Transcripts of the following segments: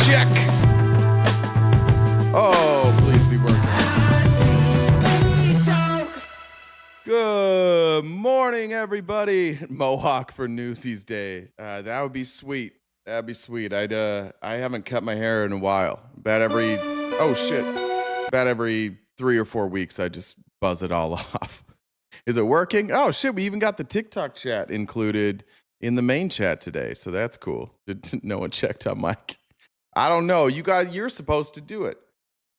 check. Oh, please be working. Good morning, everybody. Mohawk for Newsies Day. That would be sweet. That'd be sweet. I haven't cut my hair in a while. About every 3 or 4 weeks, I just buzz it all off. Is it working? Oh shit, we even got the TikTok chat included in the main chat today, so that's cool. No one checked on Mike. I don't know. You're supposed to do it.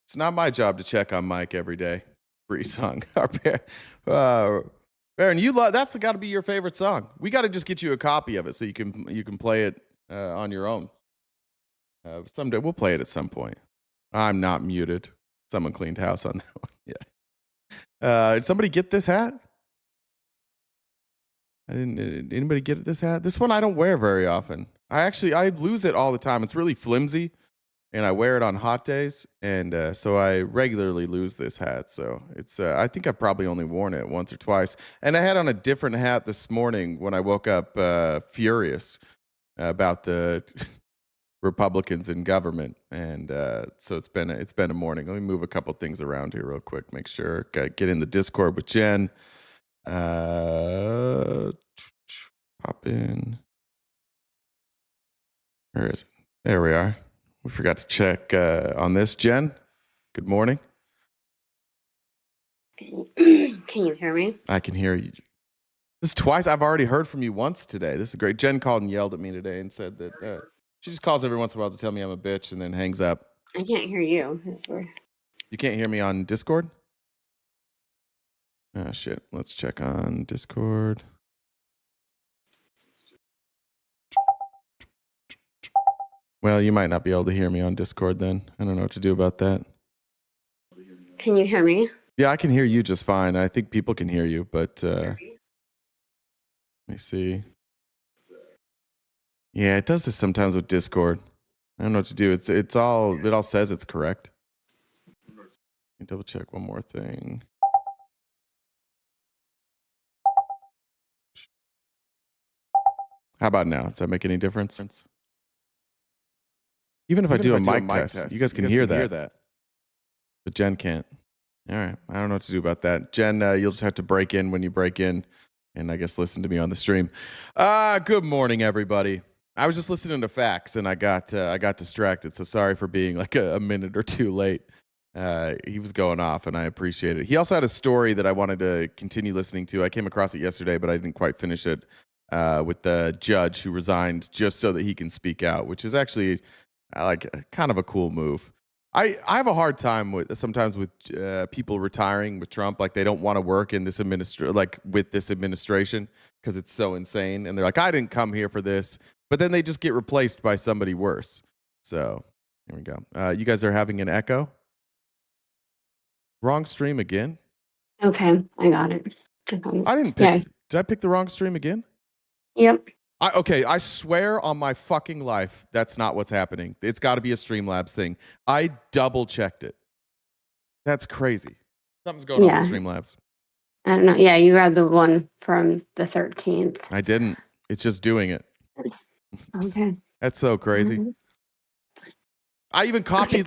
It's not my job to check on Mike every day. Free song. Baron, that's got to be your favorite song. We got to just get you a copy of it so you can play it on your own. Someday we'll play it at some point. I'm not muted. Someone cleaned house on that one. Yeah. Did somebody get this hat? Did anybody get this hat? This one I don't wear very often. I lose it all the time. It's really flimsy, and I wear it on hot days, and so I regularly lose this hat. So it's I think I've probably only worn it once or twice. And I had on a different hat this morning when I woke up furious about the Republicans in government, and so it's been a morning. Let me move a couple things around here real quick. Make sure get in the Discord with Jen. Pop in. Where is it? There we are. We forgot to check on this. Jen, good morning. Can you hear me? I can hear you. This is twice. I've already heard from you once today. This is great. Jen called and yelled at me today and said that she just calls every once in a while to tell me I'm a bitch and then hangs up. I can't hear you. That's weird. You can't hear me on Discord? Oh, shit. Let's check on Discord. Well, you might not be able to hear me on Discord then. I don't know what to do about that. Can you hear me? Yeah, I can hear you just fine. I think people can hear you, but let me see. Yeah, it does this sometimes with Discord. I don't know what to do. It all says it's correct. Let me double check one more thing. How about now? Does that make any difference? Even if I do a mic test, you guys can hear that. But Jen can't. All right. I don't know what to do about that. Jen, you'll just have to break in when you break in and I guess listen to me on the stream. Good morning, everybody. I was just listening to facts and I got distracted. So sorry for being like a minute or two late. He was going off and I appreciate it. He also had a story that I wanted to continue listening to. I came across it yesterday, but I didn't quite finish it with the judge who resigned just so that he can speak out, which is actually like kind of a cool move. I have a hard time sometimes with people retiring with Trump. Like they don't want to work in this with this administration because it's so insane. And they're like, I didn't come here for this. But then they just get replaced by somebody worse. So here we go. You guys are having an echo. Wrong stream again. Okay, I got it. I didn't pick. Yeah. Did I pick the wrong stream again? Yep. I swear on my fucking life, that's not what's happening. It's got to be a Streamlabs thing. I double checked it. That's crazy. Something's going on with Streamlabs. I don't know. Yeah, you grabbed the one from the 13th. I didn't. It's just doing it. Okay. That's so crazy. Mm-hmm. I even copied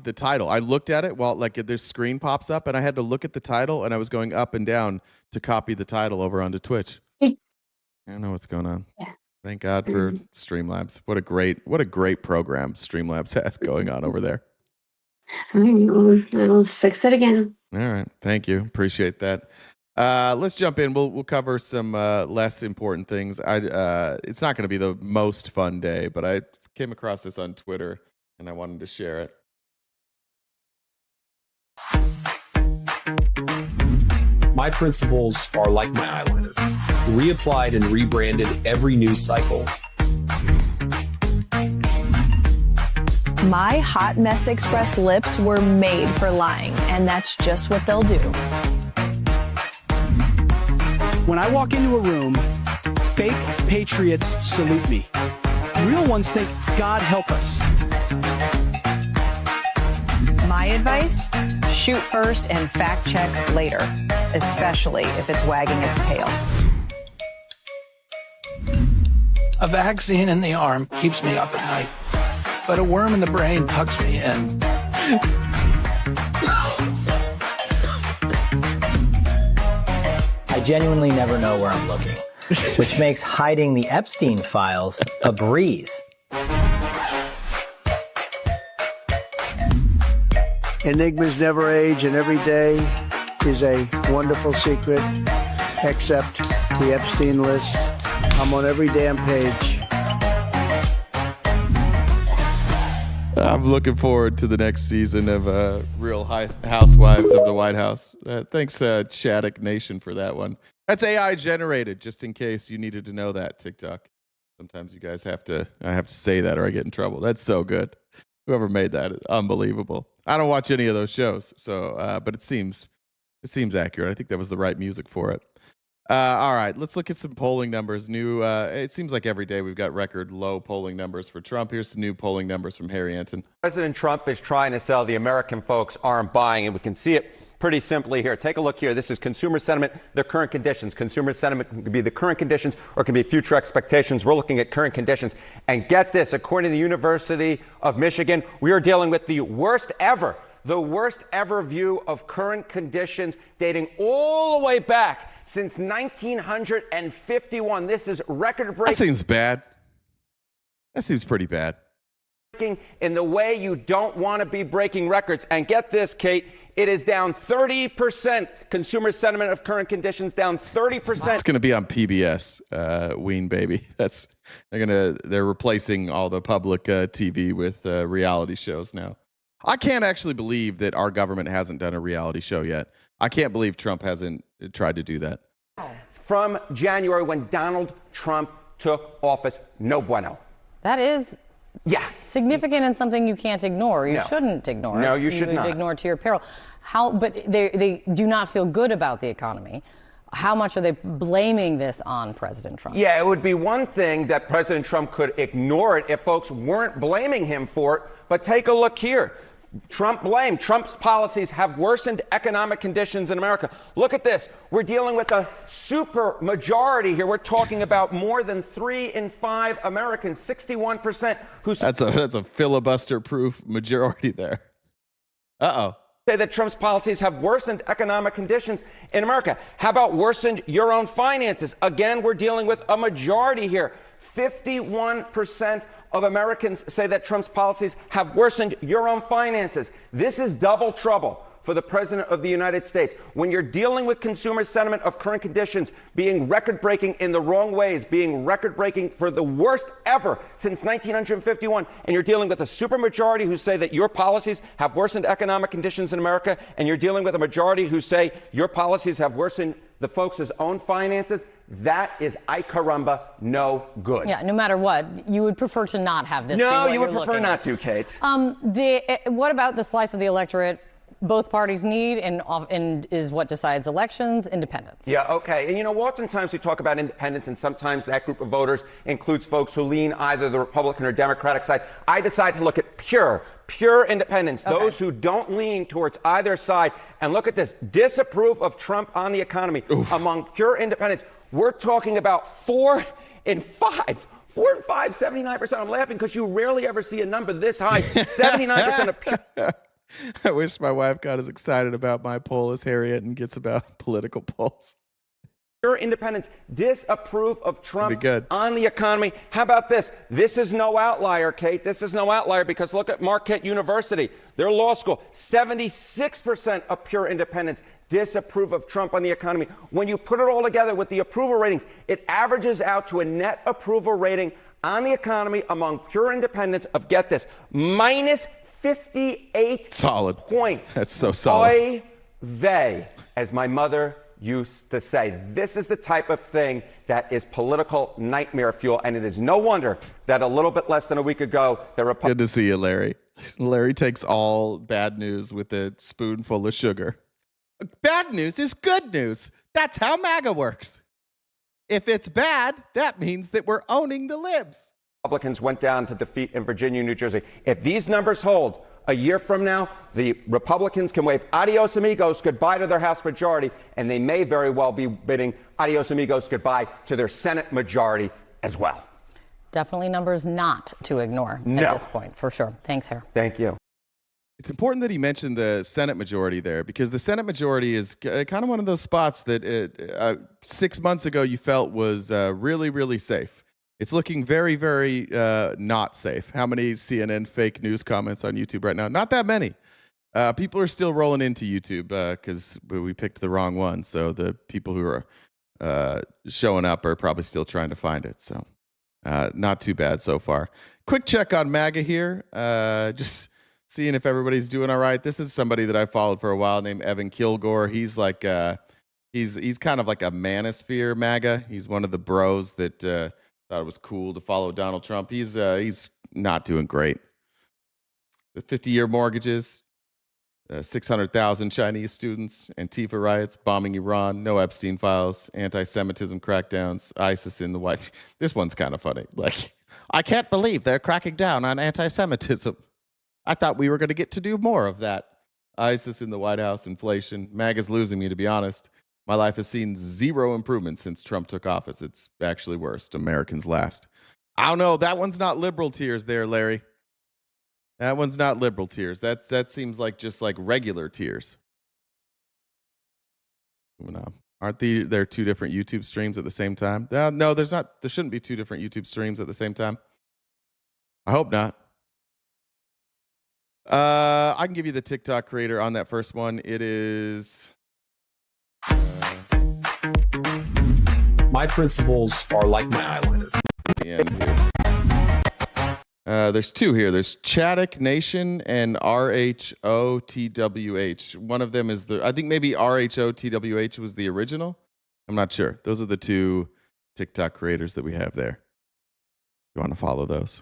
the title. I looked at it while this screen pops up and I had to look at the title and I was going up and down to copy the title over onto Twitch. I don't know what's going on. Yeah. Thank God for Streamlabs. What a great program Streamlabs has going on over there. All right, I'll fix it again. All right. Thank you. Appreciate that. Let's jump in. We'll cover some less important things. It's not going to be the most fun day, but I came across this on Twitter and I wanted to share it. My principles are like my eyeliner, reapplied and rebranded every news cycle. My Hot Mess Express lips were made for lying, and that's just what they'll do. When I walk into a room, fake patriots salute me. Real ones think, God help us. My advice? Shoot first and fact check later, especially if it's wagging its tail. A vaccine in the arm keeps me up at night. but a worm in the brain tucks me in. I genuinely never know where I'm looking, which makes hiding the Epstein files a breeze. Enigmas never age, and every day is a wonderful secret, except the Epstein list. I'm on every damn page. I'm looking forward to the next season of Real Housewives of the White House. Thanks, Shattuck Nation, for that one. That's AI generated, just in case you needed to know that, TikTok. Sometimes you guys I have to say that or I get in trouble. That's so good. Whoever made that is unbelievable. I don't watch any of those shows, so but it seems accurate. I think that was the right music for it. All right, let's look at some polling numbers. It seems like every day we've got record low polling numbers for Trump. Here's some new polling numbers from Harry Anton. President Trump is trying to sell the American folks aren't buying, and we can see it pretty simply here. Take a look here. This is consumer sentiment, the current conditions. Consumer sentiment can be the current conditions or it can be future expectations. We're looking at current conditions. And get this, according to the University of Michigan, we are dealing with the worst ever view of current conditions dating all the way back since 1951. This is record-breaking. That seems bad. That seems pretty bad. In the way you don't want to be breaking records. And get this, Kate, it is down 30%. Consumer sentiment of current conditions down 30%. It's going to be on PBS, Ween Baby. They're replacing all the public TV with reality shows now. I can't actually believe that our government hasn't done a reality show yet. I can't believe Trump hasn't tried to do that. From January, when Donald Trump took office, no bueno. That is significant and something you can't ignore. You shouldn't ignore. No, you should not. Ignore to your peril. But they do not feel good about the economy. How much are they blaming this on President Trump? Yeah, it would be one thing that President Trump could ignore it if folks weren't blaming him for it. But take a look here. Trump's policies have worsened economic conditions in America. Look at this. We're dealing with a super majority here. We're talking about more than 3 in 5 Americans, 61% who That's a filibuster-proof majority there. Uh-oh. Say that Trump's policies have worsened economic conditions in America. How about worsened your own finances? Again, we're dealing with a majority here. 51% of Americans say that Trump's policies have worsened your own finances. This is double trouble for the President of the United States. When you're dealing with consumer sentiment of current conditions being record-breaking in the wrong ways, being record-breaking for the worst ever since 1951, and you're dealing with a supermajority who say that your policies have worsened economic conditions in America, and you're dealing with a majority who say your policies have worsened the folks' own finances, that is, ay caramba, no good. Yeah, no matter what, you would prefer to not have this. No, you would prefer not to, Kate. What about the slice of the electorate both parties need and is what decides elections? Independence. Yeah, okay. And oftentimes we talk about independence, and sometimes that group of voters includes folks who lean either the Republican or Democratic side. I decide to look at pure independents, those who don't lean towards either side. And look at this, disapprove of Trump on the economy. Among pure independents, we're talking about 4 in 5. 4 in 5, 79%. I'm laughing because you rarely ever see a number this high. 79% of pure. I wish my wife got as excited about my poll as Harriet and gets about political polls. Pure independents disapprove of Trump on the economy. How about this? This is no outlier, Kate. This is no outlier because look at Marquette University, their law school. 76% of pure independents disapprove of Trump on the economy. When you put it all together with the approval ratings, it averages out to a net approval rating on the economy among pure independents of, get this, minus 58 points. That's so solid. Oy vey, as my mother used to say. This is the type of thing that is political nightmare fuel, and it is no wonder that a little bit less than a week ago, the Good to see you, Larry. Larry takes all bad news with a spoonful of sugar. Bad news is good news. That's how MAGA works. If it's bad, that means that we're owning the libs. Republicans went down to defeat in Virginia, New Jersey. If these numbers hold a year from now, the Republicans can wave adios amigos goodbye to their House majority, and they may very well be bidding adios amigos goodbye to their Senate majority as well. Definitely numbers not to ignore at this point, for sure. Thanks, Hare. Thank you. It's important that he mentioned the Senate majority there, because the Senate majority is kind of one of those spots that 6 months ago you felt was really, really safe. It's looking very, very not safe. How many CNN fake news comments on YouTube right now? Not that many. People are still rolling into YouTube because we picked the wrong one. So the people who are showing up are probably still trying to find it. So not too bad so far. Quick check on MAGA here. Just seeing if everybody's doing all right. This is somebody that I followed for a while named Evan Kilgore. He's like he's kind of like a manosphere MAGA. He's one of the bros that thought it was cool to follow Donald Trump. He's not doing great. The 50-year mortgages, 600,000 Chinese students, Antifa riots, bombing Iran, no Epstein files, anti-Semitism crackdowns, ISIS in the White. This one's kind of funny. Like, I can't believe they're cracking down on anti-Semitism. I thought we were going to get to do more of that. ISIS in the White House, inflation. MAGA's losing me, to be honest. My life has seen zero improvement since Trump took office. It's actually worse. Americans last. I don't know. That one's not liberal tears there, Larry. That one's not liberal tears. That seems like just like regular tears. No. Aren't there two different YouTube streams at the same time? No, there's not. There shouldn't be two different YouTube streams at the same time. I hope not. I can give you the TikTok creator on that first one. It is... My principles are like my eyeliner. The end here. There's two here. There's Chaddock Nation and RHOTWH. One of them is I think maybe RHOTWH was the original. I'm not sure. Those are the two TikTok creators that we have there. You want to follow those?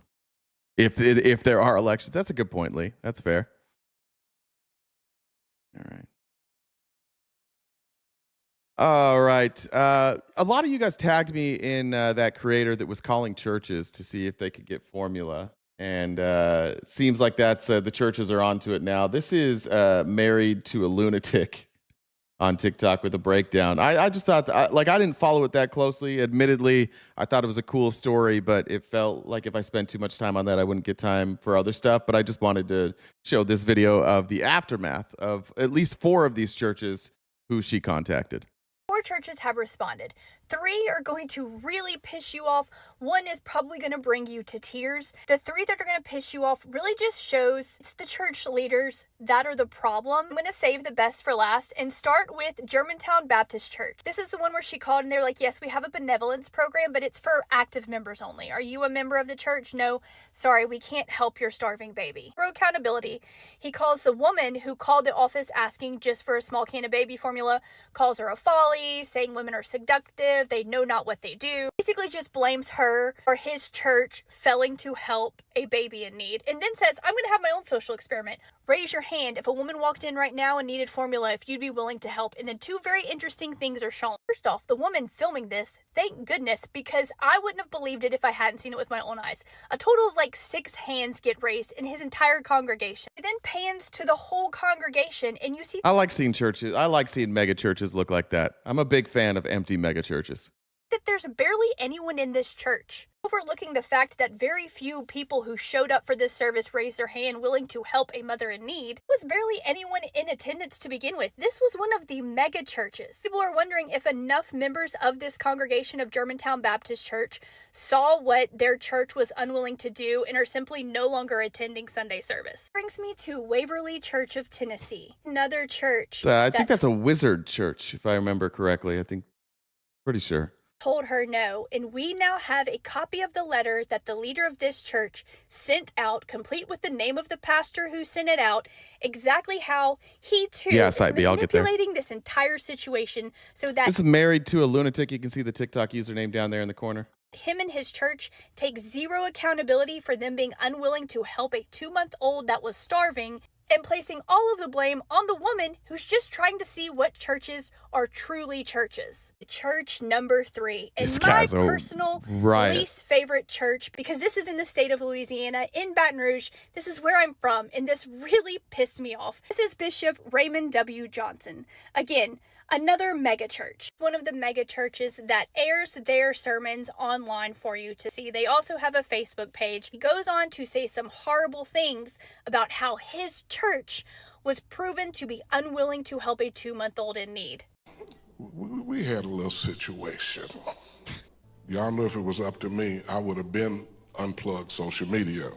If there are elections. That's a good point, Lee. That's fair. All right. A lot of you guys tagged me in that creator that was calling churches to see if they could get formula. And seems like that's the churches are onto it now. This is Married to a Lunatic on TikTok with a breakdown. I just thought, I didn't follow it that closely. Admittedly, I thought it was a cool story, but it felt like if I spent too much time on that, I wouldn't get time for other stuff. But I just wanted to show this video of the aftermath of at least 4 of these churches who she contacted. 4 churches have responded. 3 are going to really piss you off. 1 is probably going to bring you to tears. The 3 that are going to piss you off really just shows it's the church leaders that are the problem. I'm going to save the best for last and start with Germantown Baptist Church. This is the one where she called and they're like, yes, we have a benevolence program, but it's for active members only. Are you a member of the church? No. Sorry, we can't help your starving baby. For accountability, he calls the woman who called the office asking just for a small can of baby formula, calls her a folly, saying women are seductive, they know not what they do. Basically just blames her or his church failing to help a baby in need, and then says, I'm going to have my own social experiment. Raise your hand if a woman walked in right now and needed formula, if you'd be willing to help. And then 2 very interesting things are shown. First off, the woman filming this, thank goodness, because I wouldn't have believed it if I hadn't seen it with my own eyes. A total of like 6 hands get raised in his entire congregation. It then pans to the whole congregation and you see... I like seeing churches. I like seeing mega churches look like that. I'm a big fan of empty mega churches. That there's barely anyone in this church. Overlooking the fact that very few people who showed up for this service raised their hand willing to help a mother in need, was barely anyone in attendance to begin with. This was one of the mega churches. People are wondering if enough members of this congregation of Germantown Baptist Church saw what their church was unwilling to do and are simply no longer attending Sunday service. Brings me to Waverly Church of Tennessee, another church. I think that's a Wizard church, if I remember correctly. Pretty sure. Told her no, and we now have a copy of the letter that the leader of this church sent out, complete with the name of the pastor who sent it out, exactly how he too is manipulating this entire situation so that... This is Married to a Lunatic. You can see the TikTok username down there in the corner. Him and his church take zero accountability for them being unwilling to help a 2-month-old that was starving, and placing all of the blame on the woman who's just trying to see what churches are truly churches. Church number 3. And my personal least favorite church, because this is in the state of Louisiana, in Baton Rouge. This is where I'm from, and this really pissed me off. This is Bishop Raymond W. Johnson. Again, Another megachurch, one of the megachurches that airs their sermons online for you to see. They also have a Facebook page. He goes on to say some horrible things about how his church was proven to be unwilling to help a 2-month-old in need. We had a little situation. Y'all know if it was up to me, I would have been unplugged social media.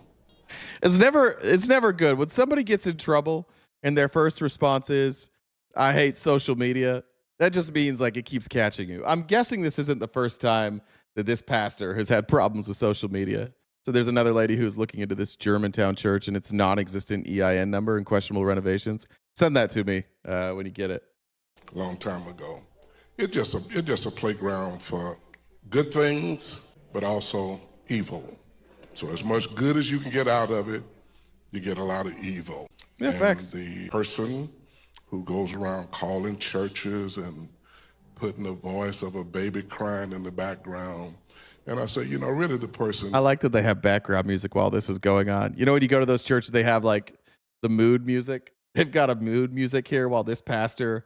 It's never good when somebody gets in trouble and their first response is, I hate social media. That just means like it keeps catching you. I'm guessing this isn't the first time that this pastor has had problems with social media. So there's another lady who's looking into this Germantown church and its non-existent EIN number and questionable renovations. Send that to me when you get it. Long time ago. It's just a playground for good things, but also evil. So as much good as you can get out of it, you get a lot of evil. Yeah, facts. The person who goes around calling churches and putting the voice of a baby crying in the background. And I say, really the person. I like that they have background music while this is going on. When you go to those churches, they have like the mood music. They've got a mood music here while this pastor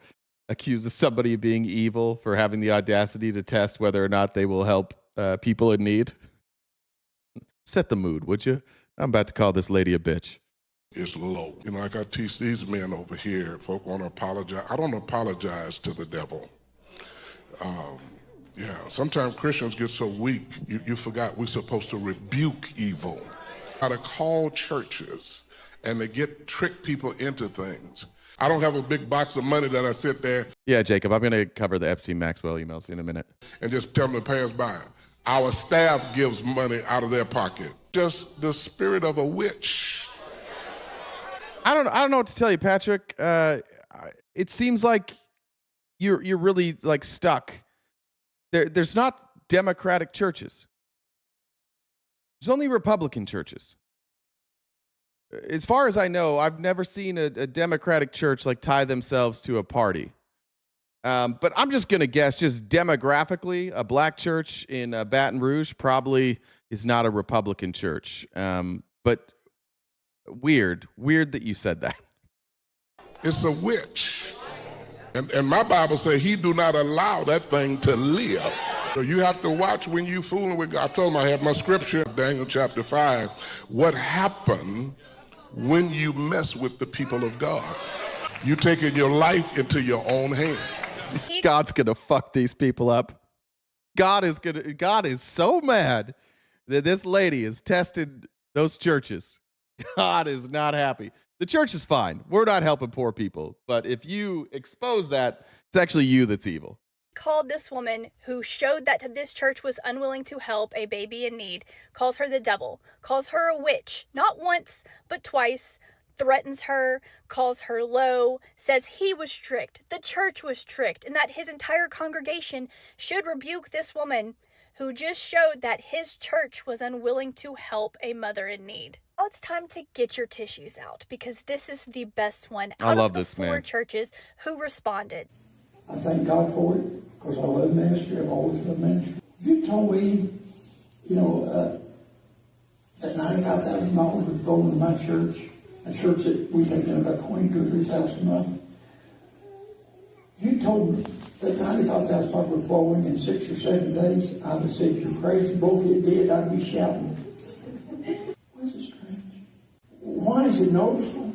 accuses somebody of being evil for having the audacity to test whether or not they will help people in need. Set the mood, would you? I'm about to call this lady a bitch. It's low. Like I teach these men over here, folk want to apologize. I don't apologize to the devil. Sometimes Christians get so weak, you forgot we're supposed to rebuke evil. How to call churches and they trick people into things. I don't have a big box of money that I sit there. Yeah, Jacob, I'm going to cover the FC Maxwell emails in a minute. And just tell them to pay us by. Our staff gives money out of their pocket. Just the spirit of a witch. I don't know what to tell you, Patrick. It seems like you're really like stuck. There's not Democratic churches. There's only Republican churches. As far as I know, I've never seen a Democratic church like tie themselves to a party. But I'm just gonna guess, just demographically, a black church in Baton Rouge probably is not a Republican church. But weird that you said that. It's a witch. And my Bible says he do not allow that thing to live. So you have to watch when you fooling with God. I told him I had my scripture, Daniel chapter 5. What happened when you mess with the people of God? You taking your life into your own hand. God's gonna fuck these people up. God is so mad that this lady has tested those churches. God is not happy. The church is fine. We're not helping poor people. But if you expose that, it's actually you that's evil. Called this woman who showed that this church was unwilling to help a baby in need, calls her the devil, calls her a witch, not once, but twice, threatens her, calls her low, says he was strict, the church was strict, and that his entire congregation should rebuke this woman who just showed that his church was unwilling to help a mother in need. Now it's time to get your tissues out, because this is the best one out of the four churches who responded. I thank God for it, because I love ministry. I've always loved ministry. If you told me, that $95,000 would go into my church, a church that we take in about $22,000 or $23,000 a month, if you told me that $95,000 would flow in 6 or 7 days, I'd have said, you're crazy. Both if it did, I'd be shouting. Why is it strange? Why is it noticeable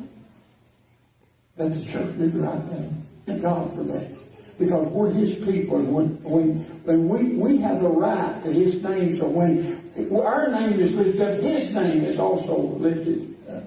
that the church did the right thing? Thank God for that. Because we're his people, and when we have the right to his name, so when our name is lifted up, his name is also lifted up.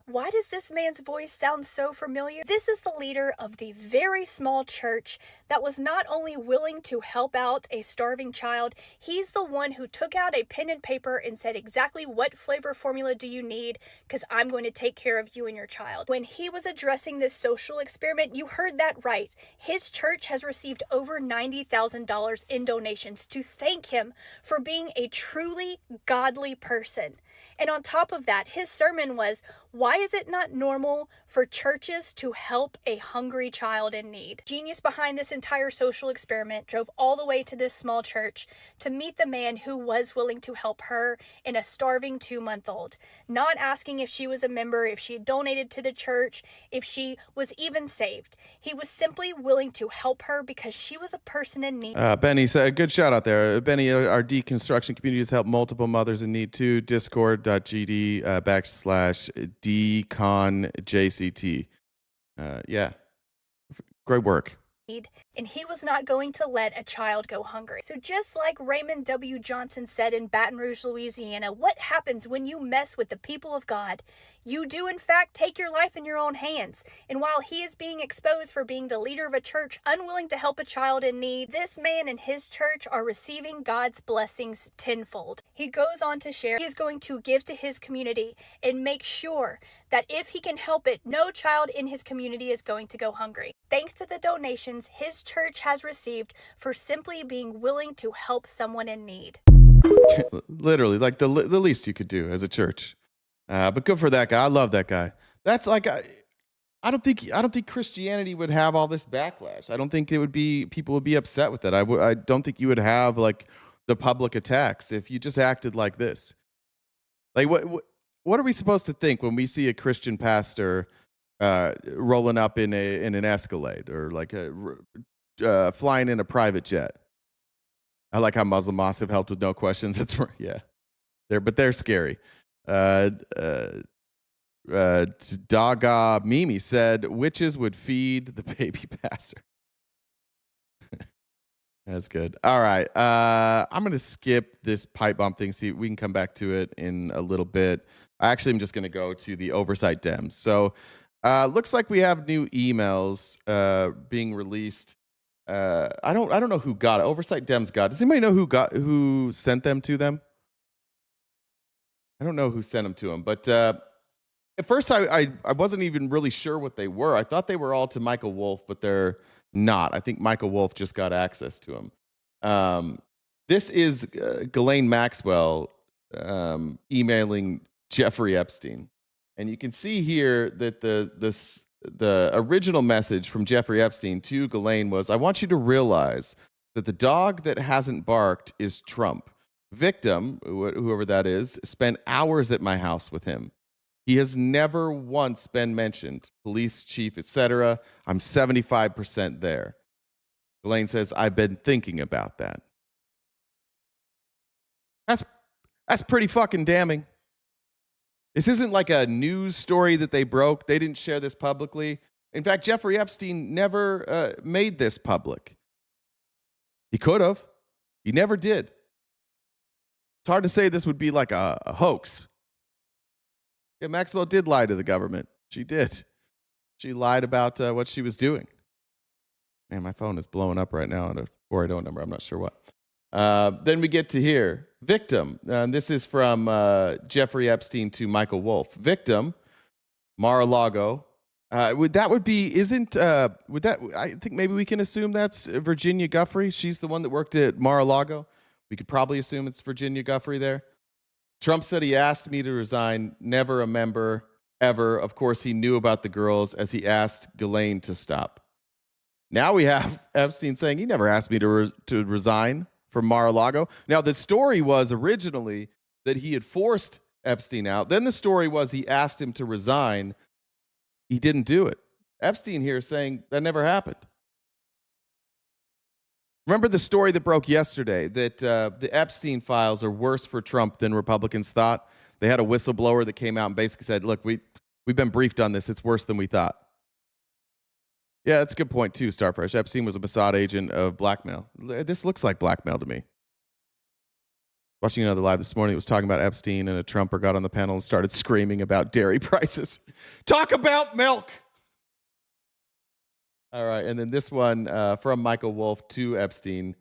Why does this man's voice sound so familiar? This is the leader of the very small church that was not only willing to help out a starving child, he's the one who took out a pen and paper and said exactly what flavor formula do you need, because I'm going to take care of you and your child. When he was addressing this social experiment, you heard that right. His church has received over $90,000 in donations to thank him for being a truly godly person. And on top of that, his sermon was, why is it not normal for churches to help a hungry child in need. Genius behind this entire social experiment drove all the way to this small church to meet the man who was willing to help her and a starving 2-month-old, not asking if she was a member, if she had donated to the church, if she was even saved. He was simply willing to help her because she was a person in need. Benny said, good shout out there. Benny, our deconstruction community has helped multiple mothers in need too. Discord.gd/deconjct. Yeah, great work. And he was not going to let a child go hungry. So just like Raymond W. Johnson said in Baton Rouge, Louisiana, what happens when you mess with the people of God? You do, in fact, take your life in your own hands. And while he is being exposed for being the leader of a church unwilling to help a child in need, this man and his church are receiving God's blessings tenfold. He goes on to share he is going to give to his community and make sure that if he can help it, no child in his community is going to go hungry. Thanks to the donations his church has received for simply being willing to help someone in need. Literally, like the least you could do as a church. But good for that guy. I love that guy. That's like I don't think Christianity would have all this backlash. I don't think people would be upset with it. I don't think you would have like the public attacks if you just acted like this. Like what are we supposed to think when we see a Christian pastor rolling up in an Escalade or like flying in a private jet? I like how Muslim mosques have helped with no questions. That's right. Yeah, they're scary. Daga Mimi said witches would feed the baby pastor. That's good. All right. I'm going to skip this pipe bomb thing. See, we can come back to it in a little bit. I actually am just going to go to the oversight Dems. So looks like we have new emails being released. I don't know who got it. Oversight Dems got it. Does anybody know who sent them to them? I don't know who sent them to them, but at first I wasn't even really sure what they were. I thought they were all to Michael Wolff, but they're not. I think Michael Wolff just got access to them. This is Ghislaine Maxwell emailing Jeffrey Epstein, and you can see here that the original message from Jeffrey Epstein to Ghislaine was, "I want you to realize that the dog that hasn't barked is Trump. Victim, whoever that is, spent hours at my house with him. He has never once been mentioned. Police chief, etc. I'm 75% there." Ghislaine says, "I've been thinking about that." That's pretty fucking damning. This isn't like a news story that they broke. They didn't share this publicly. In fact, Jeffrey Epstein never made this public. He could have. He never did. It's hard to say this would be like a hoax. Yeah, Maxwell did lie to the government. She did. She lied about what she was doing. Man, my phone is blowing up right now on a 480 number. I'm not sure what. Then we get to here. Victim. This is from Jeffrey Epstein to Michael Wolff. Victim, Mar-a-Lago. I think maybe we can assume that's Virginia Giuffre. She's the one that worked at Mar-a-Lago. We could probably assume it's Virginia Giuffre there. Trump said he asked me to resign. Never a member, ever. Of course, he knew about the girls as he asked Ghislaine to stop. Now we have Epstein saying he never asked me to resign from Mar-a-Lago. Now, the story was originally that he had forced Epstein out. Then the story was he asked him to resign. He didn't do it. Epstein here is saying that never happened. Remember the story that broke yesterday that the Epstein files are worse for Trump than Republicans thought? They had a whistleblower that came out and basically said, look, we've been briefed on this. It's worse than we thought. Yeah, that's a good point too, Starfresh. Epstein was a Mossad agent of blackmail. This looks like blackmail to me. Watching another live this morning, it was talking about Epstein, and a Trumper got on the panel and started screaming about dairy prices. Talk about milk! All right, and then this one from Michael Wolff to Epstein.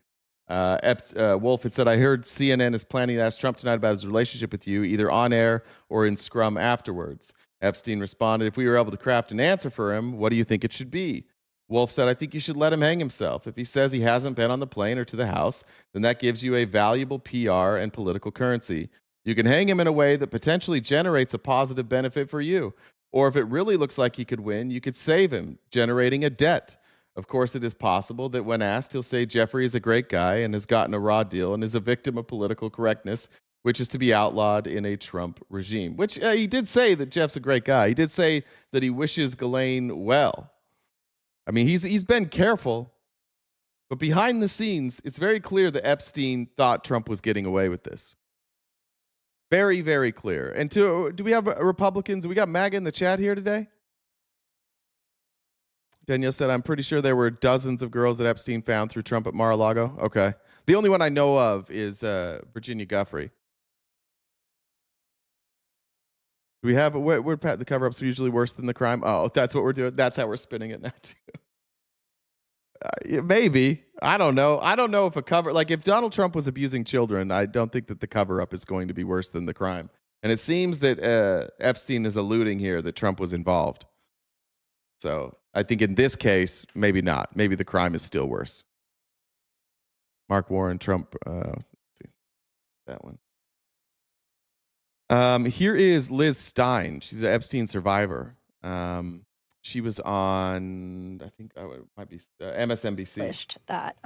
Wolff had said, I heard CNN is planning to ask Trump tonight about his relationship with you, either on air or in scrum afterwards. Epstein responded, if we were able to craft an answer for him, what do you think it should be? Wolff said, I think you should let him hang himself. If he says he hasn't been on the plane or to the House, then that gives you a valuable PR and political currency. You can hang him in a way that potentially generates a positive benefit for you. Or if it really looks like he could win, you could save him, generating a debt. Of course, it is possible that when asked, he'll say Jeffrey is a great guy and has gotten a raw deal and is a victim of political correctness, which is to be outlawed in a Trump regime. Which he did say that Jeff's a great guy. He did say that he wishes Ghislaine well. I mean, he's been careful, but behind the scenes, it's very clear that Epstein thought Trump was getting away with this. Very, very clear. And do we have Republicans? We got MAGA in the chat here today? Danielle said, I'm pretty sure there were dozens of girls that Epstein found through Trump at Mar-a-Lago. Okay. The only one I know of is Virginia Guffrey. Do we have, where the cover-ups are usually worse than the crime? Oh, that's what we're doing. That's how we're spinning it now, too. Maybe. I don't know. I don't know if if Donald Trump was abusing children, I don't think that the cover-up is going to be worse than the crime. And it seems that Epstein is alluding here that Trump was involved. So I think in this case, maybe not. Maybe the crime is still worse. Mark Warren, Trump. Let's see. That one. Here is Liz Stein. She's an Epstein survivor. She was on, I think it might be MSNBC. That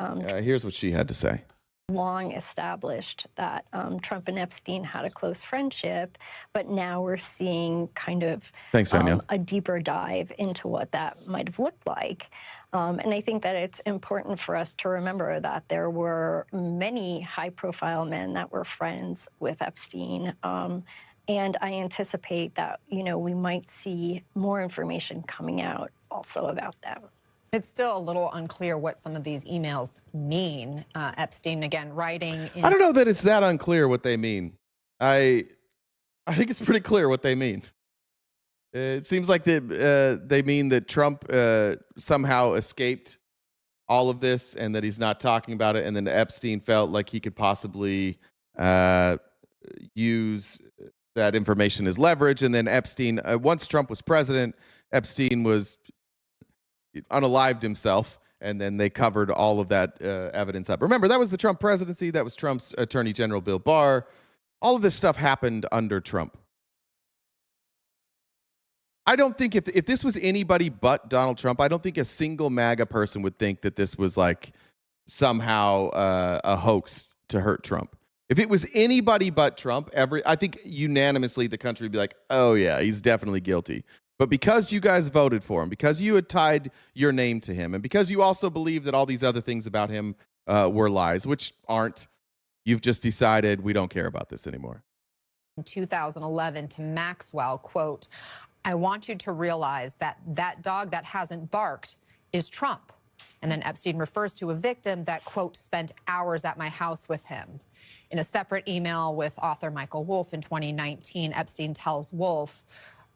here's what she had to say. Long established that Trump and Epstein had a close friendship, but now we're seeing kind of a deeper dive into what that might have looked like. And I think that it's important for us to remember that there were many high-profile men that were friends with Epstein. And I anticipate that, we might see more information coming out also about them. It's still a little unclear what some of these emails mean. Epstein, again, writing in... I don't know that it's that unclear what they mean. I think it's pretty clear what they mean. It seems like they mean that Trump somehow escaped all of this and that he's not talking about it, and then Epstein felt like he could possibly use that information as leverage, and then Epstein, once Trump was president, Epstein was unalived himself, and then they covered all of that evidence up. Remember, that was the Trump presidency. That was Trump's Attorney General Bill Barr. All of this stuff happened under Trump. I don't think if this was anybody but Donald Trump, I don't think a single MAGA person would think that this was like somehow a hoax to hurt Trump. If it was anybody but Trump, I think unanimously the country would be like, oh yeah, he's definitely guilty. But because you guys voted for him, because you had tied your name to him, and because you also believe that all these other things about him were lies, which aren't, you've just decided we don't care about this anymore. In 2011 to Maxwell, quote, I want you to realize that that dog that hasn't barked is Trump. And then Epstein refers to a victim that, quote, spent hours at my house with him. In a separate email with author Michael Wolff in 2019, Epstein tells Wolff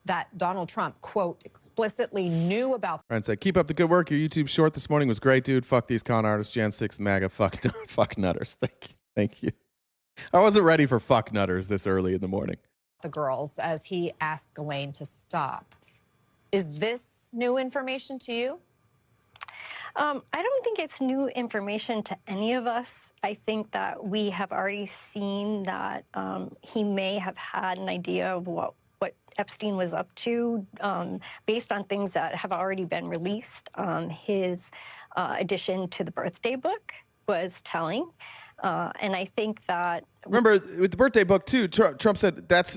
that Donald Trump, quote, explicitly knew about... Ryan said, keep up the good work. Your YouTube short this morning was great, dude. Fuck these con artists. Jan 6 MAGA. Fuck nutters. Thank you. I wasn't ready for fuck nutters this early in the morning. The girls as he asked Ghislaine to stop. Is this new information to you? I don't think it's new information to any of us. I think that we have already seen that he may have had an idea of what Epstein was up to based on things that have already been released. His addition to the birthday book was telling. And I think that... Remember, with the birthday book, too, Trump said that's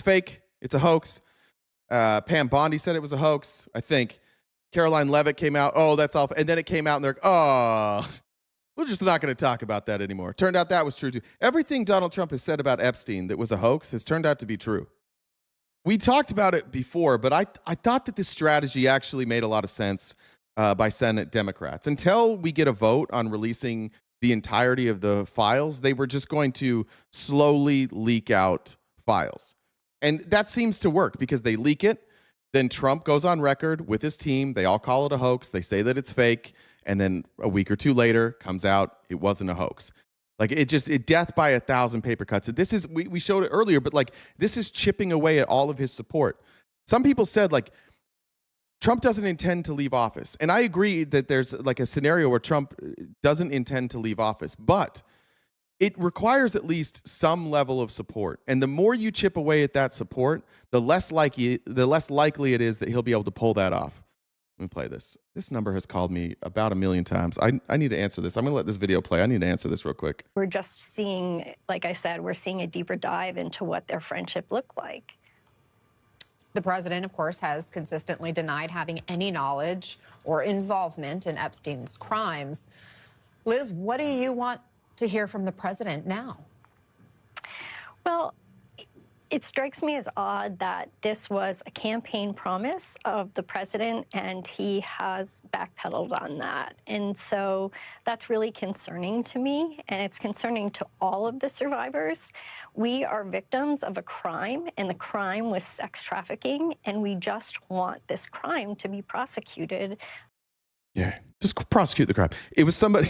fake. It's a hoax. Pam Bondi said it was a hoax, I think. Caroline Levitt came out, oh, that's all. And then it came out, and they're like, oh, we're just not going to talk about that anymore. Turned out that was true, too. Everything Donald Trump has said about Epstein that was a hoax has turned out to be true. We talked about it before, but I thought that this strategy actually made a lot of sense by Senate Democrats. Until we get a vote on releasing the entirety of the files, they were just going to slowly leak out files. And that seems to work because they leak it. Then Trump goes on record with his team. They all call it a hoax. They say that it's fake. And then a week or two later comes out it wasn't a hoax. Like it death by 1,000 paper cuts. This is, we showed it earlier, but like this is chipping away at all of his support. Some people said like Trump doesn't intend to leave office. And I agree that there's like a scenario where Trump doesn't intend to leave office. But it requires at least some level of support. And the more you chip away at that support, the less likely it is that he'll be able to pull that off. Let me play this. This number has called me about 1 million times. I need to answer this. I'm going to let this video play. I need to answer this real quick. We're just seeing, like I said, we're seeing a deeper dive into what their friendship looked like. The president, of course, has consistently denied having any knowledge or involvement in Epstein's crimes. Liz, what do you want to hear from the president now? Well, it strikes me as odd that this was a campaign promise of the president, and he has backpedaled on that. And so that's really concerning to me, and it's concerning to all of the survivors. We are victims of a crime, and the crime was sex trafficking, and we just want this crime to be prosecuted. Yeah, just prosecute the crime. It was somebody...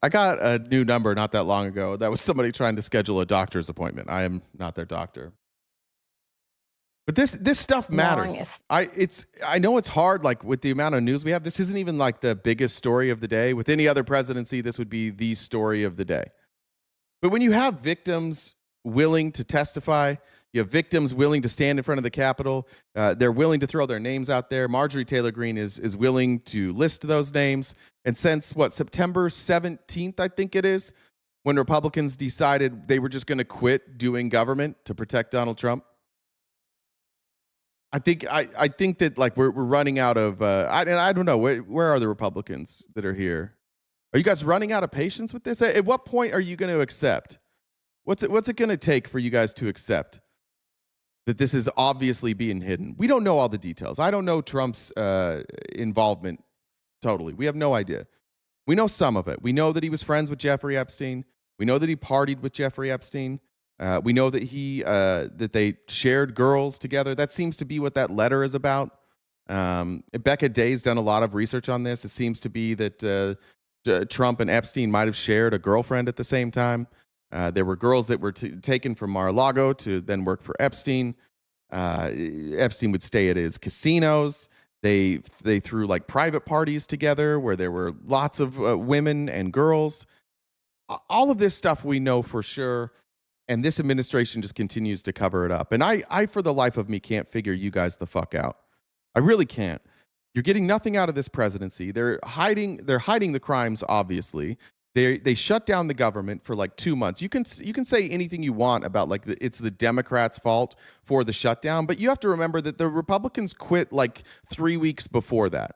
I got a new number not that long ago. That was somebody trying to schedule a doctor's appointment. I am not their doctor. But this stuff matters. I know it's hard, like with the amount of news we have. This isn't even like the biggest story of the day. With any other presidency, this would be the story of the day. But when you have victims willing to testify, you have victims willing to stand in front of the Capitol, they're willing to throw their names out there. Marjorie Taylor Greene is willing to list those names. And since September 17th, I think it is, when Republicans decided they were just going to quit doing government to protect Donald Trump, I think that like we're running out of I don't know where are the Republicans that are here? Are you guys running out of patience with this? At what point are you going to accept? What's it going to take for you guys to accept that this is obviously being hidden? We don't know all the details. I don't know Trump's involvement totally. We have no idea. We know some of it. We know that he was friends with Jeffrey Epstein. We know that he partied with Jeffrey Epstein. We know that they shared girls together. That seems to be what that letter is about. Becca Day's done a lot of research on this. It seems to be that Trump and Epstein might have shared a girlfriend at the same time. There were girls that were taken from Mar-a-Lago to then work for Epstein. Epstein would stay at his casinos. They threw like private parties together where there were lots of women and girls. All of this stuff we know for sure. And this administration just continues to cover it up. And I, for the life of me, can't figure you guys the fuck out. I really can't. You're getting nothing out of this presidency. They're hiding the crimes, obviously. They shut down the government for like 2 months. You can say anything you want about like it's the Democrats' fault for the shutdown, but you have to remember that the Republicans quit like 3 weeks before that.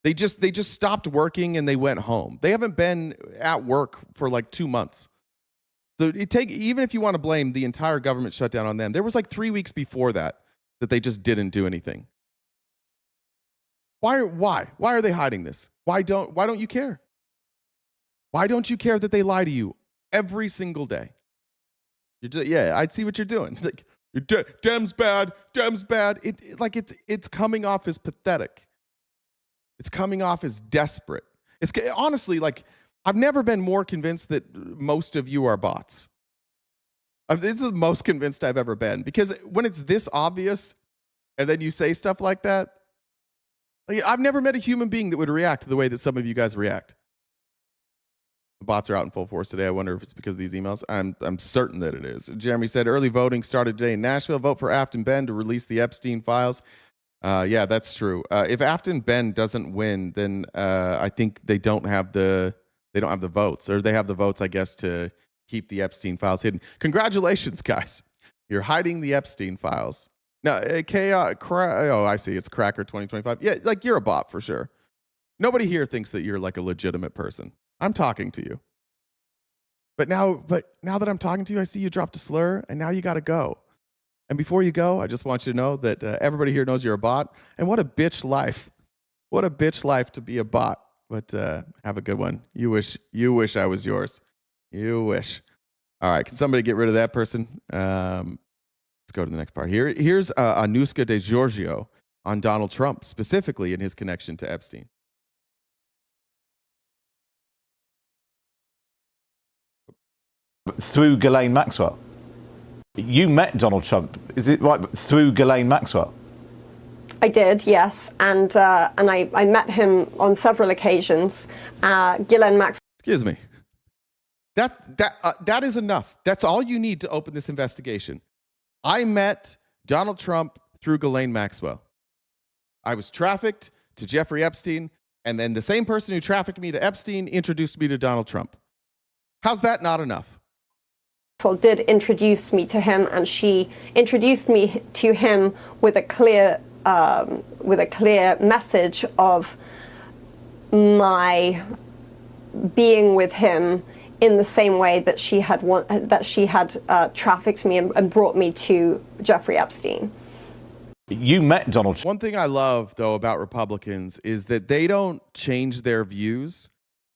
They just stopped working and they went home. They haven't been at work for like 2 months. So even if you want to blame the entire government shutdown on them, there was like 3 weeks before that they just didn't do anything. Why are they hiding this? Why don't you care? Why don't you care that they lie to you every single day? I see what you're doing. Like Dem's bad. It's coming off as pathetic. It's coming off as desperate. It's honestly like I've never been more convinced that most of you are bots. This is the most convinced I've ever been, because when it's this obvious and then you say stuff like that, like, I've never met a human being that would react the way that some of you guys react. The bots are out in full force today. I wonder if it's because of these emails. I'm certain that it is. Jeremy said early voting started today in Nashville. Vote for Afton Ben to release the Epstein files. Yeah, that's true. If Afton Ben doesn't win, then I think they don't have the votes, or they have the votes, I guess, to keep the Epstein files hidden. Congratulations, guys. You're hiding the Epstein files. No, I see. It's Cracker 2025. Yeah, like you're a bot for sure. Nobody here thinks that you're like a legitimate person. I'm talking to you. But now that I'm talking to you, I see you dropped a slur, and now you got to go. And before you go, I just want you to know that everybody here knows you're a bot. And what a bitch life. What a bitch life to be a bot. But have a good one. You wish I was yours. You wish. All right. Can somebody get rid of that person? Let's go to the next part. Here's Anuska De Giorgio on Donald Trump, specifically in his connection to Epstein. Through Ghislaine Maxwell. You met Donald Trump, is it right, through Ghislaine Maxwell? I did, yes, and I met him on several occasions. Ghislaine Maxwell. Excuse me. That is enough. That's all you need to open this investigation. I met Donald Trump through Ghislaine Maxwell. I was trafficked to Jeffrey Epstein, and then the same person who trafficked me to Epstein introduced me to Donald Trump. How's that not enough? Did introduce me to him, and she introduced me to him with a clear message of my being with him in the same way that she had trafficked me and brought me to Jeffrey Epstein. You met Donald Trump. One thing I love, though, about Republicans is that they don't change their views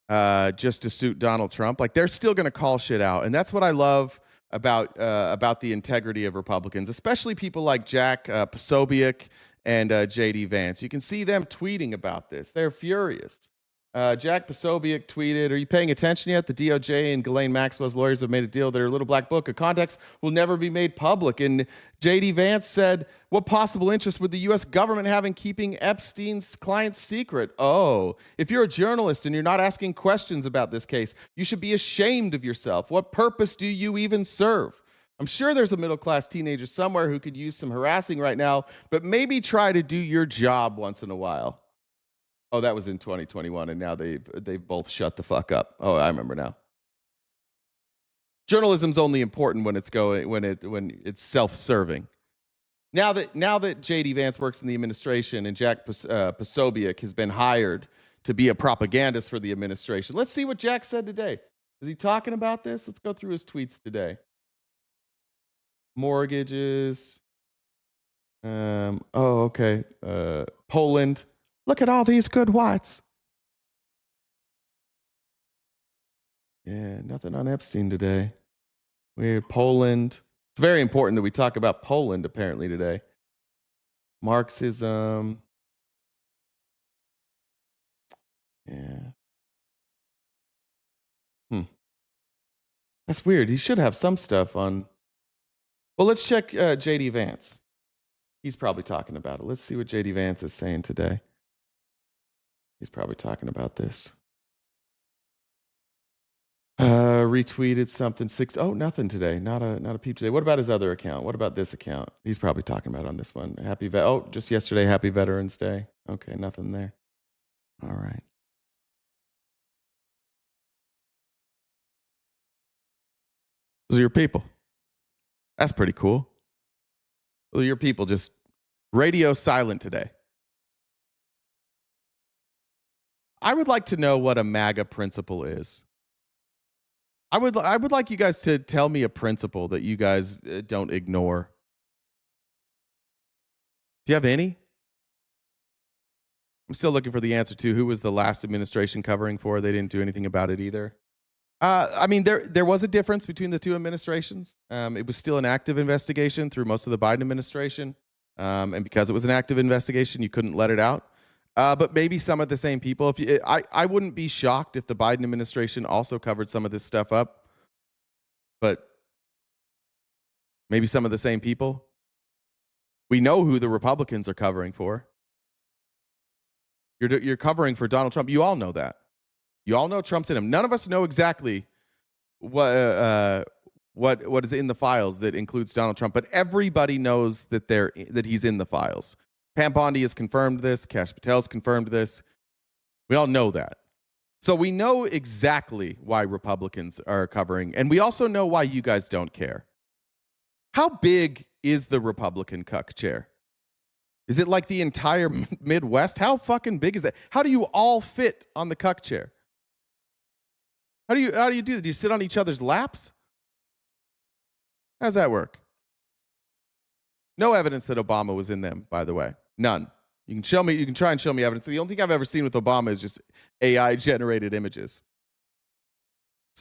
just to suit Donald Trump. Like, they're still going to call shit out. And that's what I love about the integrity of Republicans, especially people like Jack Posobiec and J.D. Vance. You can see them tweeting about this. They're furious. Jack Posobiec tweeted, "Are you paying attention yet? The DOJ and Ghislaine Maxwell's lawyers have made a deal that her little black book of contacts will never be made public." And J.D. Vance said, "What possible interest would the U.S. government have in keeping Epstein's clients secret?" Oh, if you're a journalist and you're not asking questions about this case, you should be ashamed of yourself. What purpose do you even serve? I'm sure there's a middle-class teenager somewhere who could use some harassing right now, but maybe try to do your job once in a while. Oh, that was in 2021, and now they've both shut the fuck up. Oh, I remember now. Journalism's only important when it's self-serving. Now that J.D. Vance works in the administration and Jack Posobiec has been hired to be a propagandist for the administration, let's see what Jack said today. Is he talking about this? Let's go through his tweets today. Mortgages. Okay. Poland. Look at all these good whites. Yeah, nothing on Epstein today. Weird. Poland. It's very important that we talk about Poland apparently today. Marxism. Yeah. That's weird. He should have some stuff on. Well, let's check J.D. Vance. He's probably talking about it. Let's see what J.D. Vance is saying today. He's probably talking about this. Retweeted something. Nothing today. Not a peep today. What about his other account? What about this account? He's probably talking about it on this one. Just yesterday, Happy Veterans Day. Okay, nothing there. All right. Those are your people. That's pretty cool. Well, your people just radio silent today. I would like to know what a MAGA principle is. I would like you guys to tell me a principle that you guys don't ignore. Do you have any? I'm still looking for the answer to who was the last administration covering for. They didn't do anything about it either. I mean, there was a difference between the two administrations. It was still an active investigation through most of the Biden administration. And because it was an active investigation, you couldn't let it out. But maybe some of the same people. I wouldn't be shocked if the Biden administration also covered some of this stuff up. But maybe some of the same people. We know who the Republicans are covering for. You're covering for Donald Trump. You all know that. You all know Trump's in him. None of us know exactly what is in the files that includes Donald Trump, but everybody knows that he's in the files. Pam Bondi has confirmed this. Kash Patel's confirmed this. We all know that. So we know exactly why Republicans are covering, and we also know why you guys don't care. How big is the Republican cuck chair? Is it like the entire Midwest? How fucking big is that? How do you all fit on the cuck chair? How do you do that? Do you sit on each other's laps? How does that work? No evidence that Obama was in them, by the way. None. You can try and show me evidence. The only thing I've ever seen with Obama is just AI generated images.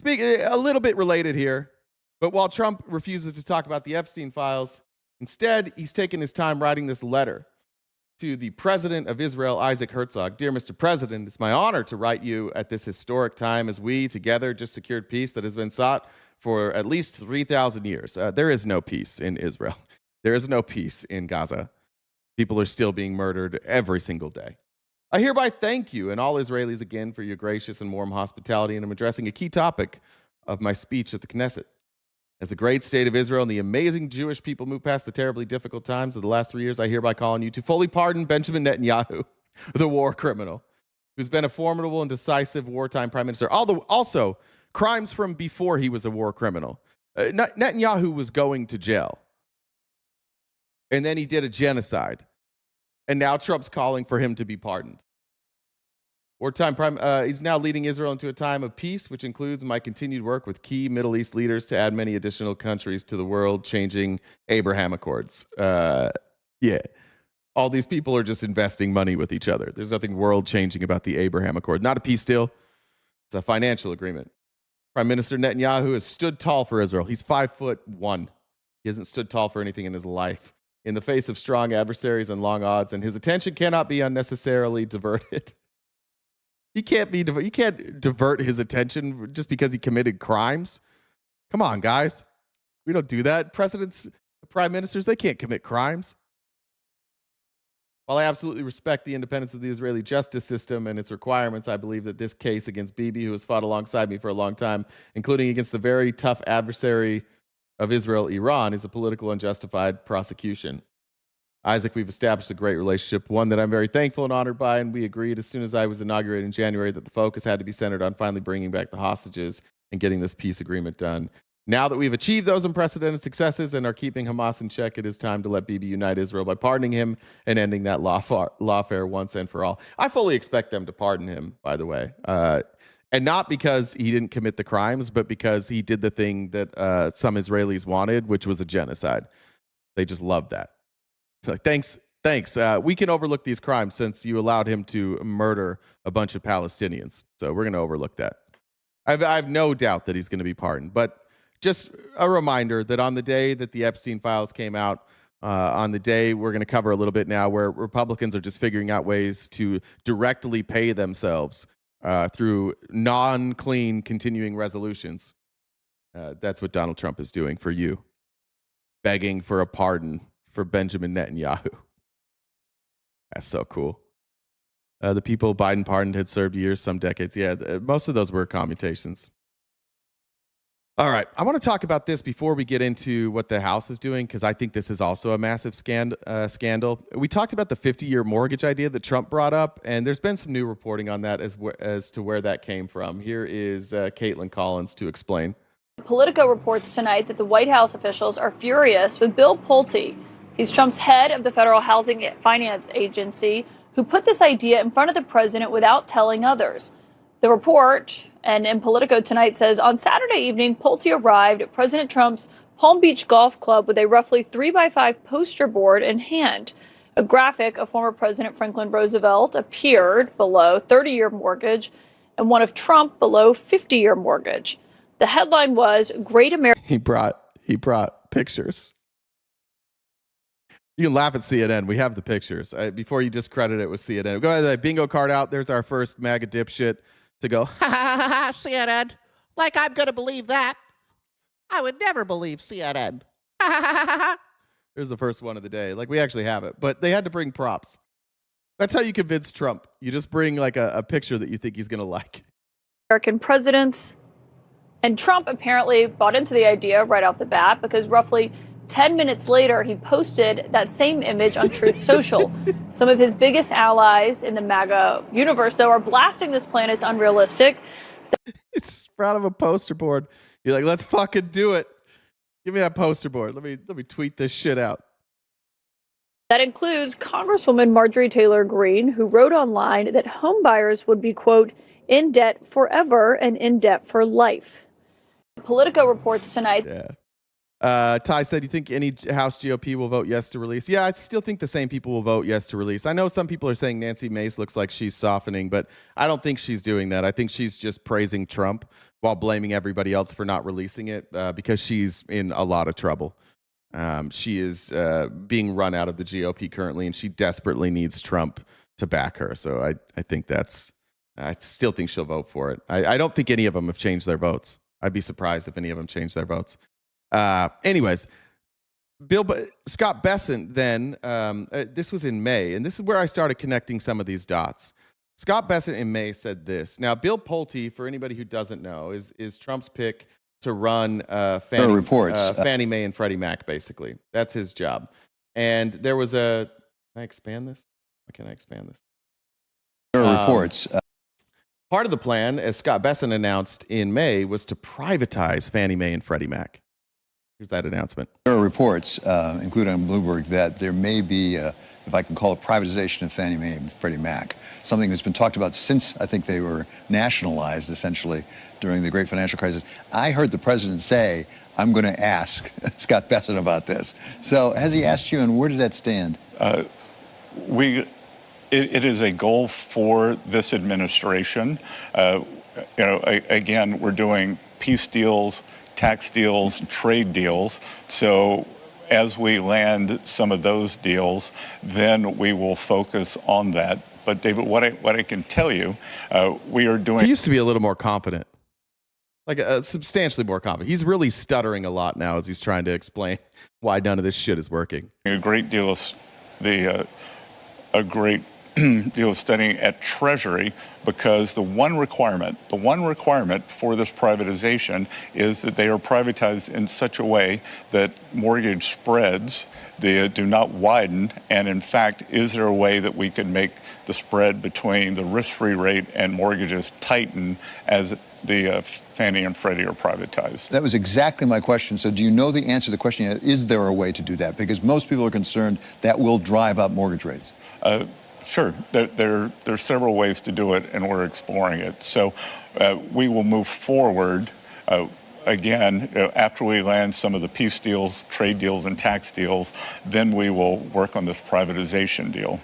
A little bit related here, but while Trump refuses to talk about the Epstein files, instead, he's taken his time writing this letter to the president of Israel, Isaac Herzog. Dear Mr. President, it's my honor to write you at this historic time as we together just secured peace that has been sought for at least 3,000 years. There is no peace in Israel. There is no peace in Gaza. People are still being murdered every single day. I hereby thank you and all Israelis again for your gracious and warm hospitality, and I'm addressing a key topic of my speech at the Knesset. As the great state of Israel and the amazing Jewish people move past the terribly difficult times of the last 3 years, I hereby call on you to fully pardon Benjamin Netanyahu, the war criminal, who's been a formidable and decisive wartime prime minister. Also, crimes from before he was a war criminal. Netanyahu was going to jail. And then he did a genocide. And now Trump's calling for him to be pardoned. Wartime prime, he's now leading Israel into a time of peace, which includes my continued work with key Middle East leaders to add many additional countries to the world-changing Abraham Accords. Yeah. All these people are just investing money with each other. There's nothing world-changing about the Abraham Accord. Not a peace deal. It's a financial agreement. Prime Minister Netanyahu has stood tall for Israel. He's 5'1". He hasn't stood tall for anything in his life. In the face of strong adversaries and long odds, and his attention cannot be unnecessarily diverted. He can't divert his attention just because he committed crimes. Come on, guys. We don't do that. Presidents, prime ministers, they can't commit crimes. While I absolutely respect the independence of the Israeli justice system and its requirements, I believe that this case against Bibi, who has fought alongside me for a long time, including against the very tough adversary of Israel, Iran, is a political unjustified prosecution. Isaac, we've established a great relationship, one that I'm very thankful and honored by, and we agreed as soon as I was inaugurated in January that the focus had to be centered on finally bringing back the hostages and getting this peace agreement done. Now that we've achieved those unprecedented successes and are keeping Hamas in check, it is time to let Bibi unite Israel by pardoning him and ending that lawfare once and for all. I fully expect them to pardon him, by the way. And not because he didn't commit the crimes, but because he did the thing that some Israelis wanted, which was a genocide. They just loved that. Like, thanks. We can overlook these crimes since you allowed him to murder a bunch of Palestinians. So we're going to overlook that. I have no doubt that he's going to be pardoned. But just a reminder that on the day that the Epstein files came out, on the day we're going to cover a little bit now, where Republicans are just figuring out ways to directly pay themselves through non-clean continuing resolutions. That's what Donald Trump is doing for you, begging for a pardon for Benjamin Netanyahu. That's so cool. The people Biden pardoned had served years, some decades. Yeah, most of those were commutations. All right, I want to talk about this before we get into what the House is doing, because I think this is also a massive scandal. We talked about the 50-year mortgage idea that Trump brought up, and there's been some new reporting on that as to where that came from. Here is Caitlin Collins to explain. Politico reports tonight that the White House officials are furious with Bill Pulte. He's Trump's head of the Federal Housing Finance Agency, who put this idea in front of the president without telling others. The report, and in Politico tonight, says on Saturday evening, Pulte arrived at President Trump's Palm Beach Golf Club with a roughly 3x5 poster board in hand. A graphic of former President Franklin Roosevelt appeared below 30-year mortgage and one of Trump below 50-year mortgage. The headline was Great America. He brought pictures. You can laugh at CNN. We have the pictures. Before you discredit it with CNN. Go ahead, bingo card out. There's our first MAGA dipshit to go, ha ha ha ha, CNN. Like I'm going to believe that. I would never believe CNN. Ha ha ha ha ha. There's the first one of the day. Like, we actually have it. But they had to bring props. That's how you convince Trump. You just bring like a picture that you think he's going to like. American presidents. And Trump apparently bought into the idea right off the bat because roughly 10 minutes later, he posted that same image on Truth Social. Some of his biggest allies in the MAGA universe, though, are blasting this plan as unrealistic. It's proud of a poster board. You're like, let's fucking do it. Give me that poster board. Let me tweet this shit out. That includes Congresswoman Marjorie Taylor Greene, who wrote online that homebuyers would be, quote, in debt forever and in debt for life. Politico reports tonight. Yeah. Ty said, you think any House GOP will vote yes to release? Yeah, I still think the same people will vote yes to release. I know some people are saying Nancy Mace looks like she's softening, but I don't think she's doing that. I think she's just praising Trump while blaming everybody else for not releasing it because she's in a lot of trouble. She is being run out of the GOP currently, and she desperately needs Trump to back her. So I think I still think she'll vote for it. I don't think any of them have changed their votes. I'd be surprised if any of them changed their votes. Anyways, Scott Bessent then, this was in May, and this is where I started connecting some of these dots. Scott Bessent in May said this. Now, Bill Pulte, for anybody who doesn't know, is Trump's pick to run Fannie Mae and Freddie Mac, basically. That's his job. And there was can I expand this? Why can't I expand this? There are reports. Part of the plan, as Scott Bessent announced in May, was to privatize Fannie Mae and Freddie Mac. Here's that announcement. There are reports, including on Bloomberg, that there may be, if I can call it, privatization of Fannie Mae and Freddie Mac, something that's been talked about since I think they were nationalized, essentially, during the great financial crisis. I heard the president say, I'm going to ask Scott Bessent about this. So has he asked you, and where does that stand? It is a goal for this administration. Again, we're doing peace deals, tax deals, trade deals. So as we land some of those deals, then we will focus on that. But David, what I can tell you, we are doing. He used to be a little more confident, like substantially more confident. He's really stuttering a lot now as he's trying to explain why none of this shit is working. A great deal of a great deal of studying at Treasury, because the one requirement for this privatization is that they are privatized in such a way that mortgage spreads do not widen. And in fact, is there a way that we could make the spread between the risk-free rate and mortgages tighten as the Fannie and Freddie are privatized? That was exactly my question. So do you know the answer to the question? Is there a way to do that? Because most people are concerned that will drive up mortgage rates. Sure, there are several ways to do it, and we're exploring it. So we will move forward, again, after we land some of the peace deals, trade deals, and tax deals, then we will work on this privatization deal.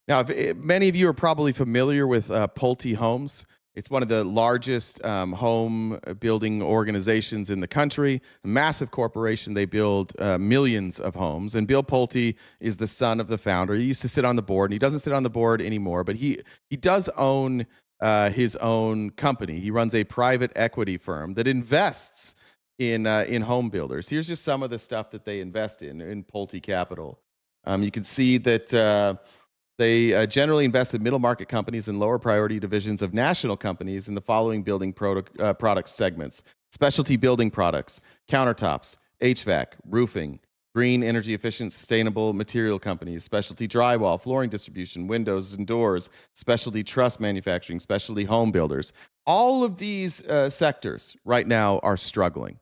Now, many of you are probably familiar with Pulte Homes. It's one of the largest home building organizations in the country, a massive corporation. They build millions of homes. And Bill Pulte is the son of the founder. He used to sit on the board, and he doesn't sit on the board anymore, but he does own his own company. He runs a private equity firm that invests in home builders. Here's just some of the stuff that they invest in Pulte Capital. You can see that they generally invest in middle market companies and lower priority divisions of national companies in the following building product segments: specialty building products, countertops, HVAC, roofing, green, energy efficient, sustainable material companies, specialty drywall, flooring distribution, windows and doors, specialty truss manufacturing, specialty home builders. All of these sectors right now are struggling.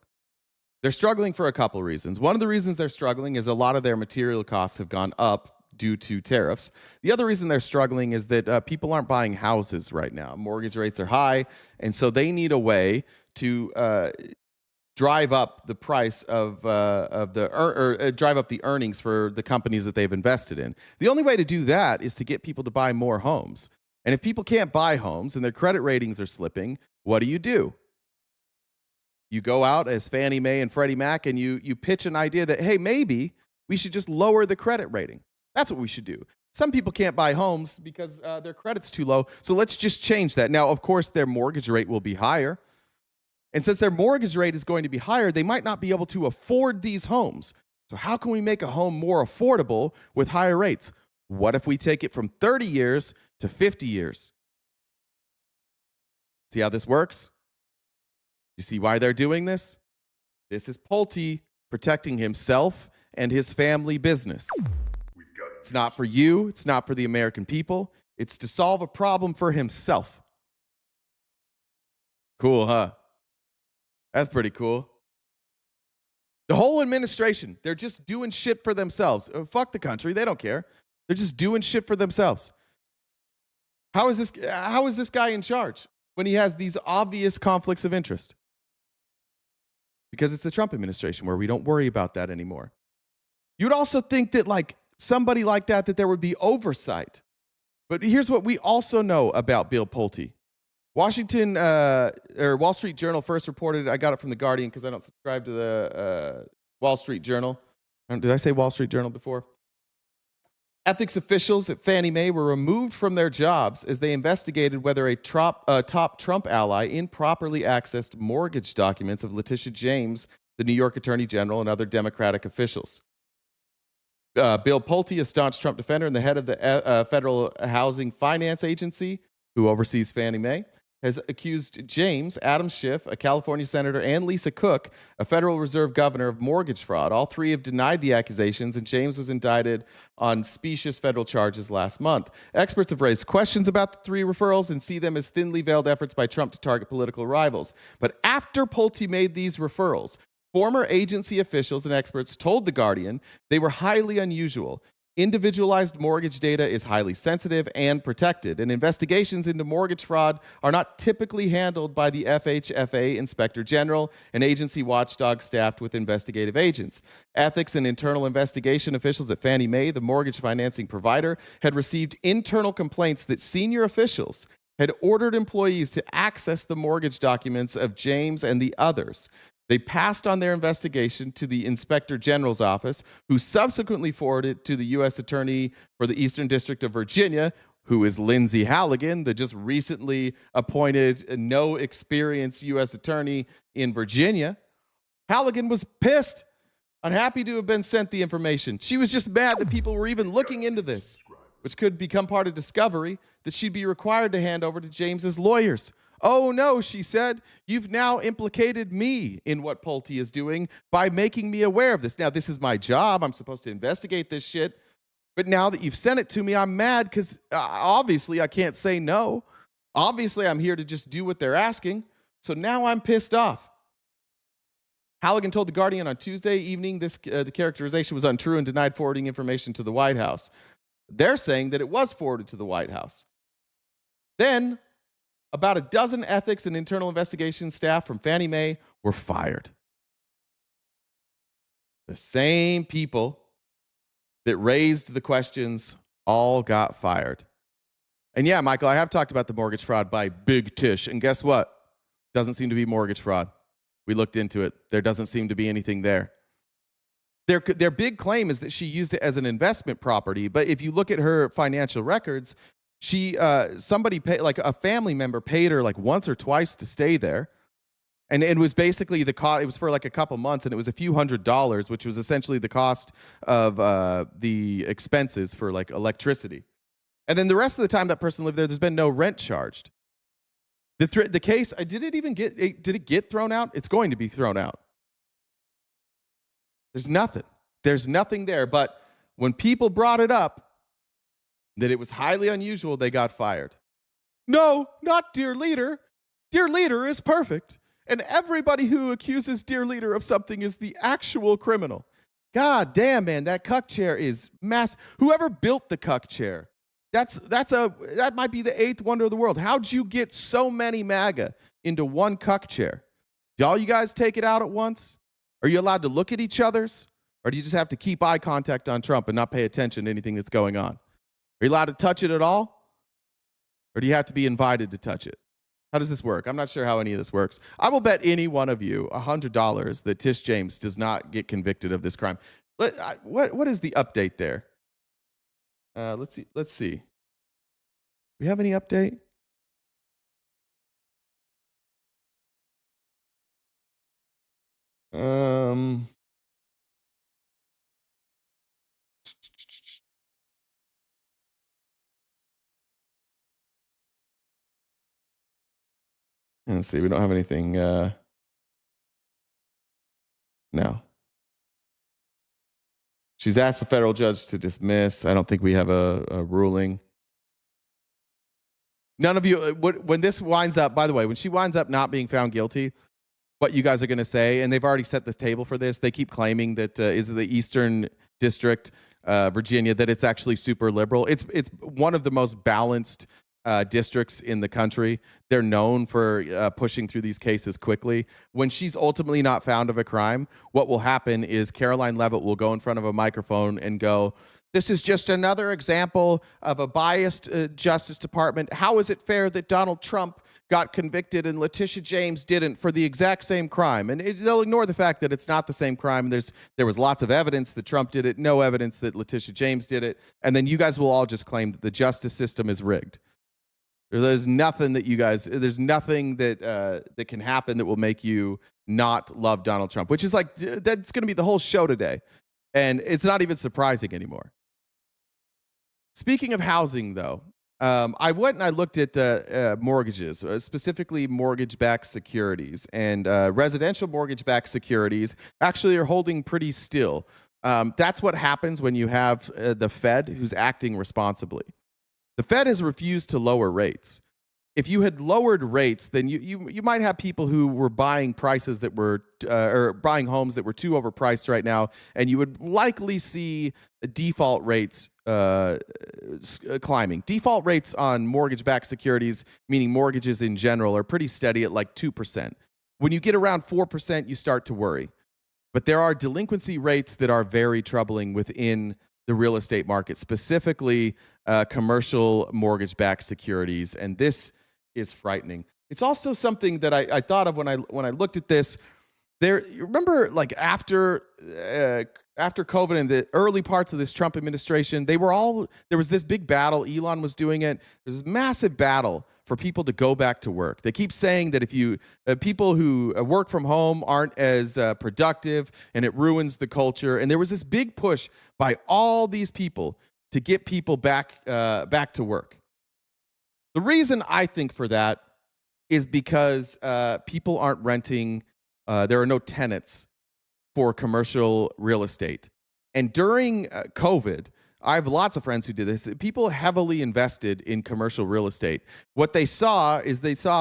They're struggling for a couple reasons. One of the reasons they're struggling is a lot of their material costs have gone up due to tariffs. The other reason they're struggling is that people aren't buying houses right now. Mortgage rates are high, and so they need a way to drive up the price drive up the earnings for the companies that they've invested in. The only way to do that is to get people to buy more homes. And if people can't buy homes and their credit ratings are slipping, what do? You go out as Fannie Mae and Freddie Mac and you pitch an idea that, hey, maybe we should just lower the credit rating. That's what we should do. Some people can't buy homes because their credit's too low. So let's just change that. Now, of course, their mortgage rate will be higher. And since their mortgage rate is going to be higher, they might not be able to afford these homes. So how can we make a home more affordable with higher rates? What if we take it from 30 years to 50 years? See how this works? You see why they're doing this? This is Pulte protecting himself and his family business. It's not for you. It's not for the American people. It's to solve a problem for himself. Cool, huh? That's pretty cool. The whole administration, they're just doing shit for themselves. Fuck the country. They don't care. They're just doing shit for themselves. How is this guy in charge when he has these obvious conflicts of interest? Because it's the Trump administration where we don't worry about that anymore. You'd also think that somebody like that there would be oversight. But here's what we also know about Bill Pulte. Wall Street Journal first reported, I got it from The Guardian because I don't subscribe to the Wall Street Journal. Did I say Wall Street Journal before? Ethics officials at Fannie Mae were removed from their jobs as they investigated whether a top Trump ally improperly accessed mortgage documents of Letitia James, the New York Attorney General, and other Democratic officials. Bill Pulte, a staunch Trump defender and the head of the Federal Housing Finance Agency, who oversees Fannie Mae, has accused James, Adam Schiff, a California senator, and Lisa Cook, a Federal Reserve governor, of mortgage fraud. All three have denied the accusations, and James was indicted on specious federal charges last month. Experts have raised questions about the three referrals and see them as thinly veiled efforts by Trump to target political rivals. But after Pulte made these referrals, former agency officials and experts told The Guardian they were highly unusual. Individualized mortgage data is highly sensitive and protected, and investigations into mortgage fraud are not typically handled by the FHFA Inspector General, an agency watchdog staffed with investigative agents. Ethics and internal investigation officials at Fannie Mae, the mortgage financing provider, had received internal complaints that senior officials had ordered employees to access the mortgage documents of James and the others. They passed on their investigation to the Inspector General's office, who subsequently forwarded it to the U.S. Attorney for the Eastern District of Virginia, who is Lindsay Halligan, the just recently appointed no-experience U.S. Attorney in Virginia. Halligan was pissed, unhappy to have been sent the information. She was just mad that people were even looking into this, which could become part of discovery that she'd be required to hand over to James's lawyers. Oh no, she said, you've now implicated me in what Pulte is doing by making me aware of this. Now, this is my job. I'm supposed to investigate this shit. But now that you've sent it to me, I'm mad because obviously I can't say no. Obviously, I'm here to just do what they're asking. So now I'm pissed off. Halligan told The Guardian on Tuesday evening the characterization was untrue and denied forwarding information to the White House. They're saying that it was forwarded to the White House. Then, about a dozen ethics and internal investigation staff from Fannie Mae were fired. The same people that raised the questions all got fired. And yeah, Michael, I have talked about the mortgage fraud by Big Tish. And guess what? Doesn't seem to be mortgage fraud. We looked into it. There doesn't seem to be anything there. Their big claim is that she used it as an investment property. But if you look at her financial records, somebody paid, like a family member paid her like once or twice to stay there. And it was basically the cost, it was for like a couple months, and it was a few $100s, which was essentially the cost of the expenses for like electricity. And then the rest of the time that person lived there, there's been no rent charged. The case, did it get thrown out? It's going to be thrown out. There's nothing there. But when people brought it up, that it was highly unusual, they got fired. No, not Dear Leader. Dear Leader is perfect. And everybody who accuses Dear Leader of something is the actual criminal. God damn, man, that cuck chair is massive. Whoever built the cuck chair, that might be the eighth wonder of the world. How'd you get so many MAGA into one cuck chair? Do all you guys take it out at once? Are you allowed to look at each other's? Or do you just have to keep eye contact on Trump and not pay attention to anything that's going on? Are you allowed to touch it at all? Or do you have to be invited to touch it? How does this work? I'm not sure how any of this works. I will bet any one of you $100 that Tish James does not get convicted of this crime. What is the update there? Let's see. Do we have any update? Let's see. We don't have anything. No. She's asked the federal judge to dismiss. I don't think we have a ruling. None of you, when this winds up, by the way, when she winds up not being found guilty, what you guys are going to say, and they've already set the table for this. They keep claiming that is the Eastern District, Virginia, that it's actually super liberal. It's one of the most balanced districts in the country. They're known for pushing through these cases quickly. When she's ultimately not found of a crime, what will happen is Caroline Leavitt will go in front of a microphone and go, "This is just another example of a biased Justice Department. How is it fair that Donald Trump got convicted and Letitia James didn't for the exact same crime?" And they'll ignore the fact that it's not the same crime. There was lots of evidence that Trump did it, no evidence that Letitia James did it. And then you guys will all just claim that the justice system is rigged. There's nothing that that can happen that will make you not love Donald Trump, which is like, that's going to be the whole show today. And it's not even surprising anymore. Speaking of housing, though, I went and I looked at mortgages, specifically mortgage-backed securities, and residential mortgage-backed securities actually are holding pretty still. That's what happens when you have the Fed who's acting responsibly. The Fed has refused to lower rates. If you had lowered rates, then you might have people who were buying prices that were or buying homes that were too overpriced right now, and you would likely see default rates climbing. Default rates on mortgage-backed securities, meaning mortgages in general, are pretty steady at like 2%. When you get around 4%, you start to worry. But there are delinquency rates that are very troubling within the real estate market, specifically commercial mortgage-backed securities, and this is frightening. It's also something that I thought of when I looked at this. You remember, like after COVID and the early parts of this Trump administration, there was this big battle. Elon was doing it. There's this massive battle for people to go back to work. They keep saying that if people who work from home aren't as productive, and it ruins the culture. And there was this big push by all these people to get people back to work. The reason I think for that is because people aren't renting. There are no tenants for commercial real estate. And during COVID, I have lots of friends who did this. People heavily invested in commercial real estate. What they saw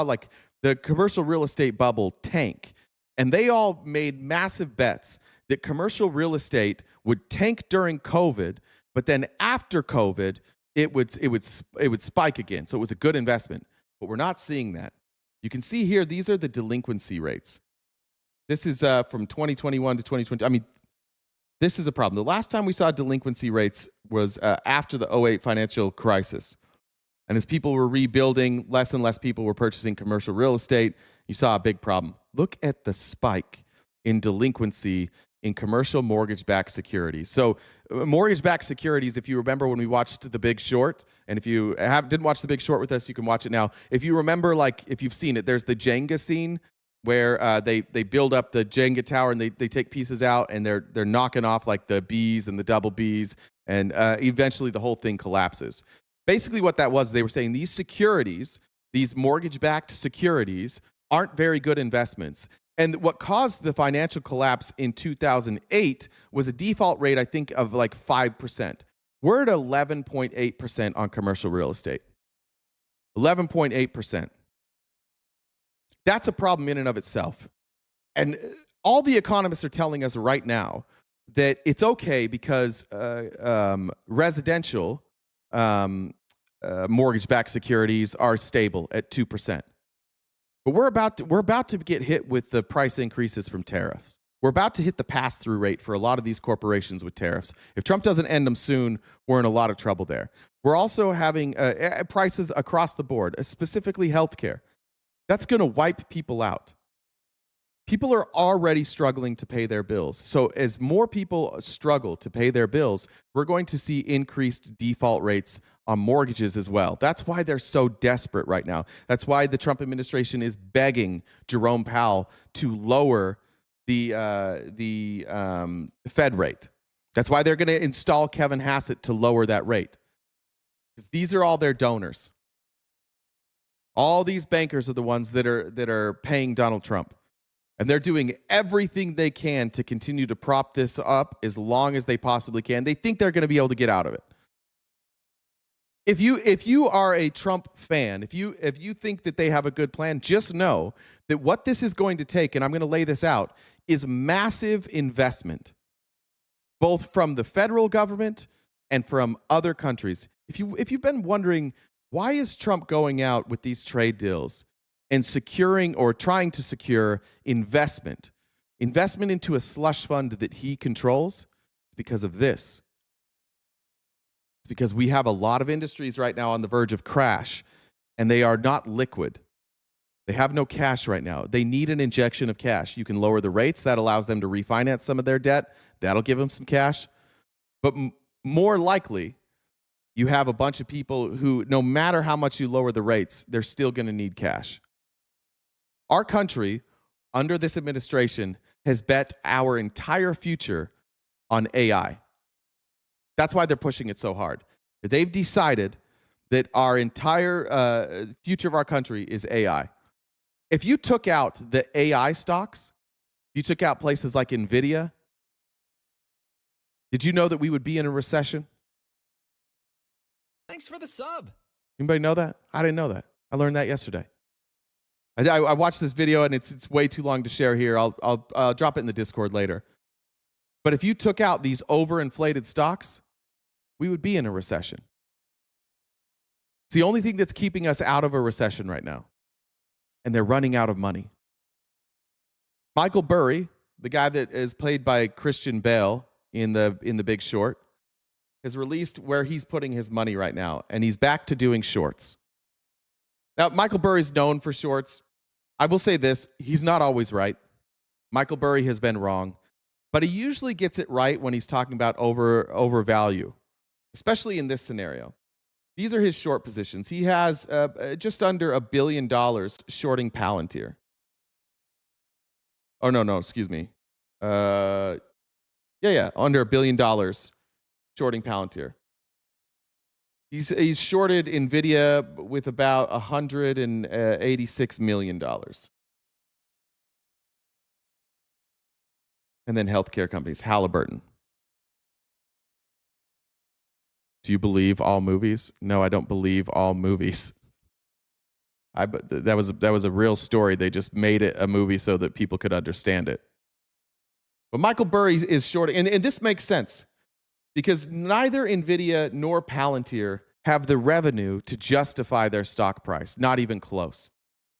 like the commercial real estate bubble tank. And they all made massive bets that commercial real estate would tank during COVID, but then after COVID, it would spike again. So it was a good investment. But we're not seeing that. You can see here, these are the delinquency rates. This is from 2021 to 2020. I mean, this is a problem. The last time we saw delinquency rates was after the 2008 financial crisis. And as people were rebuilding, less and less people were purchasing commercial real estate. You saw a big problem. Look at the spike in delinquency in commercial mortgage-backed securities. So mortgage-backed securities, if you remember when we watched The Big Short, and if you didn't watch The Big Short with us, you can watch it now. If you remember, like if you've seen it, there's the Jenga scene where they build up the Jenga tower and they take pieces out and they're knocking off like the Bs and the double Bs, and eventually the whole thing collapses. Basically what that was, they were saying these securities, these mortgage-backed securities, aren't very good investments. And what caused the financial collapse in 2008 was a default rate, I think, of like 5%. We're at 11.8% on commercial real estate. 11.8%. That's a problem in and of itself. And all the economists are telling us right now that it's okay because residential mortgage-backed securities are stable at 2%. But we're about to get hit with the price increases from tariffs. We're about to hit the pass-through rate for a lot of these corporations with tariffs. If Trump doesn't end them soon, we're in a lot of trouble there. We're also having prices across the board, specifically healthcare. That's going to wipe people out. People are already struggling to pay their bills. So as more people struggle to pay their bills, we're going to see increased default rates on mortgages as well. That's why they're so desperate right now. That's why the Trump administration is begging Jerome Powell to lower the Fed rate. That's why they're going to install Kevin Hassett to lower that rate. Because these are all their donors. All these bankers are the ones that are paying Donald Trump. And they're doing everything they can to continue to prop this up as long as they possibly can. They think they're going to be able to get out of it. If you are a Trump fan, if you think that they have a good plan, just know that what this is going to take, and I'm going to lay this out, is massive investment, both from the federal government and from other countries. If you've been wondering, why is Trump going out with these trade deals and securing or trying to secure investment into a slush fund that he controls? It's because of this. It's because we have a lot of industries right now on the verge of crash, and they are not liquid. They have no cash right now. They need an injection of cash. You can lower the rates. That allows them to refinance some of their debt. That'll give them some cash. But more likely, you have a bunch of people who, no matter how much you lower the rates, they're still going to need cash. Our country, under this administration, has bet our entire future on AI. That's why they're pushing it so hard. They've decided that our entire future of our country is AI. If you took out the AI stocks, if you took out places like NVIDIA, did you know that we would be in a recession? Thanks for the sub. Anybody know that? I didn't know that. I learned that yesterday. I watched this video, and it's way too long to share here. I'll drop it in the Discord later. But if you took out these overinflated stocks, we would be in a recession. It's the only thing that's keeping us out of a recession right now. And they're running out of money. Michael Burry, the guy that is played by Christian Bale in the Big Short, has released where he's putting his money right now, and he's back to doing shorts. Now, Michael Burry's known for shorts. I will say this, he's not always right. Michael Burry has been wrong, but he usually gets it right when he's talking about overvalue, especially in this scenario. These are his short positions. He has just under $1 billion shorting Palantir. Oh, no, excuse me. Under $1 billion shorting Palantir. He's shorted NVIDIA with about $186 million. And then healthcare companies, Halliburton. Do you believe all movies? No, I don't believe all movies. That was a real story. They just made it a movie so that people could understand it. But Michael Burry is shorting, and this makes sense because neither NVIDIA nor Palantir have the revenue to justify their stock price, not even close.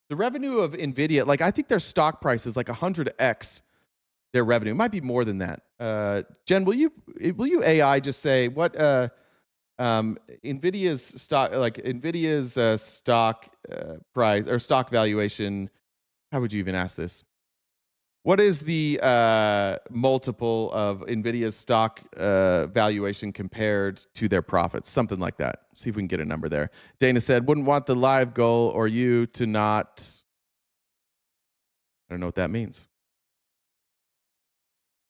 The revenue of NVIDIA, like I think their stock price is like 100x their revenue. It might be more than that. Jen, will you AI just say what NVIDIA's stock price or stock valuation? How would you even ask this? What is the multiple of NVIDIA's stock valuation compared to their profits? Something like that. See if we can get a number there. Dana said, wouldn't want the live goal or you to not. I don't know what that means.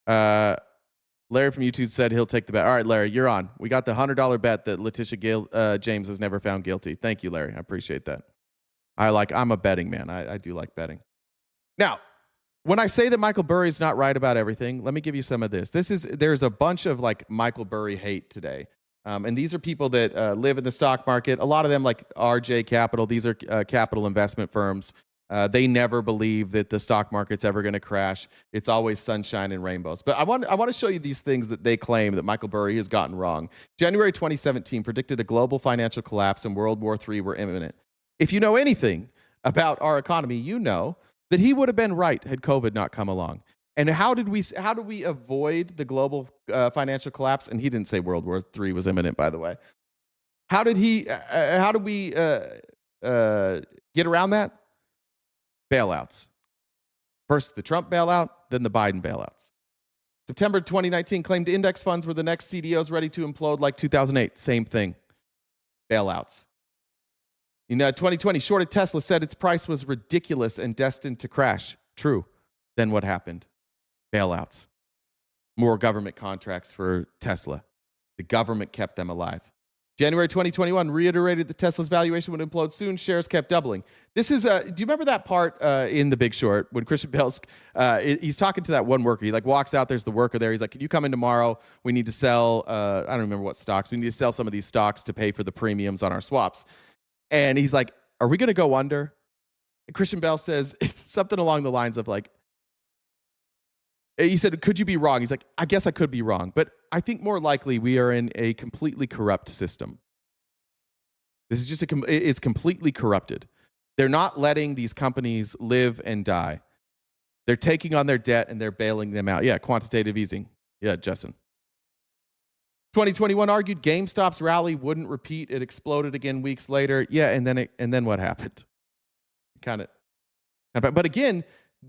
Larry from YouTube said he'll take the bet. All right, Larry, you're on. We got the $100 bet that Letitia James has never found guilty. Thank you, Larry. I appreciate that. I'm a betting man. I do like betting. Now, when I say that Michael Burry is not right about everything, let me give you some of this. There's a bunch of like Michael Burry hate today. And these are people that live in the stock market. A lot of them like RJ Capital. These are capital investment firms. They never believe that the stock market's ever going to crash. It's always sunshine and rainbows. But I want to show you these things that they claim that Michael Burry has gotten wrong. January 2017 predicted a global financial collapse and World War III were imminent. If you know anything about our economy, you know that he would have been right had COVID not come along. And how do we avoid the global financial collapse? And he didn't say World War III was imminent, by the way. How do we get around that? Bailouts. First the Trump bailout, then the Biden bailouts. September 2019 claimed index funds were the next CDOs ready to implode like 2008. Same thing. Bailouts. In 2020, shorted Tesla said its price was ridiculous and destined to crash. True. Then what happened? Bailouts. More government contracts for Tesla. The government kept them alive. January 2021 reiterated that Tesla's valuation would implode soon. Shares kept doubling. This is, do you remember that part in The Big Short when Christian Bale's, he's talking to that one worker. He like walks out, there's the worker there. He's like, can you come in tomorrow? We need to sell, I don't remember what stocks. We need to sell some of these stocks to pay for the premiums on our swaps. And he's like, are we going to go under? And Christian Bale says, it's something along the lines of like, he said, could you be wrong? He's like, I guess I could be wrong. But I think more likely we are in a completely corrupt system. This is just it's completely corrupted. They're not letting these companies live and die. They're taking on their debt and they're bailing them out. Yeah, quantitative easing. Yeah, Justin. 2021 argued GameStop's rally wouldn't repeat. It exploded again weeks later. Yeah, and then what happened? But again,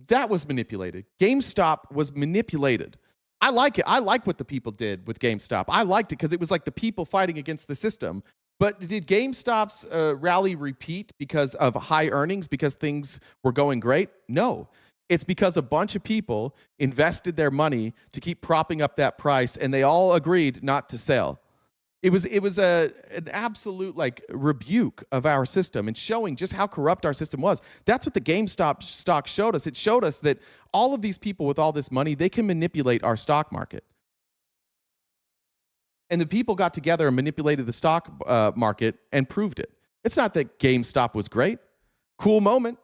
that was manipulated. GameStop was manipulated. I like it. I like what the people did with GameStop. I liked it because it was like the people fighting against the system. But did GameStop's rally repeat because of high earnings, because things were going great? No. It's because a bunch of people invested their money to keep propping up that price, and they all agreed not to sell. It was an absolute like rebuke of our system and showing just how corrupt our system was. That's what the GameStop stock showed us. It showed us that all of these people with all this money, they can manipulate our stock market. And the people got together and manipulated the stock market and proved it. It's not that GameStop was great. Cool moment.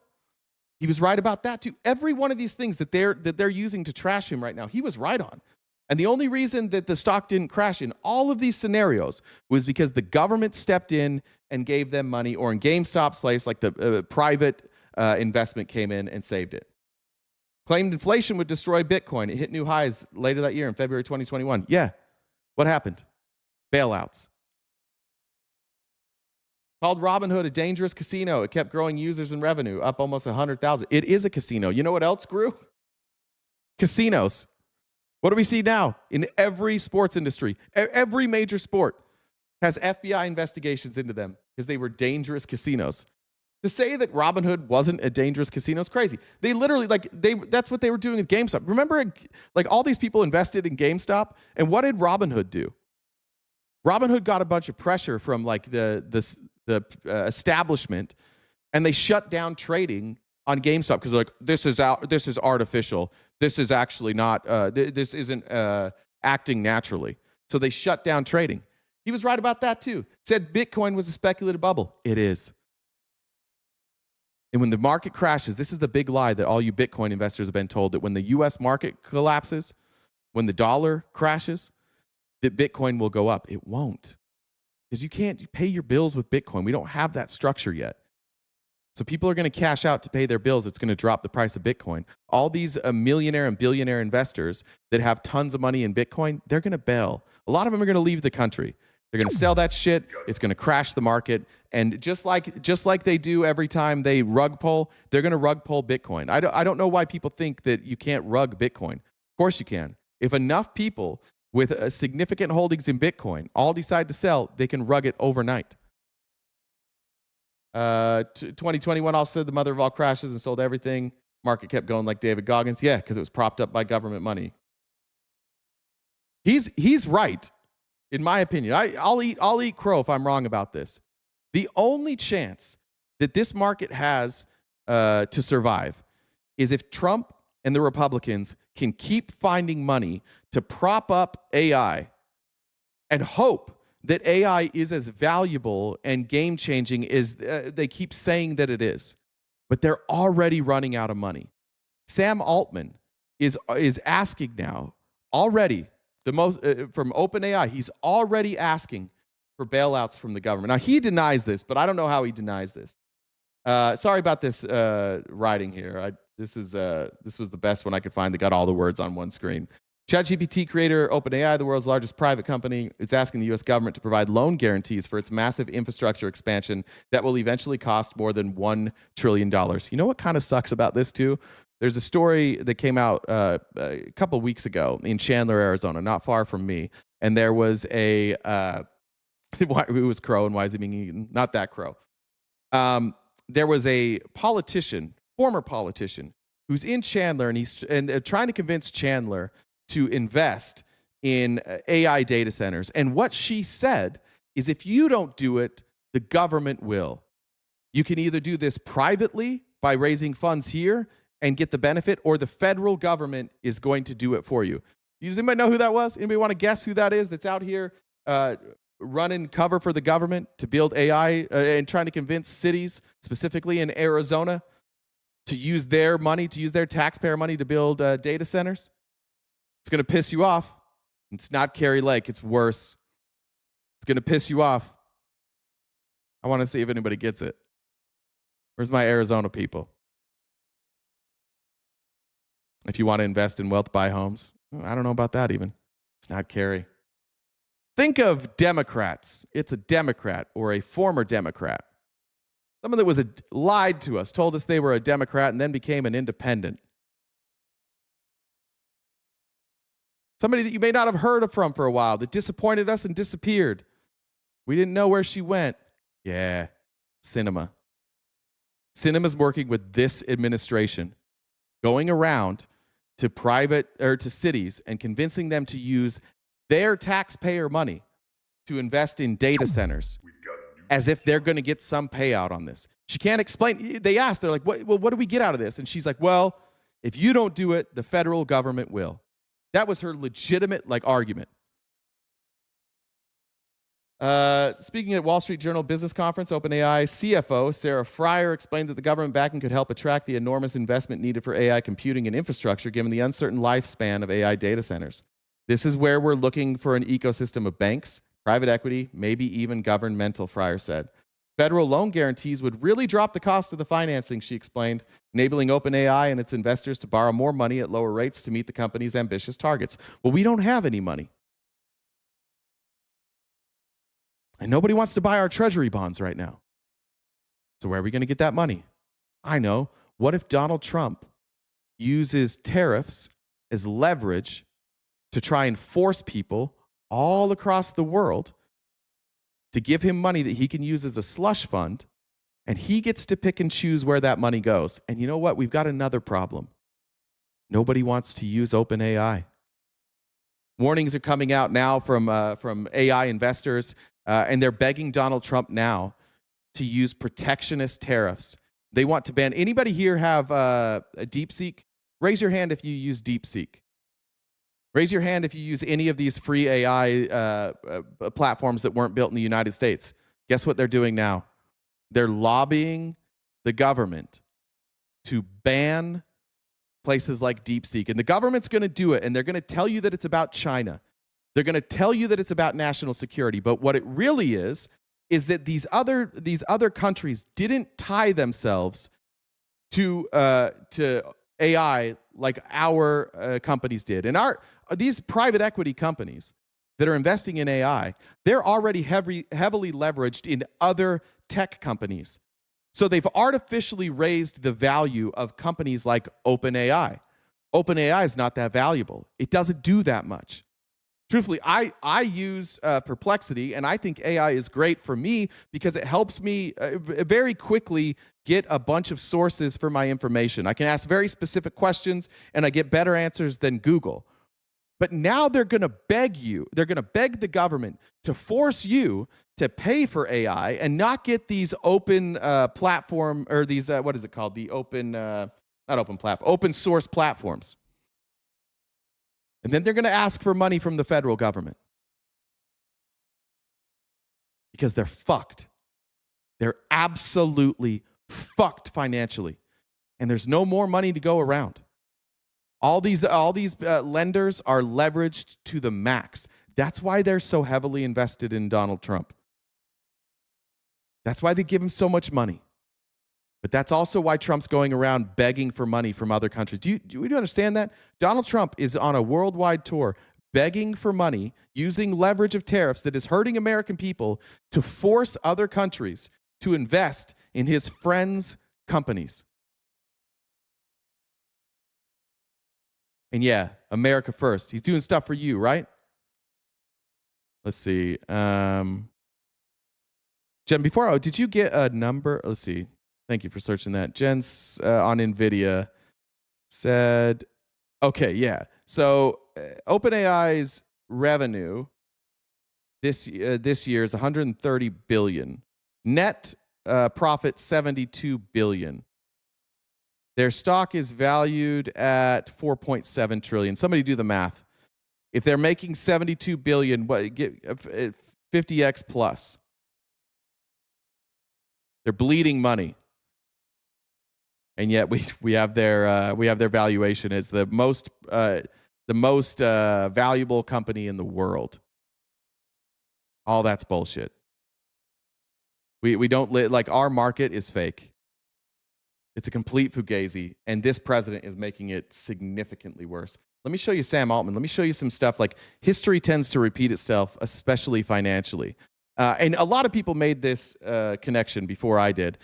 He was right about that too. Every one of these things that they're using to trash him right now, he was right on. And the only reason that the stock didn't crash in all of these scenarios was because the government stepped in and gave them money, or in GameStop's place, like the private investment came in and saved it. Claimed inflation would destroy Bitcoin. It hit new highs later that year in February 2021. Yeah. What happened? Bailouts. Called Robinhood a dangerous casino. It kept growing users and revenue, up almost 100,000. It is a casino. You know what else grew? Casinos. What do we see now in every sports industry? Every major sport has FBI investigations into them because they were dangerous casinos. To say that Robinhood wasn't a dangerous casino is crazy. They literally, that's what they were doing with GameStop. Remember, like all these people invested in GameStop, and what did Robinhood do? Robinhood got a bunch of pressure from like the establishment, and they shut down trading on GameStop because they're like, this is artificial. This is actually not. This isn't acting naturally. So they shut down trading. He was right about that too. Said Bitcoin was a speculative bubble. It is. And when the market crashes, this is the big lie that all you Bitcoin investors have been told, that when the U.S. market collapses, when the dollar crashes, that Bitcoin will go up. It won't. Because you can't pay your bills with Bitcoin. We don't have that structure yet. So people are going to cash out to pay their bills. It's going to drop the price of Bitcoin. All these millionaire and billionaire investors that have tons of money in Bitcoin, they're going to bail. A lot of them are going to leave the country. They're going to sell that shit. It's going to crash the market. And just like they do every time they rug pull, they're going to rug pull Bitcoin. I don't know why people think that you can't rug Bitcoin. Of course you can. If enough people with significant holdings in Bitcoin all decide to sell, they can rug it overnight. 2021 also said the mother of all crashes and sold everything. Market kept going like David Goggins. Yeah, because it was propped up by government money. He's right, in my opinion. I'll eat crow if I'm wrong about this. The only chance that this market has to survive is if Trump and the Republicans can keep finding money to prop up AI and hope that AI is as valuable and game-changing as they keep saying that it is. But they're already running out of money. Sam Altman is asking now, already, from OpenAI, he's already asking for bailouts from the government. Now, he denies this, but I don't know how he denies this. Sorry about this writing here. This was the best one I could find that got all the words on one screen. ChatGPT creator OpenAI, the world's largest private company, it's asking the U.S. government to provide loan guarantees for its massive infrastructure expansion that will eventually cost more than $1 trillion. You know what kind of sucks about this, too? There's a story that came out a couple weeks ago in Chandler, Arizona, not far from me. And there was it was crow, and why is he being eaten? Not that crow. There was a former politician, who's in Chandler, and he's trying to convince Chandler to invest in AI data centers. And what she said is, if you don't do it, the government will. You can either do this privately by raising funds here and get the benefit, or the federal government is going to do it for you. Does anybody know who that was? Anybody want to guess who that is that's out here running cover for the government to build AI and trying to convince cities, specifically in Arizona, to use their money, to use their taxpayer money to build data centers? It's going to piss you off. It's not Kari Lake. It's worse. It's going to piss you off. I want to see if anybody gets it. Where's my Arizona people? If you want to invest in wealth, buy homes. I don't know about that even. It's not Kari. Think of Democrats. It's a Democrat or a former Democrat. Someone that was lied to us, told us they were a Democrat, and then became an independent. Somebody that you may not have heard from for a while, that disappointed us and disappeared. We didn't know where she went. Yeah, Sinema. Sinema's working with this administration, going around to to cities and convincing them to use their taxpayer money to invest in data centers as if they're going to get some payout on this. She can't explain. They asked, they're like, what do we get out of this? And she's like, well, if you don't do it, the federal government will. That was her legitimate argument. Speaking at Wall Street Journal Business Conference, OpenAI CFO Sarah Fryer explained that the government backing could help attract the enormous investment needed for AI computing and infrastructure given the uncertain lifespan of AI data centers. This is where we're looking for an ecosystem of banks, private equity, maybe even governmental, Fryer said. Federal loan guarantees would really drop the cost of the financing, she explained, enabling OpenAI and its investors to borrow more money at lower rates to meet the company's ambitious targets. Well, we don't have any money. And nobody wants to buy our treasury bonds right now. So where are we going to get that money? I know. What if Donald Trump uses tariffs as leverage to try and force people all across the world to give him money that he can use as a slush fund, and he gets to pick and choose where that money goes? And you know what? We've got another problem. Nobody wants to use OpenAI. Warnings are coming out now from AI investors, and they're begging Donald Trump now to use protectionist tariffs. They want to ban. Anybody here have a DeepSeek? Raise your hand if you use DeepSeek. Raise your hand if you use any of these free AI platforms that weren't built in the United States. Guess what they're doing now? They're lobbying the government to ban places like DeepSeek. And the government's going to do it, and they're going to tell you that it's about China. They're going to tell you that it's about national security. But what it really is that these other countries didn't tie themselves to AI like our companies did. And these private equity companies that are investing in AI, they're already heavily leveraged in other tech companies. So they've artificially raised the value of companies like OpenAI. OpenAI is not that valuable. It doesn't do that much. Truthfully, I use Perplexity, and I think AI is great for me because it helps me very quickly get a bunch of sources for my information. I can ask very specific questions, and I get better answers than Google. But now they're going to beg the government to force you to pay for AI and not get these open platform, or these, what is it called? The open, not open platform, open source platforms. And then they're going to ask for money from the federal government because they're fucked. They're absolutely fucked financially. And there's no more money to go around. All these lenders are leveraged to the max. That's why they're so heavily invested in Donald Trump. That's why they give him so much money. But that's also why Trump's going around begging for money from other countries. Do you understand that? Donald Trump is on a worldwide tour begging for money, using leverage of tariffs that is hurting American people to force other countries to invest in his friends' companies. And yeah, America first. He's doing stuff for you, right? Let's see. Jen, did you get a number? Let's see. Thank you for searching that. Jen's on NVIDIA said, okay, yeah. So OpenAI's revenue this year is $130 billion. Net profit $72 billion. Their stock is valued at $4.7 trillion. Somebody do the math. If they're making $72 billion, get 50x plus. They're bleeding money. And yet we have their valuation as the most valuable company in the world. All that's bullshit. We don't like, our market is fake. It's a complete fugazi, and this president is making it significantly worse. Let me show you Sam Altman. Let me show you some stuff. Like, history tends to repeat itself, especially financially. And a lot of people made this connection before I did.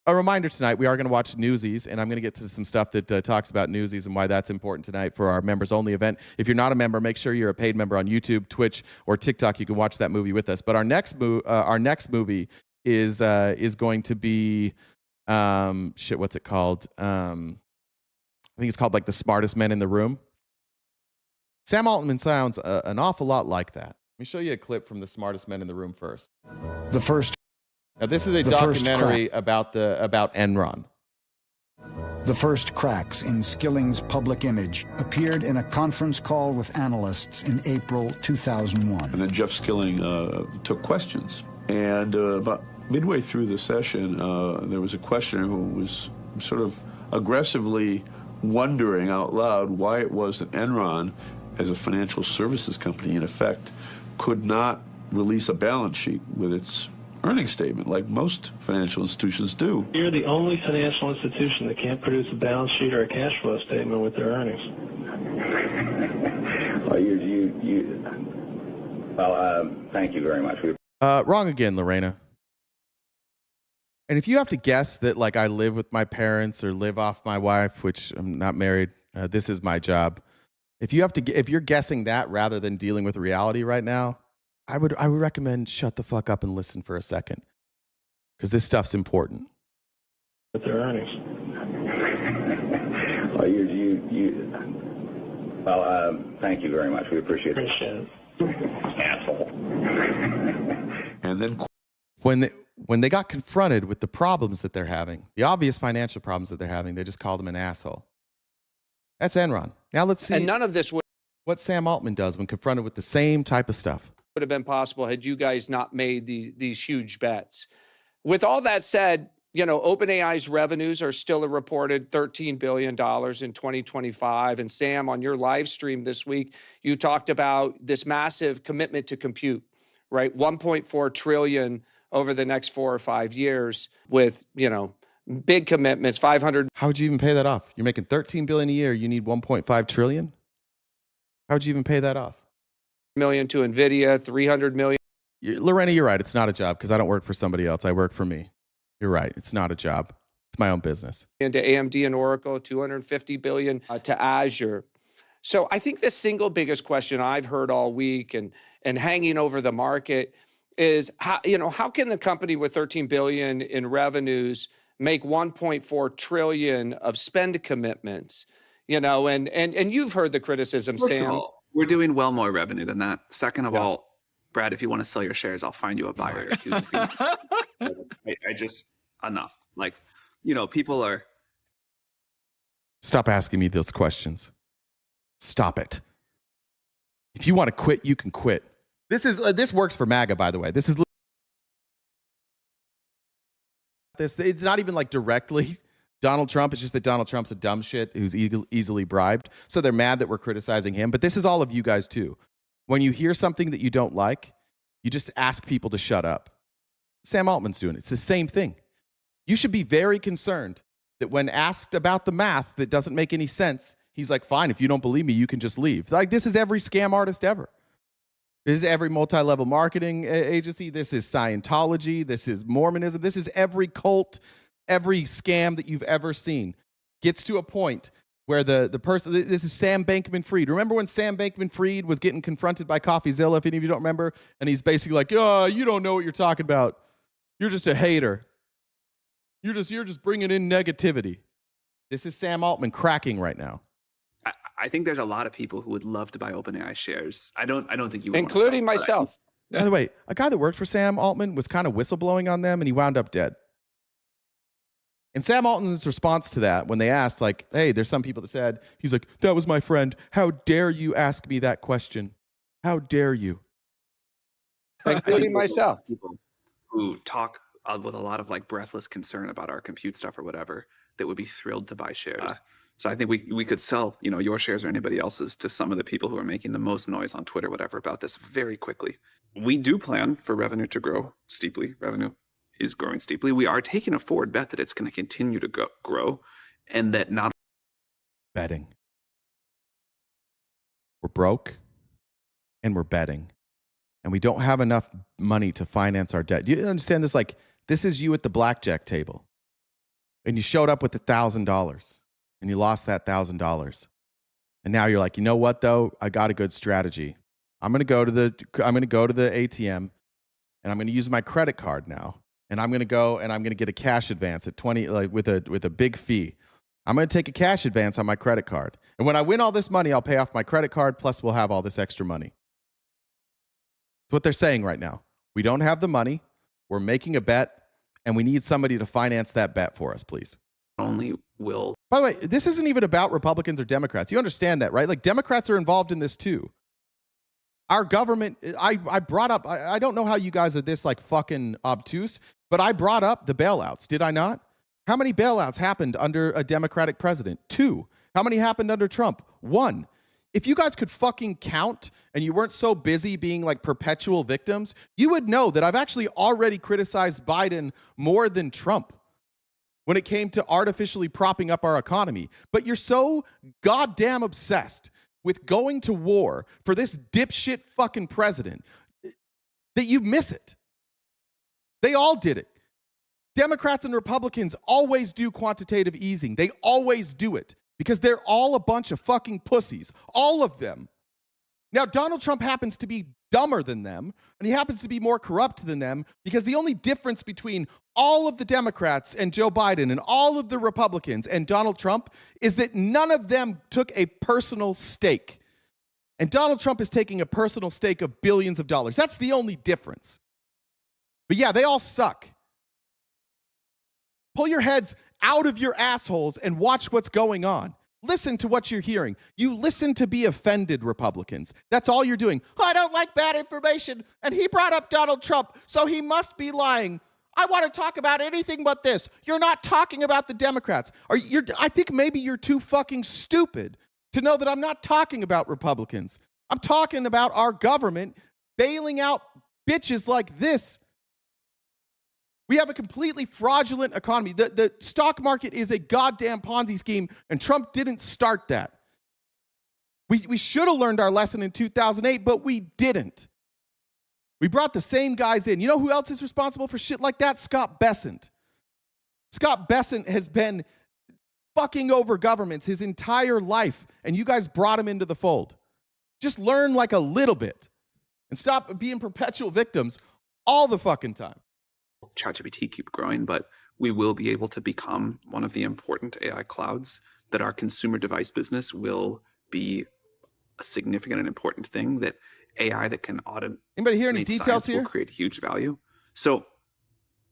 A reminder tonight, we are going to watch Newsies, and I'm going to get to some stuff that talks about Newsies and why that's important tonight for our members-only event. If you're not a member, make sure you're a paid member on YouTube, Twitch, or TikTok. You can watch that movie with us. But our next movie is going to be what's it called? I think it's called like The Smartest Men in the Room. Sam Altman sounds an awful lot like that. me show you a clip from the smartest men in the room first. The first. Now, this is a The first documentary about Enron. The first cracks in Skilling's public image appeared in a conference call with analysts in April 2001. And then Jeff Skilling took questions. And about midway through the session, there was a questioner who was sort of aggressively wondering out loud why it was that Enron, as a financial services company, in effect, could not release a balance sheet with its earnings statement like most financial institutions do. You're the only financial institution that can't produce a balance sheet or a cash flow statement with their earnings. Well, thank you very much. Wrong again, Lorena. And if you have to guess that, like, I live with my parents or live off my wife, which I'm not married, this is my job. If you're guessing that rather than dealing with reality right now, I would recommend shut the fuck up and listen for a second, because this stuff's important. With their earnings. Well, thank you very much. We appreciate it. Asshole. And then when they got confronted with the problems that they're having, the obvious financial problems that they're having, they just called him an asshole. That's Enron. Now let's see. And none of this what Sam Altman does when confronted with the same type of stuff. Would have been possible had you guys not made these huge bets. With all that said, OpenAI's revenues are still a reported $13 billion in 2025. And Sam, on your live stream this week, you talked about this massive commitment to compute, right? 1.4 trillion over the next 4 or 5 years with, big commitments, 500. How would you even pay that off? You're making $13 billion a year. You need 1.5 trillion. How would you even pay that off? Million to NVIDIA, 300 million. Lorena, you're right. It's not a job because I don't work for somebody else. I work for me. You're right. It's not a job. It's my own business. And to AMD and Oracle, 250 billion to Azure. So I think the single biggest question I've heard all week and hanging over the market is how can the company with 13 billion in revenues make 1.4 trillion of spend commitments? And you've heard the criticism, First Sam. of all, we're doing well more revenue than that. Second of all, Brad, if you want to sell your shares, I'll find you a buyer. I just, enough. People are. Stop asking me those questions. Stop it. If you want to quit, you can quit. This works for MAGA, by the way. It's not even like directly Donald Trump. It's just that Donald Trump's a dumb shit who's easily bribed. So they're mad that we're criticizing him. But this is all of you guys too. When you hear something that you don't like, you just ask people to shut up. Sam Altman's doing it. It's the same thing. You should be very concerned that when asked about the math that doesn't make any sense, he's like, fine, if you don't believe me, you can just leave. Like, this is every scam artist ever. This is every multi-level marketing agency. This is Scientology. This is Mormonism. This is every cult, every scam that you've ever seen. Gets to a point where the person, this is Sam Bankman-Fried. Remember when Sam Bankman-Fried was getting confronted by CoffeeZilla, if any of you don't remember? And he's basically like, oh, you don't know what you're talking about. You're just a hater. You're just bringing in negativity. This is Sam Altman cracking right now. I think there's a lot of people who would love to buy OpenAI shares. I don't think you would, including myself. By the way, a guy that worked for Sam Altman was kind of whistleblowing on them, and he wound up dead. And Sam Altman's response to that, when they asked, like, hey, there's some people that said, he's like, that was my friend. How dare you ask me that question? How dare you? Including myself. People who talk with a lot of breathless concern about our compute stuff or whatever that would be thrilled to buy shares. So I think we could sell, your shares or anybody else's to some of the people who are making the most noise on Twitter, whatever, about this very quickly. We do plan for revenue to grow steeply. Revenue is growing steeply. We are taking a forward bet that it's going to continue to grow, and that not betting. We're broke and we're betting, and we don't have enough money to finance our debt. Do you understand this? Like, this is you at the blackjack table, and you showed up with $1,000 and you lost that $1,000. And now you're like, you know what though? I got a good strategy. I'm going to go to the ATM, and I'm going to use my credit card now. And I'm going to go and I'm going to get a cash advance at 20, with a big fee. I'm going to take a cash advance on my credit card. And when I win all this money, I'll pay off my credit card. Plus we'll have all this extra money. It's what they're saying right now. We don't have the money. We're making a bet, and we need somebody to finance that bet for us, please. Only will. By the way, this isn't even about Republicans or Democrats. You understand that, right? Like, Democrats are involved in this too. Our government, I brought up, I don't know how you guys are this like fucking obtuse, but I brought up the bailouts, did I not? How many bailouts happened under a Democratic president? 2. How many happened under Trump? 1. If you guys could fucking count and you weren't so busy being like perpetual victims, you would know that I've actually already criticized Biden more than Trump when it came to artificially propping up our economy. But you're so goddamn obsessed with going to war for this dipshit fucking president that you miss it. They all did it. Democrats and Republicans always do quantitative easing. They always do it because they're all a bunch of fucking pussies. All of them. Now, Donald Trump happens to be dumber than them, and he happens to be more corrupt than them because the only difference between all of the Democrats and Joe Biden and all of the Republicans and Donald Trump is that none of them took a personal stake. And Donald Trump is taking a personal stake of billions of dollars. That's the only difference. But yeah, they all suck. Pull your heads out of your assholes and watch what's going on. Listen to what you're hearing. You listen to be offended, Republicans. That's all you're doing. I don't like bad information, and he brought up Donald Trump, so he must be lying. I want to talk about anything but this. You're not talking about the Democrats. I think maybe you're too fucking stupid to know that I'm not talking about Republicans. I'm talking about our government bailing out bitches like this. We have a completely fraudulent economy. The stock market is a goddamn Ponzi scheme, and Trump didn't start that. We should have learned our lesson in 2008, but we didn't. We brought the same guys in. You know who else is responsible for shit like that? Scott Bessent. Scott Bessent has been fucking over governments his entire life, and you guys brought him into the fold. Just learn like a little bit and stop being perpetual victims all the fucking time. ChatGPT keep growing, but we will be able to become one of the important AI clouds that our consumer device business will be a significant and important thing that AI that can automate. Anybody hear any details here? Will create huge value. So,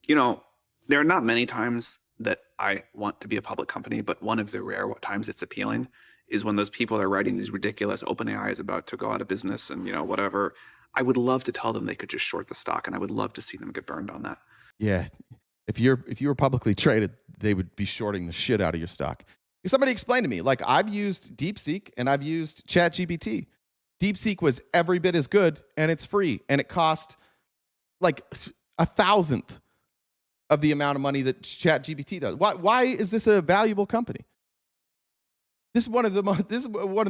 you know, there are not many times that I want to be a public company, but one of the rare times it's appealing is when those people are writing these ridiculous OpenAI is about to go out of business and, you know, whatever. I would love to tell them they could just short the stock, and I would love to see them get burned on that. Yeah, if you were publicly traded, they would be shorting the shit out of your stock. Somebody explained to me, like, I've used DeepSeek and I've used ChatGPT. DeepSeek was every bit as good, and it's free, and it cost like 1,000th of the amount of money that ChatGPT does. Why is this a valuable company? This is one of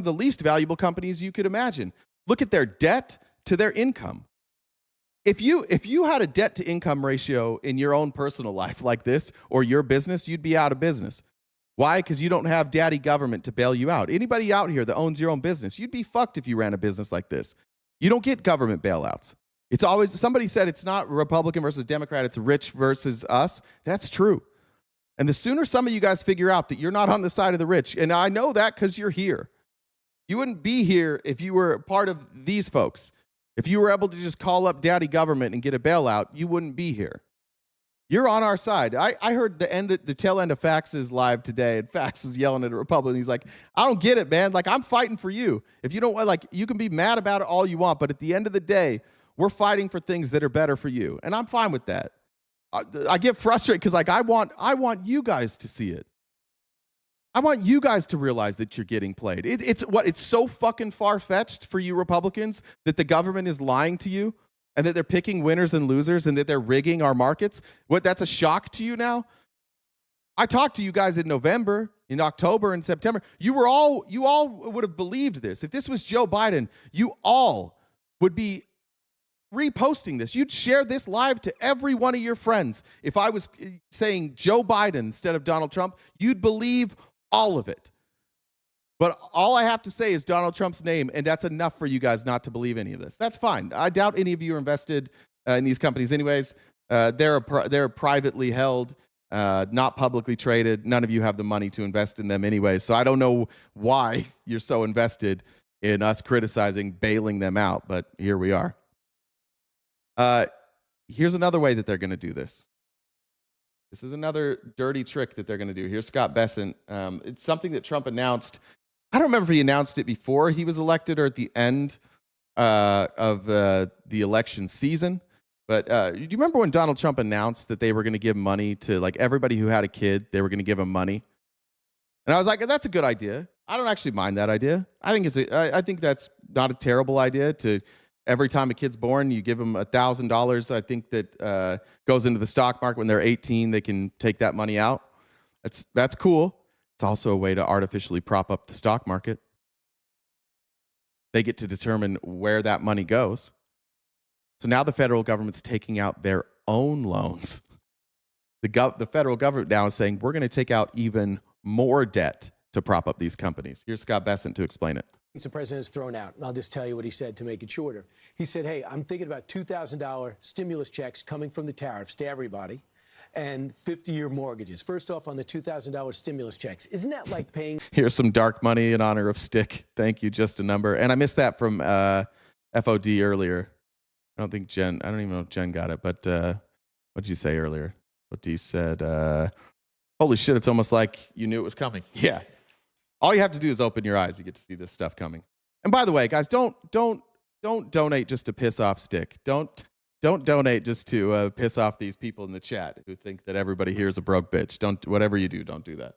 the least valuable companies you could imagine. Look at their debt to their income. If you had a debt to income ratio in your own personal life like this or your business, you'd be out of business. Why? Because you don't have daddy government to bail you out. Anybody out here that owns your own business, you'd be fucked if you ran a business like this. You don't get government bailouts. It's always, somebody said it's not Republican versus Democrat, it's rich versus us. That's true. And the sooner some of you guys figure out that you're not on the side of the rich, and I know that because you're here. You wouldn't be here if you were part of these folks. If you were able to just call up daddy government and get a bailout, you wouldn't be here. You're on our side. I heard the tail end of Fax's live today, and Fax was yelling at a Republican. He's like, I don't get it, man. Like, I'm fighting for you. If you don't want, like, you can be mad about it all you want, but at the end of the day, we're fighting for things that are better for you. And I'm fine with that. I get frustrated because, like, I want you guys to see it. I want you guys to realize that you're getting played. It's so fucking far-fetched for you Republicans that the government is lying to you and that they're picking winners and losers and that they're rigging our markets. That's a shock to you now? I talked to you guys in November, in October, and September. You all would have believed this. If this was Joe Biden, you all would be reposting this. You'd share this live to every one of your friends. If I was saying Joe Biden instead of Donald Trump, you'd believe all of it. But all I have to say is Donald Trump's name, and that's enough for you guys not to believe any of this. That's fine. I doubt any of you are invested in these companies anyways. They're privately held, not publicly traded. None of you have the money to invest in them anyways. So I don't know why you're so invested in us criticizing bailing them out, but here we are. Here's another way that they're going to do this. This is another dirty trick that they're going to do. Here's Scott Bessent. It's something that Trump announced. I don't remember if he announced it before he was elected or at the end of the election season. But do you remember when Donald Trump announced that they were going to give money to like everybody who had a kid? They were going to give them money. And I was like, that's a good idea. I don't actually mind that idea. I think that's not a terrible idea to every time a kid's born, you give them $1,000. I think that goes into the stock market when they're 18. They can take that money out. That's cool. It's also a way to artificially prop up the stock market. They get to determine where that money goes. So now the federal government's taking out their own loans. The federal government now is saying we're going to take out even more debt to prop up these companies. Here's Scott Bessent to explain it. The president's thrown out, and I'll just tell you what he said to make it shorter. He said, hey, I'm thinking about $2,000 stimulus checks coming from the tariffs to everybody and 50-year mortgages. First off, on the $2,000 stimulus checks, isn't that like paying? Here's some dark money in honor of Stick. Thank you, just a number. And I missed that from FOD earlier. I don't even know if Jen got it, but what did you say earlier? What he said, holy shit, it's almost like you knew it was coming. Yeah. All you have to do is open your eyes. You get to see this stuff coming. And by the way, guys, don't donate just to piss off Stick. Don't donate just to piss off these people in the chat who think that everybody here is a broke bitch. Whatever you do, don't do that.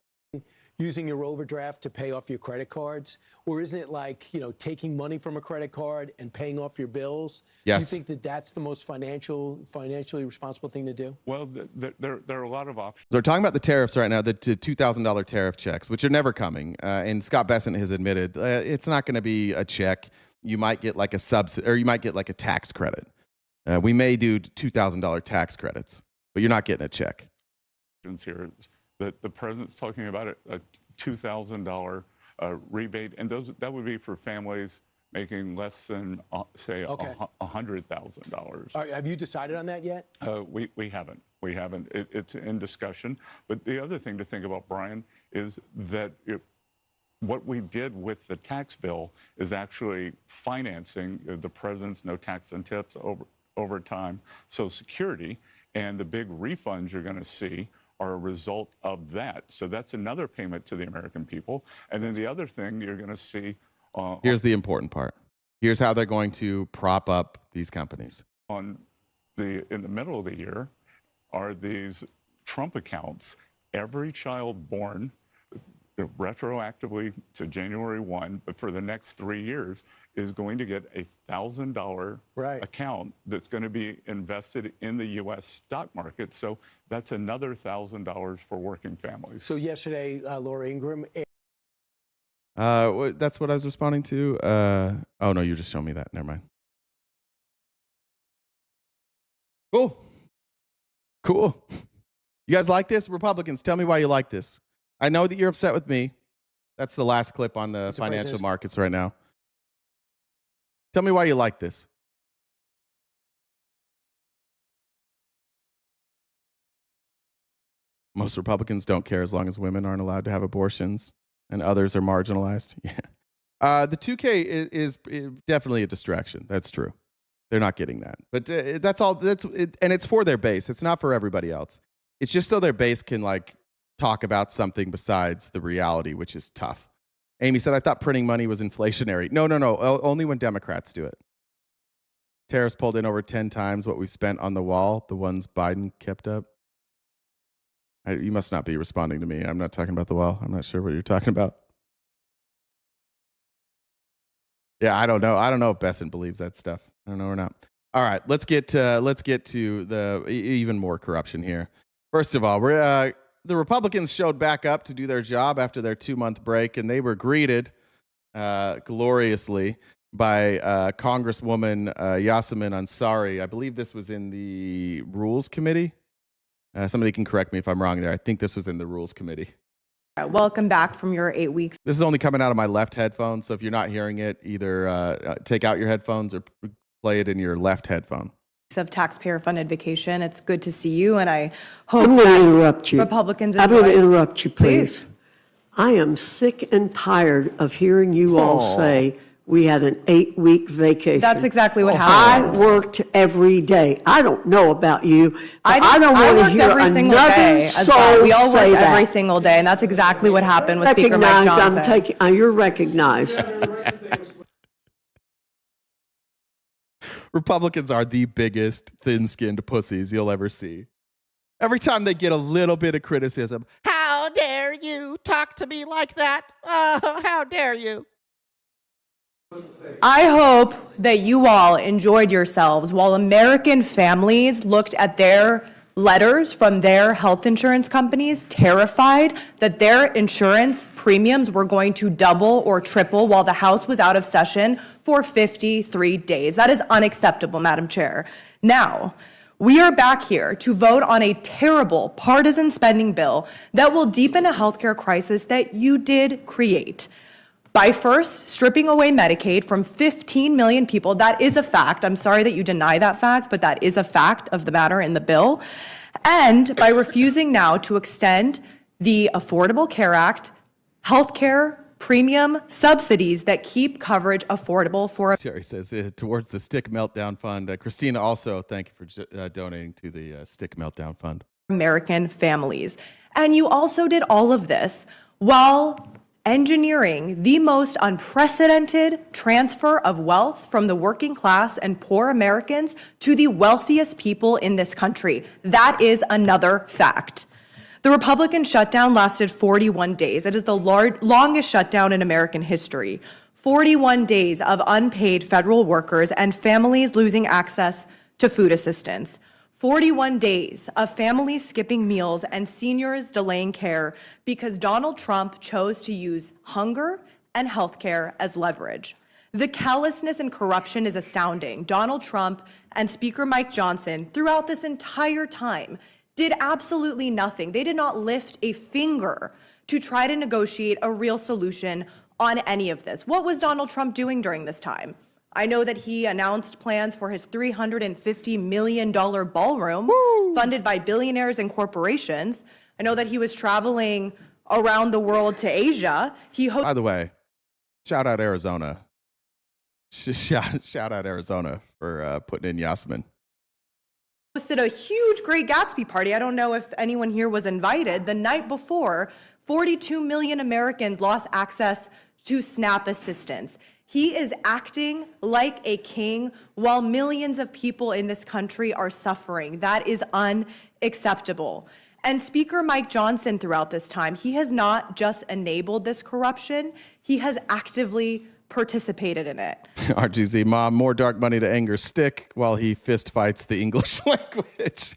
Using your overdraft to pay off your credit cards? Or isn't it like, taking money from a credit card and paying off your bills? Yes. Do you think that that's the most financially responsible thing to do? Well, there are a lot of options. They're talking about the tariffs right now, the $2,000 tariff checks, which are never coming. And Scott Bessent has admitted it's not going to be a check. You might get like a subsidy, or you might get like a tax credit. We may do $2,000 tax credits, but you're not getting a check. Here, the president's talking about a $2,000 rebate, and that would be for families making less than, say, $100,000. Have you decided on that yet? We haven't. It's in discussion. But the other thing to think about, Brian, is that what we did with the tax bill is actually financing the president's no tax and tips over time. Social Security and the big refunds you're going to see are a result of that. So that's another payment to the American people. And then the other thing you're going to see. Here's the important part. Here's how they're going to prop up these companies. In the middle of the year are these Trump accounts. Every child born retroactively to January 1, but for the next 3 years, is going to get a $1,000 account that's going to be invested in the U.S. stock market. So that's another $1,000 for working families. So yesterday, Laura Ingraham. That's what I was responding to. Oh no, you just showed me that. Never mind. Cool. You guys like this? Republicans, tell me why you like this. I know that you're upset with me. That's the last clip on the financial markets right now. Tell me why you like this. Most Republicans don't care as long as women aren't allowed to have abortions and others are marginalized. Yeah. The 2K is definitely a distraction. That's true. They're not getting that. But that's all. And it's for their base. It's not for everybody else. It's just so their base can talk about something besides the reality, which is tough. Amy said, I thought printing money was inflationary. No. Only when Democrats do it. Tariffs pulled in over 10 times what we spent on the wall, the ones Biden kept up. You must not be responding to me. I'm not talking about the wall. I'm not sure what you're talking about. Yeah, I don't know. I don't know if Bessent believes that stuff. I don't know or not. All right, let's get to the even more corruption here. First of all, the Republicans showed back up to do their job after their 2-month break, and they were greeted gloriously by Congresswoman Yasemin Ansari. I believe this was in the Rules Committee. Somebody can correct me if I'm wrong there. I think this was in the Rules Committee. Welcome back from your 8 weeks. This is only coming out of my left headphone, so if you're not hearing it, either take out your headphones or play it in your left headphone. Of taxpayer-funded vacation. It's good to see you, and I hope I'm going to interrupt you. Republicans. I'm going to interrupt you, please. I am sick and tired of hearing you all say We had an 8-week vacation. That's exactly what I happened. worked every day. I don't know about you, but I don't want to worked hear every single another day as soul well. We all say worked every that. single day, and that's exactly what happened with Speaker Mike Johnson. You're recognized. Republicans are the biggest thin-skinned pussies you'll ever see. Every time they get a little bit of criticism, how dare you talk to me like that? Oh, how dare you? I hope that you all enjoyed yourselves while American families looked at their letters from their health insurance companies, terrified that their insurance premiums were going to double or triple while the House was out of session for 53 days. That is unacceptable, Madam Chair. Now, we are back here to vote on a terrible partisan spending bill that will deepen a healthcare crisis that you did create. By first stripping away Medicaid from 15 million people, that is a fact. I'm sorry that you deny that fact, but that is a fact of the matter in the bill. And by refusing now to extend the Affordable Care Act, healthcare premium subsidies that keep coverage affordable for. Jerry says towards the Stick Meltdown Fund. Christina, also thank you for donating to the Stick Meltdown Fund. American families. And you also did all of this while engineering the most unprecedented transfer of wealth from the working class and poor Americans to the wealthiest people in this country. That is another fact. The Republican shutdown lasted 41 days. It is the longest shutdown in American history. 41 days of unpaid federal workers and families losing access to food assistance. 41 days of families skipping meals and seniors delaying care because Donald Trump chose to use hunger and healthcare as leverage. The callousness and corruption is astounding. Donald Trump and Speaker Mike Johnson, throughout this entire time, did absolutely nothing. They did not lift a finger to try to negotiate a real solution on any of this. What was Donald Trump doing during this time? I know that he announced plans for his $350 million ballroom funded by billionaires and corporations. I know that he was traveling around the world to Asia. By the way, shout out Arizona. Shout out Arizona for putting in Yasmin. Hosted a huge Great Gatsby party. I don't know if anyone here was invited. The night before, 42 million Americans lost access to SNAP assistance. He is acting like a king while millions of people in this country are suffering. That is unacceptable. And Speaker Mike Johnson, throughout this time, he has not just enabled this corruption, he has actively participated in it. RGZ, Mom, more dark money to anger Stick while he fist fights the English language.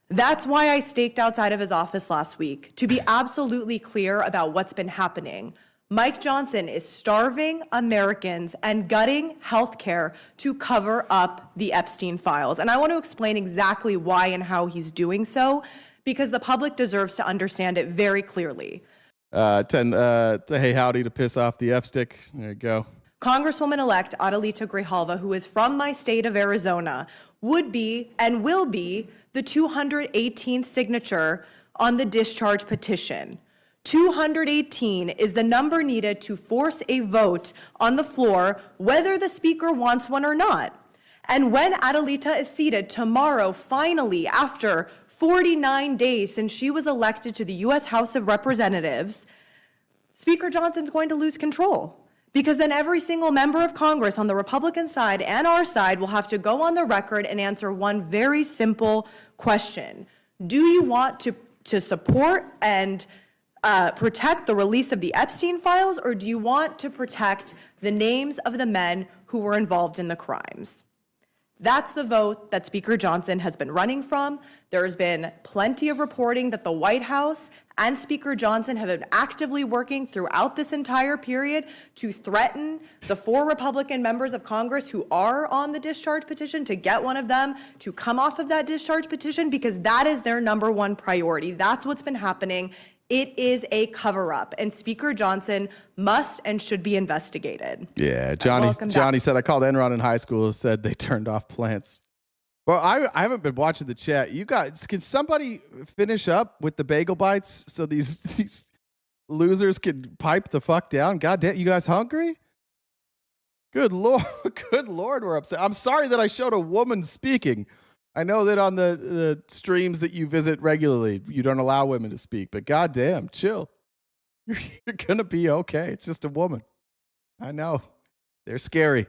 That's why I staked outside of his office last week, to be absolutely clear about what's been happening. Mike Johnson is starving Americans and gutting health care to cover up the Epstein files. And I want to explain exactly why and how he's doing so, because the public deserves to understand it very clearly. Hey howdy to piss off the F-stick. There you go. Congresswoman-elect Adelita Grijalva, who is from my state of Arizona, would be and will be the 218th signature on the discharge petition. 218 is the number needed to force a vote on the floor, whether the speaker wants one or not. And when Adelita is seated tomorrow, finally, after 49 days since she was elected to the U.S. House of Representatives, Speaker Johnson's going to lose control. Because then every single member of Congress on the Republican side and our side will have to go on the record and answer one very simple question. Do you want to support and protect the release of the Epstein files, or do you want to protect the names of the men who were involved in the crimes? That's the vote that Speaker Johnson has been running from. There has been plenty of reporting that the White House and Speaker Johnson have been actively working throughout this entire period to threaten the 4 Republican members of Congress who are on the discharge petition, to get one of them to come off of that discharge petition, because that is their number one priority. That's what's been happening. It is a cover-up, and Speaker Johnson must and should be investigated. Yeah, Johnny said, I called Enron in high school, said they turned off plants. Well, I haven't been watching the chat. You guys, can somebody finish up with the bagel bites so these losers can pipe the fuck down. God damn, you guys hungry? Good Lord, good Lord, we're upset. I'm sorry that I showed a woman speaking. I know that on the streams that you visit regularly, you don't allow women to speak, but goddamn, chill. You're gonna be okay. It's just a woman. I know. They're scary.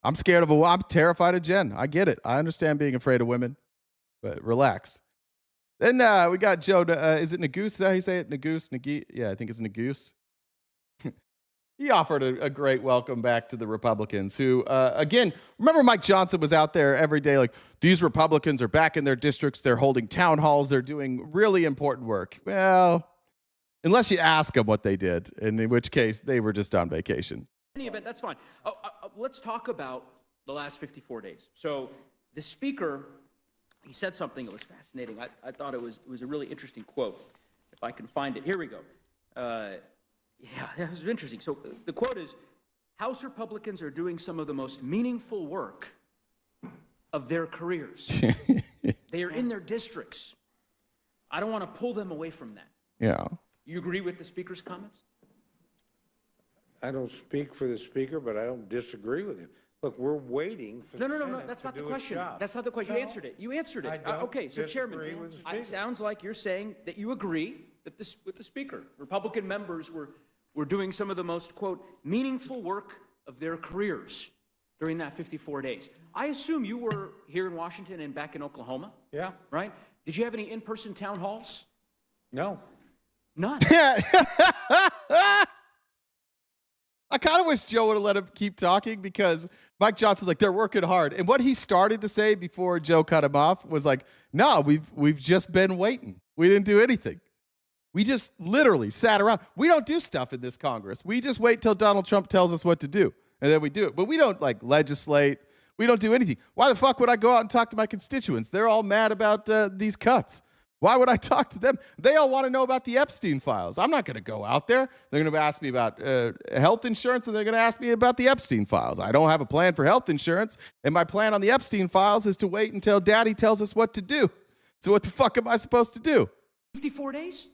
I'm scared of I'm terrified of Jen. I get it. I understand being afraid of women, but relax. Then we got Joe. Is it Nagoose? Is that how you say it? Nagoose? Yeah, I think it's Nagoose. He offered a great welcome back to the Republicans who, again, remember Mike Johnson was out there every day like, these Republicans are back in their districts. They're holding town halls. They're doing really important work. Well, unless you ask them what they did, and in which case they were just on vacation. In any event, that's fine. Let's talk about the last 54 days. So the speaker, he said something that was fascinating. I thought it was a really interesting quote. If I can find it. Here we go. Yeah, that was interesting. So the quote is, House Republicans are doing some of the most meaningful work of their careers. They are in their districts. I don't want to pull them away from that. Yeah. You agree with the speaker's comments? I don't speak for the speaker, but I don't disagree with him. Look, we're waiting for No. the Senate That's to not the do its question. job. That's not the question. No, You answered it. You answered it. I don't Okay, so Chairman, disagree with the speaker. it sounds like you're saying that you agree that with the speaker. Republican members were doing some of the most, quote, meaningful work of their careers during that 54 days. I assume you were here in Washington and back in Oklahoma? Yeah. Right? Did you have any in-person town halls? No. None. I kind of wish Joe would have let him keep talking because Mike Johnson's like, they're working hard. And what he started to say before Joe cut him off was like, no, we've just been waiting. We didn't do anything. We just literally sat around. We don't do stuff in this Congress. We just wait till Donald Trump tells us what to do, and then we do it. But we don't like legislate. We don't do anything. Why the fuck would I go out and talk to my constituents? They're all mad about these cuts. Why would I talk to them? They all want to know about the Epstein files. I'm not going to go out there. They're going to ask me about health insurance, and they're going to ask me about the Epstein files. I don't have a plan for health insurance, and my plan on the Epstein files is to wait until Daddy tells us what to do. So what the fuck am I supposed to do? 54 days?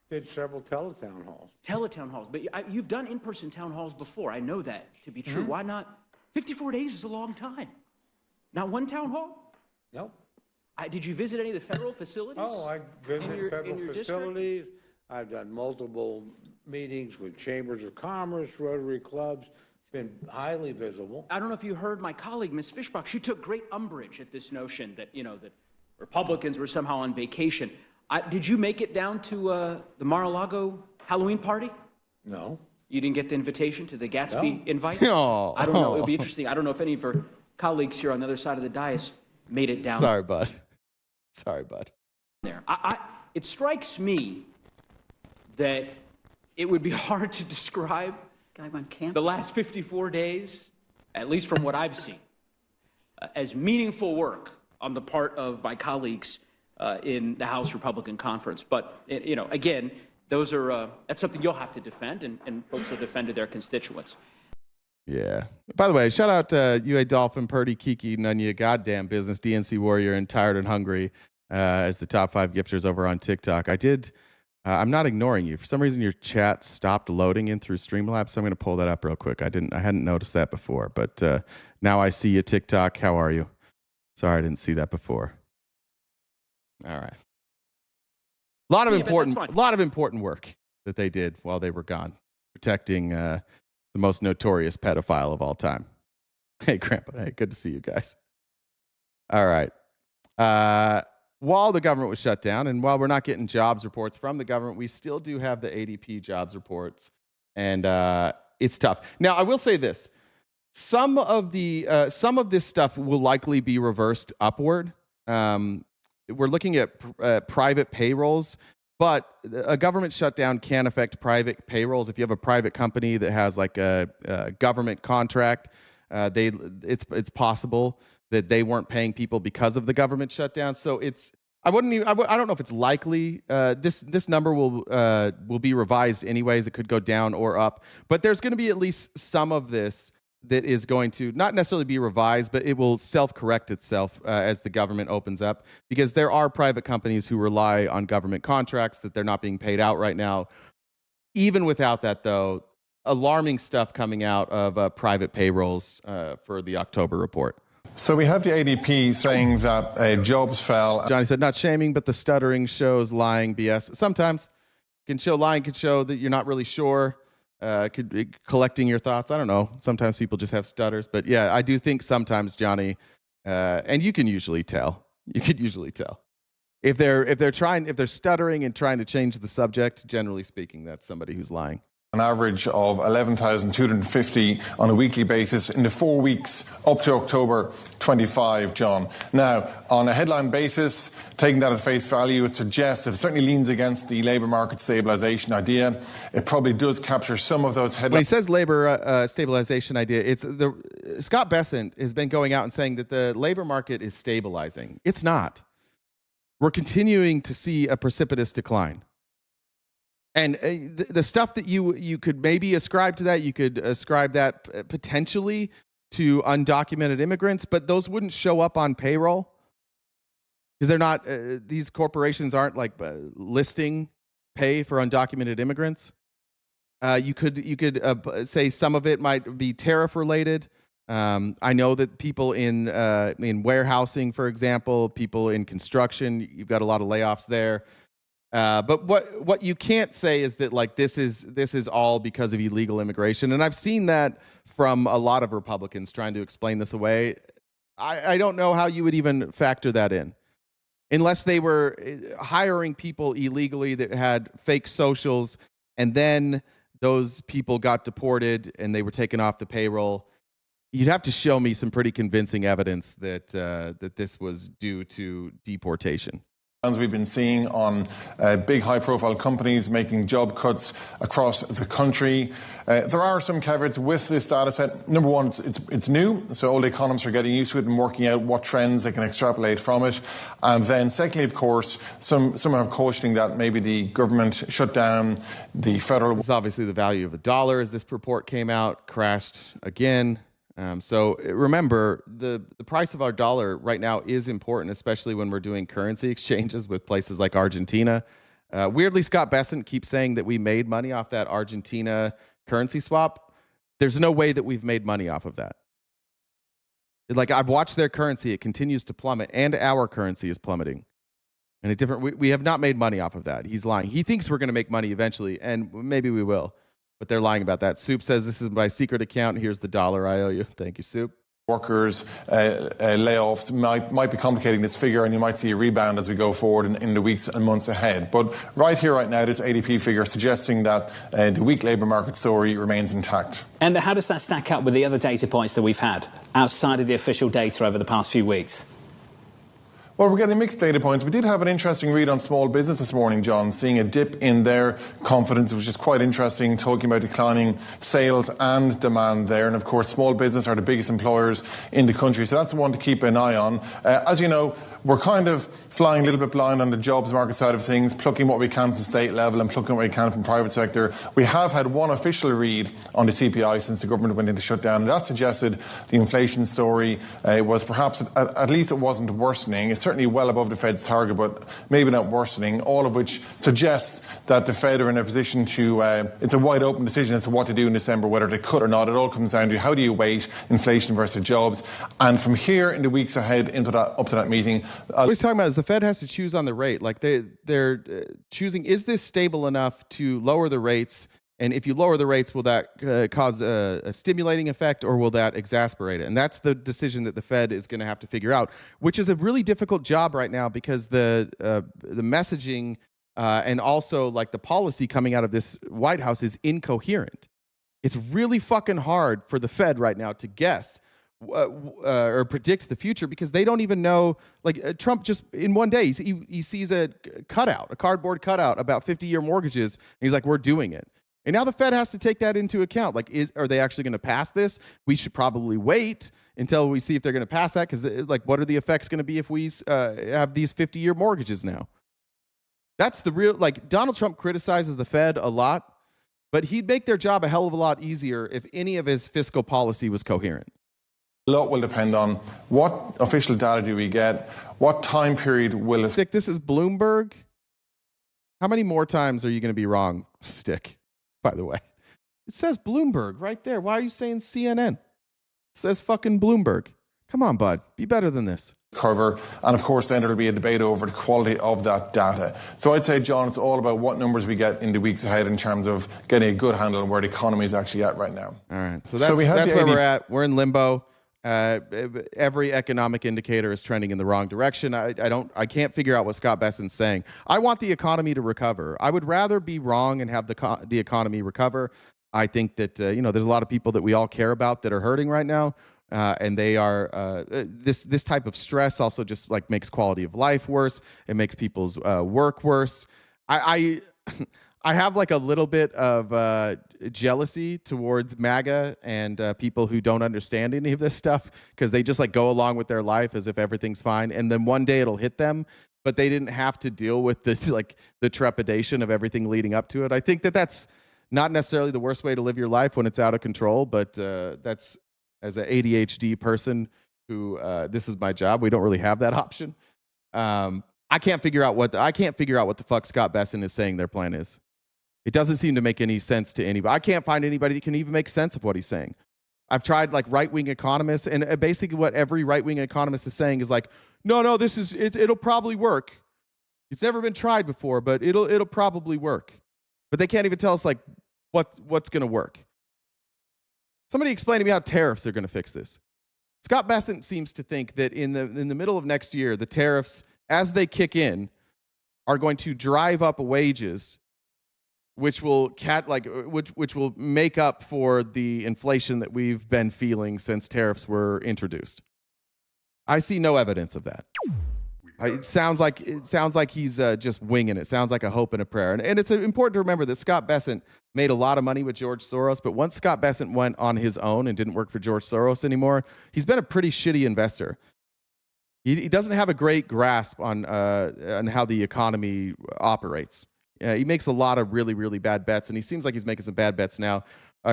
Did several teletown halls. Teletown halls. But you've done in-person town halls before. I know that to be true. Why not? 54 days is a long time. Not one town hall? Nope. Did you visit any of the federal facilities? Oh, I visited federal facilities. I've done multiple meetings with chambers of commerce, Rotary clubs. It's been highly visible. I don't know if you heard my colleague, Ms. Fishbach. She took great umbrage at this notion that, that Republicans were somehow on vacation. Did you make it down to the Mar-a-Lago Halloween party? No. You didn't get the invitation to the Gatsby invite? No. I don't know. It would be interesting. I don't know if any of our colleagues here on the other side of the dais made it down. Sorry, bud. There. It strikes me that it would be hard to describe the last 54 days, at least from what I've seen, as meaningful work on the part of my colleagues in the House Republican Conference. But, again, that's something you'll have to defend, and folks have defended their constituents. Yeah. By the way, shout out to UA Dolphin, Purdy, Kiki, none of your goddamn business, DNC Warrior, and Tired and Hungry as the top 5 gifters over on TikTok. I'm not ignoring you. For some reason, your chat stopped loading in through Streamlabs, so I'm going to pull that up real quick. I hadn't noticed that before, but now I see you, TikTok. How are you? Sorry, I didn't see that before. All right. A lot of important work that they did while they were gone, protecting the most notorious pedophile of all time. Hey, Grandpa. Hey, good to see you guys. All right. While the government was shut down, and while we're not getting jobs reports from the government, we still do have the ADP jobs reports, and it's tough. Now, I will say this: some of this stuff will likely be reversed upward. We're looking at private payrolls, but a government shutdown can affect private payrolls. If you have a private company that has like a government contract, it's possible that they weren't paying people because of the government shutdown. So I don't know if it's likely. This number will be revised anyways. It could go down or up, but there's going to be at least some of this that is going to not necessarily be revised, but it will self-correct itself as the government opens up, because there are private companies who rely on government contracts that they're not being paid out right now. Even without that, though, alarming stuff coming out of private payrolls for the October report. So we have the ADP saying that jobs fell. Johnny said, not shaming, but the stuttering shows lying BS. Sometimes lying can show that you're not really sure. Could be collecting your thoughts. I don't know. Sometimes people just have stutters. But yeah, I do think sometimes, Johnny, and you can usually tell. You could usually tell. If they're stuttering and trying to change the subject, generally speaking, that's somebody who's lying. An average of 11,250 on a weekly basis in the 4 weeks up to October 25, John. Now, on a headline basis, taking that at face value, it suggests it certainly leans against the labour market stabilisation idea. It probably does capture some of those headlines. When he says labour stabilisation idea, Scott Bessent has been going out and saying that the labour market is stabilising. It's not. We're continuing to see a precipitous decline. And the stuff that you could maybe ascribe to that, you could ascribe that potentially to undocumented immigrants, but those wouldn't show up on payroll because they're not. These corporations aren't like listing pay for undocumented immigrants. You could say some of it might be tariff related. I know that people in warehousing, for example, people in construction, you've got a lot of layoffs there. But what you can't say is that like this is all because of illegal immigration, and I've seen that from a lot of Republicans trying to explain this away. I don't know how you would even factor that in, unless they were hiring people illegally that had fake socials, and then those people got deported and they were taken off the payroll. You'd have to show me some pretty convincing evidence that this was due to deportation. We've been seeing on big high-profile companies making job cuts across the country. There are some caveats with this data set. Number one, it's new, so all the economists are getting used to it and working out what trends they can extrapolate from it. And then secondly, of course, some are cautioning that maybe the government shut down the federal... This is obviously the value of the dollar as this report came out, crashed again. So remember, the price of our dollar right now is important, especially when we're doing currency exchanges with places like Argentina. Weirdly, Scott Bessent keeps saying that we made money off that Argentina currency swap. There's no way that we've made money off of that. Like, I've watched their currency. It continues to plummet, and our currency is plummeting. And we have not made money off of that. He's lying. He thinks we're going to make money eventually, and maybe we will. But they're lying about that. Soup says, this is my secret account. Here's the dollar I owe you. Thank you, Soup. Workers, layoffs might be complicating this figure, and you might see a rebound as we go forward in the weeks and months ahead. But right here, right now, this ADP figure suggesting that the weak labour market story remains intact. And how does that stack up with the other data points that we've had outside of the official data over the past few weeks? Well, we're getting mixed data points. We did have an interesting read on small business this morning, John, seeing a dip in their confidence, which is quite interesting, talking about declining sales and demand there. And, of course, small business are the biggest employers in the country, so that's one to keep an eye on. As you know, we're kind of flying a little bit blind on the jobs market side of things, plucking what we can from state level and plucking what we can from private sector. We have had one official read on the CPI since the government went into shutdown, and that suggested the inflation story was perhaps, at least it wasn't worsening. It's certainly well above the Fed's target, but maybe not worsening, all of which suggests that the Fed are in a position to, it's a wide open decision as to what to do in December, whether to cut or not. It all comes down to how do you weight inflation versus jobs. And from here in the weeks ahead up to that meeting, what he's talking about is the Fed has to choose on the rate. Like they're choosing, is this stable enough to lower the rates? And if you lower the rates, will that cause a stimulating effect, or will that exacerbate it? And that's the decision that the Fed is going to have to figure out, which is a really difficult job right now because the messaging and also like the policy coming out of this White House is incoherent. It's really fucking hard for the Fed right now to guess or predict the future because they don't even know. Like Trump just in one day he sees a cardboard cutout about 50-year mortgages, and he's like, we're doing it. And now the Fed has to take that into account. Like, are they actually going to pass this? We should probably wait until we see if they're going to pass that, because like, what are the effects going to be if we have these 50-year mortgages now? That's the real, like, Donald Trump criticizes the Fed a lot, but he'd make their job a hell of a lot easier if any of his fiscal policy was coherent. A lot will depend on what official data do we get, what time period will it... Stick, this is Bloomberg. How many more times are you going to be wrong, Stick? by the way. It says Bloomberg right there. Why are you saying CNN? It says fucking Bloomberg. Come on, bud. Be better than this. Cover, and of course then there'll be a debate over the quality of that data. So I'd say, John, it's all about what numbers we get in the weeks ahead in terms of getting a good handle on where the economy is actually at right now. All right, so that's where we're at. We're in limbo. Every economic indicator is trending in the wrong direction. I can't figure out what Scott Bessent's saying. I want the economy to recover. I would rather be wrong and have the economy recover. I think that there's a lot of people that we all care about that are hurting right now. And they are this type of stress also just like makes quality of life worse. It makes people's work worse. I have like a little bit of jealousy towards MAGA and people who don't understand any of this stuff because they just like go along with their life as if everything's fine, and then one day it'll hit them, but they didn't have to deal with the trepidation of everything leading up to it. I think that that's not necessarily the worst way to live your life when it's out of control, but that's. As an ADHD person who this is my job, we don't really have that option. I can't figure out what the fuck Scott Bessent is saying their plan is. It doesn't seem to make any sense to anybody. I can't find anybody that can even make sense of what he's saying. I've tried like right-wing economists, and basically what every right-wing economist is saying is like, no, it'll probably work. It's never been tried before, but it'll probably work. But they can't even tell us like what's going to work. Somebody explain to me how tariffs are going to fix this. Scott Bessent seems to think that in the middle of next year, the tariffs, as they kick in, are going to drive up wages, which will make up for the inflation that we've been feeling since tariffs were introduced. I see no evidence of that. It sounds like he's just winging it. Sounds like a hope and a prayer. And it's important to remember that Scott Bessent made a lot of money with George Soros, but once Scott Bessent went on his own and didn't work for George Soros anymore, he's been a pretty shitty investor. He doesn't have a great grasp on how the economy operates. He makes a lot of really, really bad bets, and he seems like he's making some bad bets now.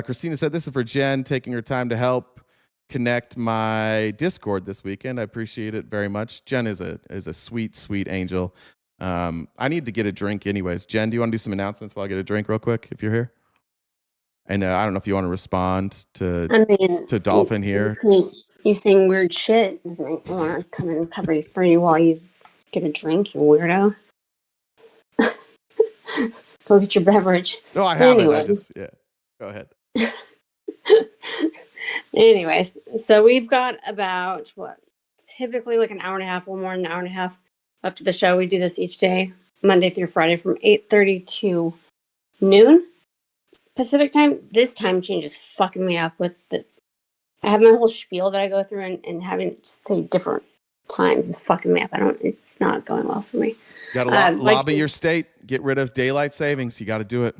Christina said, this is for Jen, taking her time to help connect my Discord this weekend. I appreciate it very much. Jen is a sweet, sweet angel. I need to get a drink anyways. Jen, do you want to do some announcements while I get a drink real quick if you're here? And I don't know if you want to respond to Dolphin here. You saying weird shit. I want to come and cover for you while you get a drink, you weirdo. Go get your beverage. No, I haven't. Go ahead. Anyways, so we've got about typically like an hour and a half, a little more than an hour and a half left of the show. We do this each day, Monday through Friday, from 8:30 to noon Pacific time. This time change is fucking me up with I have my whole spiel that I go through, and having to say different times is fucking me up. It's not going well for me. You gotta lobby your state, get rid of daylight savings. You got to do it.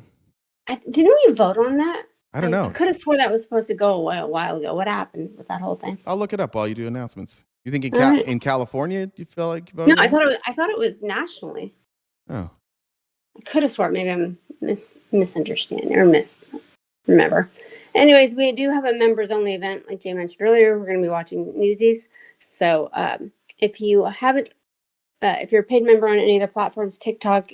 Didn't we vote on that? I don't know. I could have swore that was supposed to go away a while ago. What happened with that whole thing? I'll look it up while you do announcements. You think in California you feel like you voted? No, I thought it was nationally. Oh. I could have sworn. Maybe I'm misunderstanding or misremember. Anyways, we do have a members only event, like Jay mentioned earlier. We're going to be watching Newsies. So if you haven't, if you're a paid member on any of the platforms, TikTok,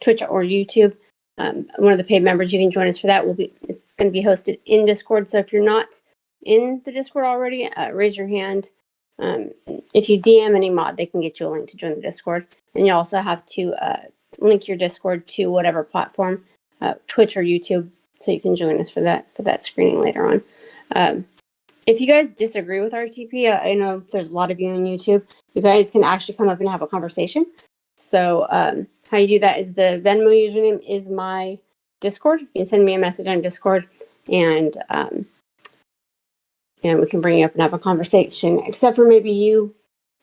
Twitch, or YouTube, one of the paid members, you can join us for that. It's going to be hosted in Discord. So if you're not in the Discord already, raise your hand. If you DM any mod, they can get you a link to join the Discord. And you also have to link your Discord to whatever platform, Twitch or YouTube, so you can join us for that screening later on. If you guys disagree with RTP, I know there's a lot of you on YouTube. You guys can actually come up and have a conversation. So how you do that is the Venmo username is my Discord. You can send me a message on Discord, and we can bring you up and have a conversation. Except for maybe you,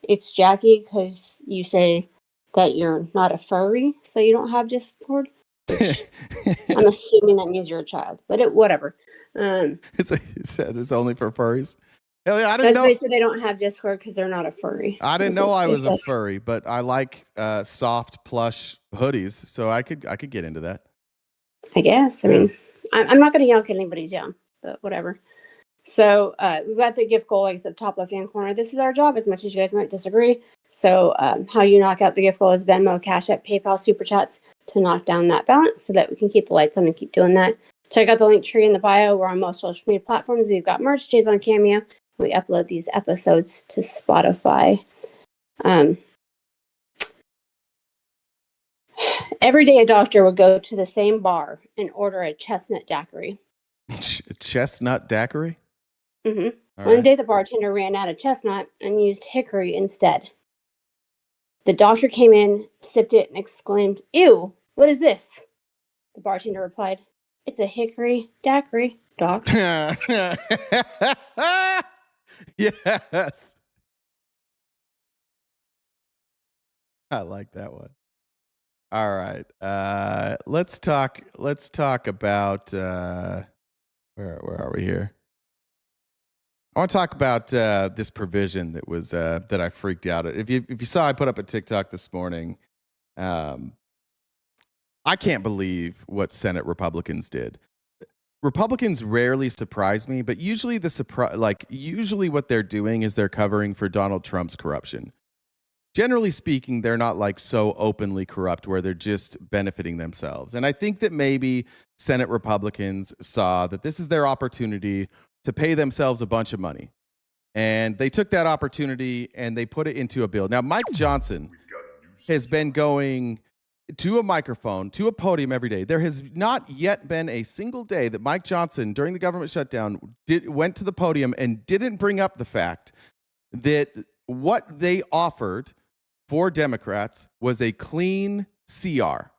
it's Jackie, because you say that you're not a furry, so you don't have Discord. I'm assuming that means you're a child, but whatever. It's only for furries. Hell yeah, I didn't know. They said they don't have Discord because they're not a furry. I didn't know I was a furry, but I like soft plush hoodies, so I could get into that. I guess. I mean, I'm not going to yank anybody's young, but whatever. So we've got the gift goal, like I said, top left-hand corner. This is our job, as much as you guys might disagree. So how you knock out the gift goal is Venmo, Cash App, PayPal, Super Chats, to knock down that balance so that we can keep the lights on and keep doing that. Check out the link tree in the bio. We're on most social media platforms. We've got merch, Jay's on Cameo. We upload these episodes to Spotify. Every day a doctor would go to the same bar and order a chestnut daiquiri. Chestnut daiquiri? Mm-hmm. One day the bartender ran out of chestnut and used hickory instead. The doctor came in, sipped it, and exclaimed, "Ew, what is this?" The bartender replied, "It's a hickory daiquiri, doc." Yes. I like that one. All right. Let's talk about where are we here? I want to talk about this provision that was that I freaked out at. If you saw, I put up a TikTok this morning. I can't believe what Senate Republicans did. Republicans rarely surprise me, but usually usually what they're doing is they're covering for Donald Trump's corruption. Generally speaking, they're not like so openly corrupt where they're just benefiting themselves. And I think that maybe Senate Republicans saw that this is their opportunity to pay themselves a bunch of money. And they took that opportunity and they put it into a bill. Now, Mike Johnson has been going to a microphone, to a podium every day. There has not yet been a single day that Mike Johnson, during the government shutdown, went to the podium and didn't bring up the fact that what they offered for Democrats was a clean CR.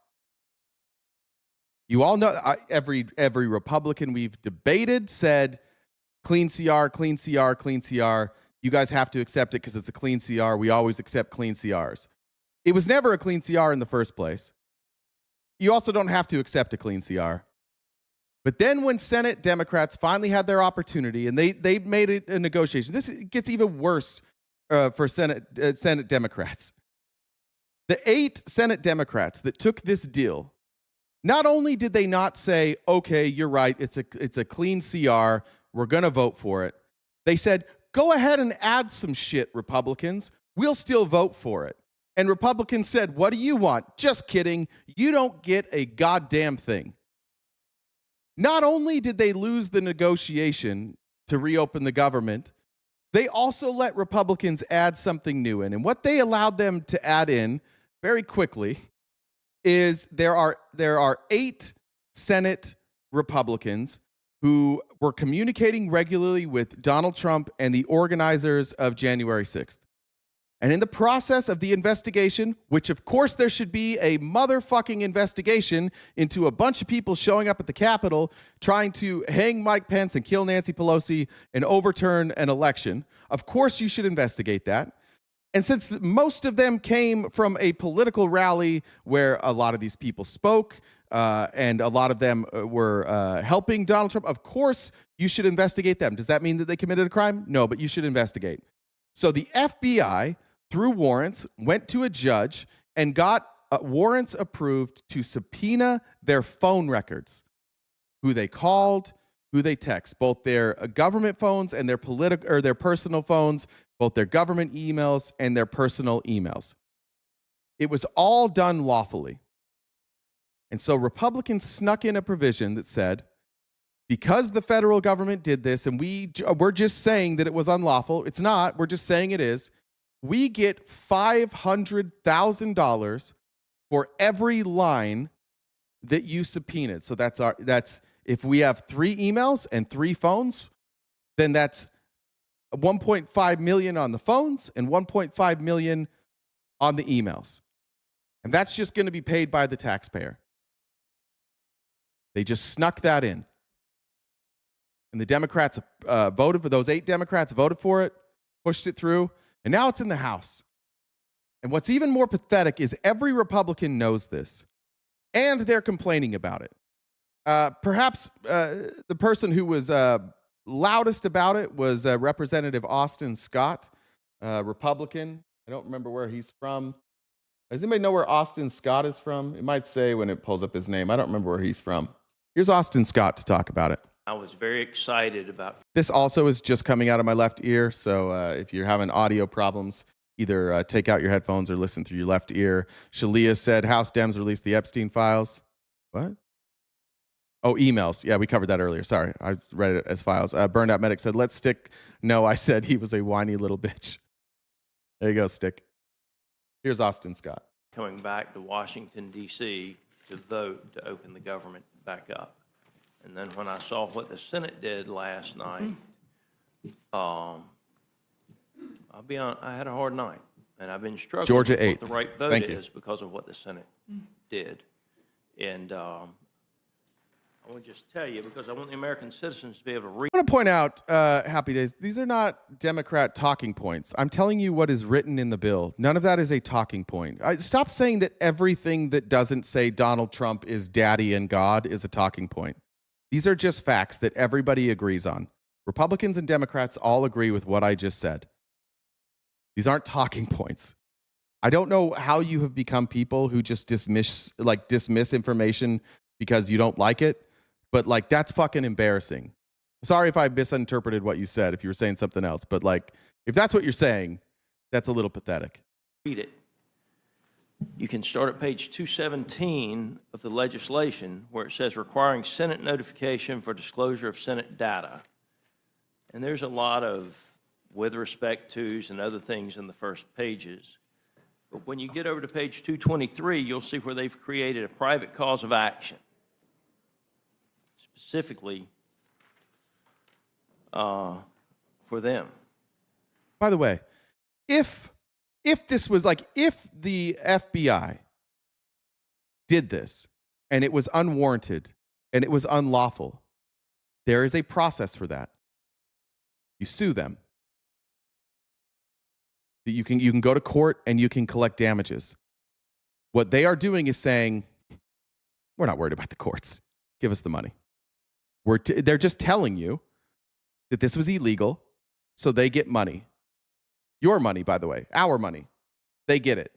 You all know, every Republican we've debated said, clean CR, clean CR, clean CR. You guys have to accept it because it's a clean CR. We always accept clean CRs. It was never a clean CR in the first place. You also don't have to accept a clean CR. But then when Senate Democrats finally had their opportunity and they made it a negotiation, this gets even worse for Senate Democrats. The 8 Senate Democrats that took this deal, not only did they not say, okay, you're right, it's a clean CR, we're going to vote for it. They said, go ahead and add some shit, Republicans. We'll still vote for it. And Republicans said, what do you want? Just kidding. You don't get a goddamn thing. Not only did they lose the negotiation to reopen the government, they also let Republicans add something new in. And what they allowed them to add in very quickly is there are 8 Senate Republicans who were communicating regularly with Donald Trump and the organizers of January 6th. And in the process of the investigation, which of course there should be a motherfucking investigation into a bunch of people showing up at the Capitol trying to hang Mike Pence and kill Nancy Pelosi and overturn an election. Of course you should investigate that. And since most of them came from a political rally where a lot of these people spoke and a lot of them were helping Donald Trump, of course you should investigate them. Does that mean that they committed a crime? No, but you should investigate. So the FBI, through warrants, went to a judge and got warrants approved to subpoena their phone records, who they called, who they text, both their government phones and their personal phones, both their government emails and their personal emails. It was all done lawfully. And so Republicans snuck in a provision that said, because the federal government did this, and we're just saying that it was unlawful. It's not. We're just saying it is. We get $500,000 for every line that you subpoenaed. So that's if we have 3 emails and 3 phones, then that's 1.5 million on the phones and 1.5 million on the emails. And that's just going to be paid by the taxpayer. They just snuck that in. And the Democrats voted for those 8 Democrats, voted for it, pushed it through, and now it's in the House. And what's even more pathetic is every Republican knows this, and they're complaining about it. Perhaps the person who was loudest about it was Representative Austin Scott, Republican. I don't remember where he's from. Does anybody know where Austin Scott is from? It might say when it pulls up his name. I don't remember where he's from. Here's Austin Scott to talk about it. I was very excited about. This also is just coming out of my left ear, so if you're having audio problems, either take out your headphones or listen through your left ear. Shalia said House Dems released the Epstein files. What? Oh, emails. Yeah, we covered that earlier. Sorry, I read it as files. Burned Out Medic said, let's stick. No, I said he was a whiny little bitch. There you go, Stick. Here's Austin Scott. Coming back to Washington, D.C. to vote to open the government back up. And then when I saw what the Senate did last night, I'll be honest, I had a hard night. And I've been struggling Georgia with 8th. what the right vote Thank you. is because of what the Senate did. And I want to just tell you, because I want the American citizens to be able to read. I want to point out, Happy Days, these are not Democrat talking points. I'm telling you what is written in the bill. None of that is a talking point. Stop saying that everything that doesn't say Donald Trump is daddy and God is a talking point. These are just facts that everybody agrees on. Republicans and Democrats all agree with what I just said. These aren't talking points. I don't know how you have become people who just dismiss information because you don't like it. But like, that's fucking embarrassing. Sorry if I misinterpreted what you said, if you were saying something else. But like, if that's what you're saying, that's a little pathetic. Read it. You can start at page 217 of the legislation where it says requiring Senate notification for disclosure of Senate data. And there's a lot of with respect to's and other things in the first pages. But when you get over to page 223, you'll see where they've created a private cause of action. Specifically for them. By the way, if this was like, if the FBI did this and it was unwarranted and it was unlawful, there is a process for that. You sue them. You can go to court and you can collect damages. What they are doing is saying, we're not worried about the courts. Give us the money. They're just telling you that this was illegal, so they get money. Your money, by the way, our money. They get it.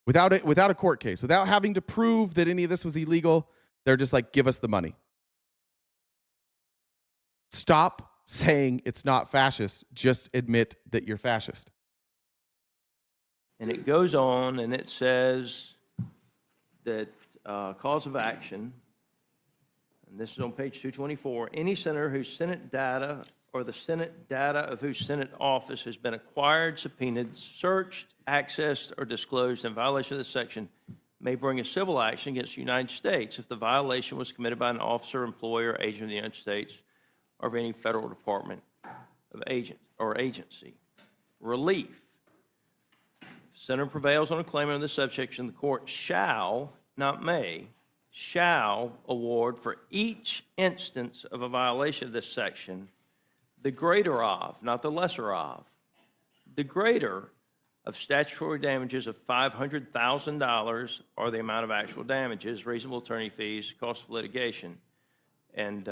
Without a court case, without having to prove that any of this was illegal, they're just like, give us the money. Stop saying it's not fascist. Just admit that you're fascist. And it goes on and it says that cause of action, and this is on page 224, any senator whose Senate data or the Senate data of whose Senate office has been acquired, subpoenaed, searched, accessed, or disclosed in violation of this section may bring a civil action against the United States if the violation was committed by an officer, employer, or agent of the United States or of any federal department of agent or agency. Relief. If the senator prevails on a claim under this subsection, the court shall, not may, shall award for each instance of a violation of this section the greater of, not the lesser of, the greater of statutory damages of $500,000 or the amount of actual damages, reasonable attorney fees, cost of litigation, and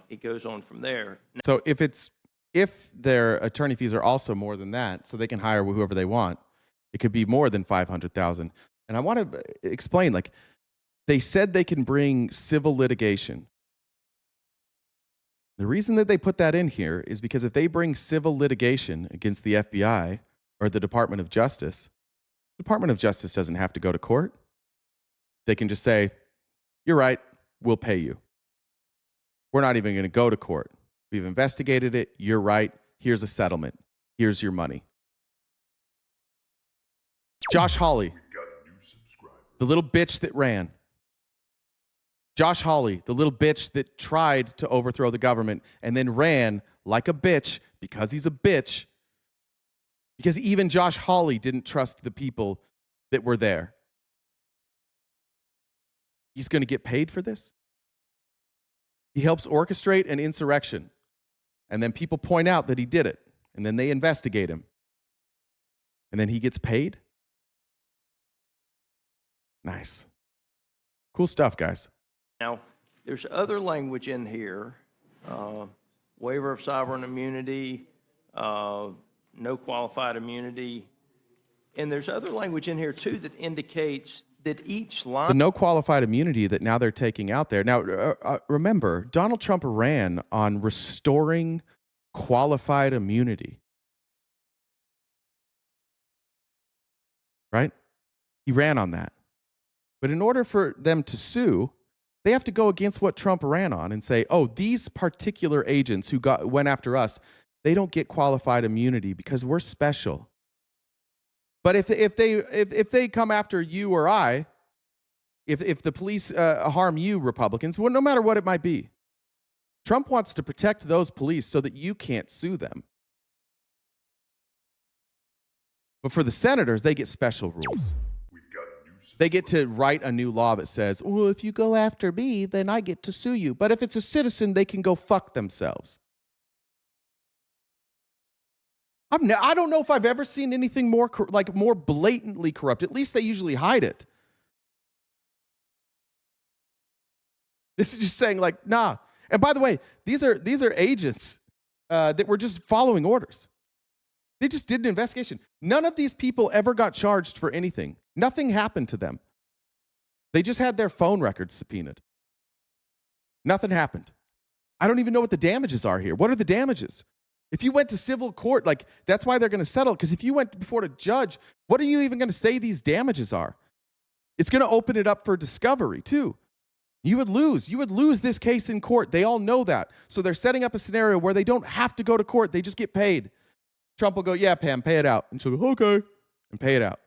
it goes on from there. So if their attorney fees are also more than that, so they can hire whoever they want, it could be more than $500,000. And I want to explain, like, they said they can bring civil litigation. The reason that they put that in here is because if they bring civil litigation against the FBI or the Department of Justice, the Department of Justice doesn't have to go to court. They can just say, you're right, we'll pay you. We're not even going to go to court. We've investigated it. You're right. Here's a settlement. Here's your money. Josh Hawley, the little bitch that ran. Josh Hawley, the little bitch that tried to overthrow the government and then ran like a bitch because he's a bitch. Because even Josh Hawley didn't trust the people that were there. He's going to get paid for this? He helps orchestrate an insurrection. And then people point out that he did it. And then they investigate him. And then he gets paid? Nice. Cool stuff, guys. Now, there's other language in here, waiver of sovereign immunity, no qualified immunity, and there's other language in here, too, that indicates that each line... The no qualified immunity that now they're taking out there. Now, remember, Donald Trump ran on restoring qualified immunity. right? He ran on that. But in order for them to sue, they have to go against what Trump ran on and say, oh, these particular agents who went after us, they don't get qualified immunity because we're special. But if they come after you or I, if the police harm you, Republicans, well, no matter what it might be, Trump wants to protect those police so that you can't sue them. But for the senators, they get special rules. They get to write a new law that says, well, if you go after me, then I get to sue you. But if it's a citizen, they can go fuck themselves. I don't know if I've ever seen anything more more blatantly corrupt. At least they usually hide it. This is just saying like, nah. And by the way, these are agents that were just following orders. They just did an investigation. None of these people ever got charged for anything. Nothing happened to them. They just had their phone records subpoenaed. Nothing happened. I don't even know what the damages are here. What are the damages? If you went to civil court, like that's why they're going to settle. Because if you went before a judge, what are you even going to say these damages are? It's going to open it up for discovery too. You would lose. You would lose this case in court. They all know that. So they're setting up a scenario where they don't have to go to court. They just get paid. Trump will go, yeah, Pam, pay it out. And she'll go, okay, and pay it out.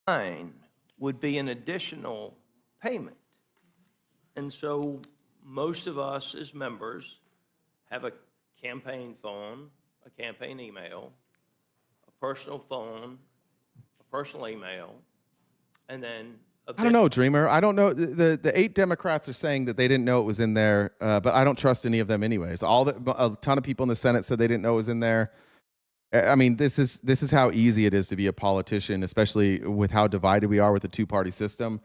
Fine would be an additional payment. And so most of us as members have a campaign phone, a campaign email, a personal phone, a personal email, and then I don't know, Dreamer. I don't know. The 8 Democrats are saying that they didn't know it was in there, but I don't trust any of them anyways. A ton of people in the Senate said they didn't know it was in there. I mean, this is how easy it is to be a politician, especially with how divided we are with the two-party system.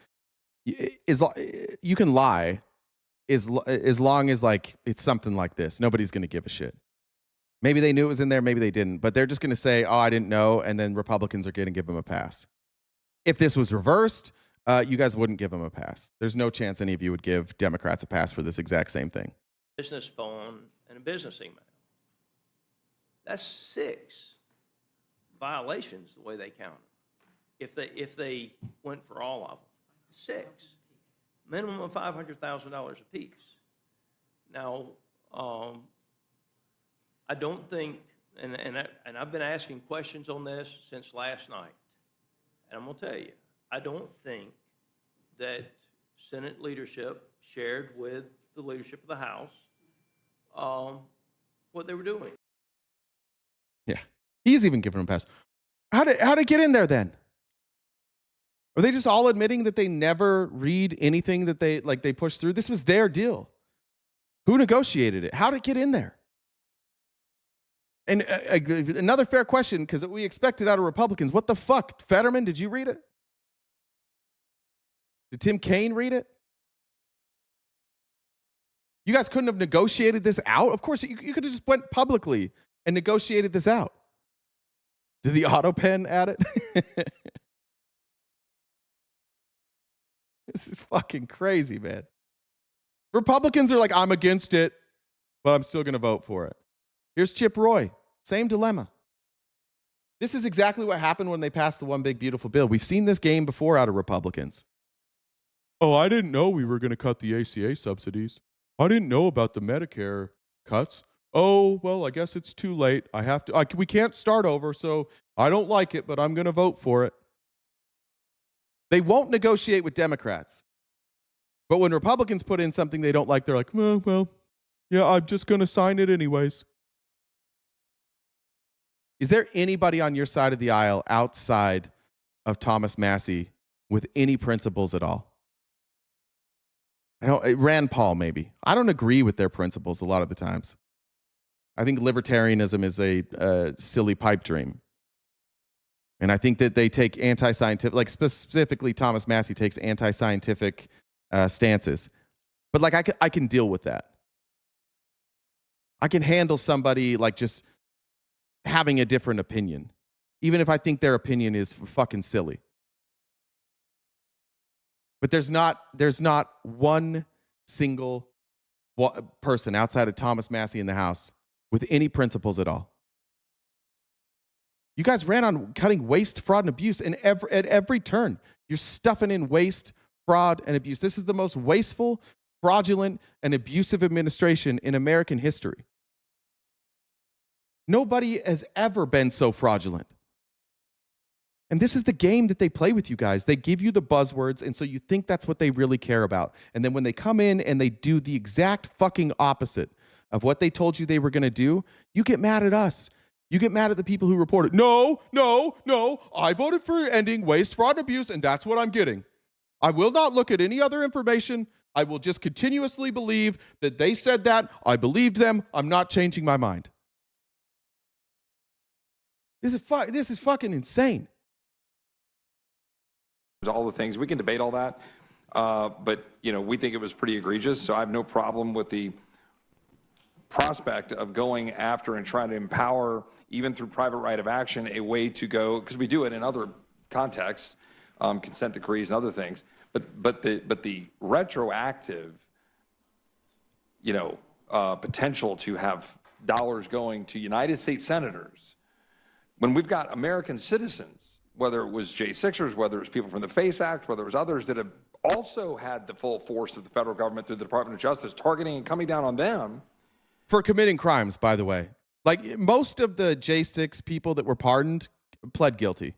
You can lie as long as like it's something like this. Nobody's going to give a shit. Maybe they knew it was in there, maybe they didn't, but they're just going to say, "Oh, I didn't know," and then Republicans are going to give them a pass. If this was reversed, you guys wouldn't give them a pass. There's no chance any of you would give Democrats a pass for this exact same thing. business phone and a business email. That's 6 violations the way they count them. If they went for all of them, 6, minimum of $500,000 apiece. Now, I don't think, and I've been asking questions on this since last night, and I'm gonna tell you, I don't think that Senate leadership shared with the leadership of the House what they were doing. Yeah, he's even giving them a pass. How'd it get in there then? Are they just all admitting that they never read anything that they push through? This was their deal. Who negotiated it? How'd it get in there? And another fair question, because we expect it out of Republicans. What the fuck? Fetterman, did you read it? Did Tim Kaine read it? You guys couldn't have negotiated this out? Of course, you could have just went publicly and negotiated this out. Did the auto pen add it? This is fucking crazy, man. Republicans are like, I'm against it, but I'm still going to vote for it. Here's Chip Roy. Same dilemma. This is exactly what happened when they passed the One Big Beautiful Bill. We've seen this game before out of Republicans. Oh, I didn't know we were going to cut the ACA subsidies. I didn't know about the Medicare cuts. Oh, well, I guess it's too late. We can't start over, so I don't like it, but I'm going to vote for it. They won't negotiate with Democrats. But when Republicans put in something they don't like, they're like, well, yeah, I'm just going to sign it anyways. Is there anybody on your side of the aisle outside of Thomas Massie with any principles at all? Rand Paul, maybe. I don't agree with their principles a lot of the times. I think libertarianism is a silly pipe dream. And I think that they take anti-scientific, like specifically Thomas Massie takes anti-scientific stances. But like I can deal with that. I can handle somebody like just having a different opinion, even if I think their opinion is fucking silly. But there's not one single person outside of Thomas Massie in the House with any principles at all. You guys ran on cutting waste, fraud, and abuse, and at every turn, you're stuffing in waste, fraud, and abuse. This is the most wasteful, fraudulent, and abusive administration in American history. Nobody has ever been so fraudulent. And this is the game that they play with you guys. They give you the buzzwords, and so you think that's what they really care about. And then when they come in and they do the exact fucking opposite of what they told you they were going to do, you get mad at us. You get mad at the people who reported, no, I voted for ending waste, fraud, and abuse, and that's what I'm getting. I will not look at any other information. I will just continuously believe that they said that. I believed them. I'm not changing my mind. This is fucking insane. All the things, we can debate all that, but we think it was pretty egregious, so I have no problem with the prospect of going after and trying to empower, even through private right of action, a way to go, because we do it in other contexts, consent decrees and other things, but the retroactive, potential to have dollars going to United States senators, when we've got American citizens, whether it was J6ers, whether it was people from the FACE Act, whether it was others that have also had the full force of the federal government through the Department of Justice targeting and coming down on them. For committing crimes, by the way. Like, most of the J6 people that were pardoned pled guilty.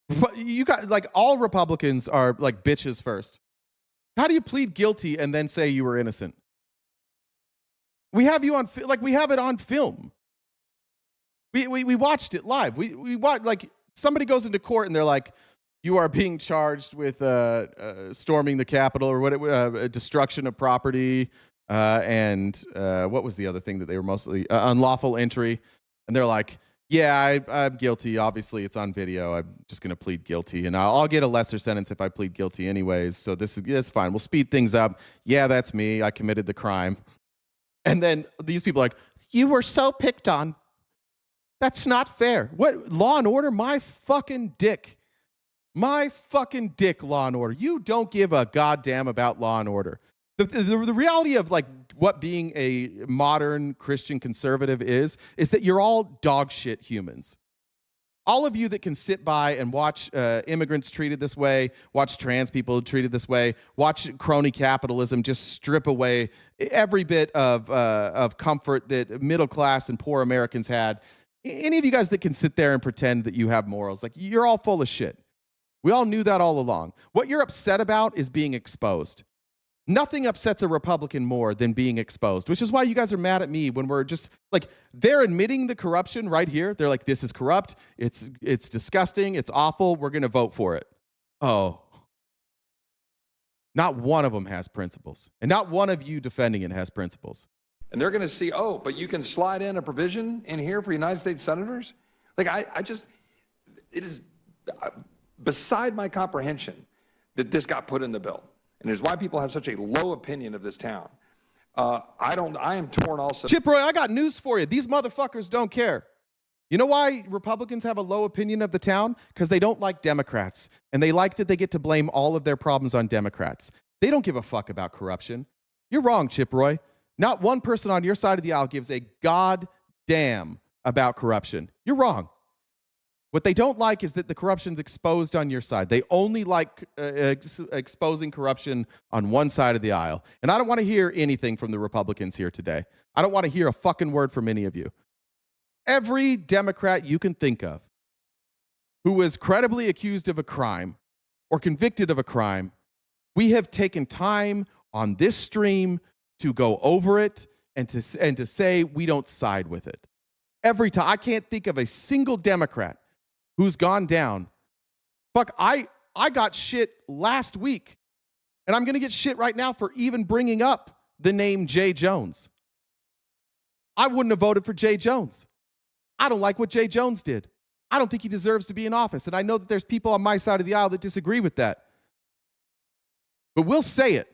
But you got, like, all Republicans are like bitches first. How do you plead guilty and then say you were innocent? We have you on, like, we have it on film. We watched it live. We watched, like, somebody goes into court and they're like, you are being charged with storming the Capitol or what? Destruction of property and what was the other thing that they were mostly unlawful entry? And they're like, yeah, I'm guilty. Obviously, it's on video. I'm just going to plead guilty, and I'll get a lesser sentence if I plead guilty anyways. So this is fine. We'll speed things up. Yeah, that's me. I committed the crime. And then these people are like, you were so picked on. That's not fair. What? Law and Order? My fucking dick. My fucking dick, Law and Order. You don't give a goddamn about Law and Order. The reality of, like, what being a modern Christian conservative is that you're all dog shit humans. All of you that can sit by and watch immigrants treated this way, watch trans people treated this way, watch crony capitalism just strip away every bit of comfort that middle class and poor Americans had. Any of you guys that can sit there and pretend that you have morals, like, you're all full of shit. We all knew that all along. What you're upset about is being exposed. Nothing upsets a Republican more than being exposed, which is why you guys are mad at me when we're just, like, they're admitting the corruption right here. They're like, this is corrupt. It's disgusting. It's awful. We're going to vote for it. Oh. Not one of them has principles. And not one of you defending it has principles. And they're going to see, oh, but you can slide in a provision in here for United States senators? Like, it is beside my comprehension that this got put in the bill. And it's why people have such a low opinion of this town. I am torn also. Chip Roy, I got news for you. These motherfuckers don't care. You know why Republicans have a low opinion of the town? Because they don't like Democrats. And they like that they get to blame all of their problems on Democrats. They don't give a fuck about corruption. You're wrong, Chip Roy. Not one person on your side of the aisle gives a goddamn about corruption. You're wrong. What they don't like is that the corruption's exposed on your side. They only like exposing corruption on one side of the aisle. And I don't want to hear anything from the Republicans here today. I don't want to hear a fucking word from any of you. Every Democrat you can think of who was credibly accused of a crime or convicted of a crime, we have taken time on this stream to go over it and to say we don't side with it. Every time. I can't think of a single Democrat who's gone down. Fuck, I got shit last week, and I'm going to get shit right now for even bringing up the name Jay Jones. I wouldn't have voted for Jay Jones. I don't like what Jay Jones did. I don't think he deserves to be in office, and I know that there's people on my side of the aisle that disagree with that. But we'll say it.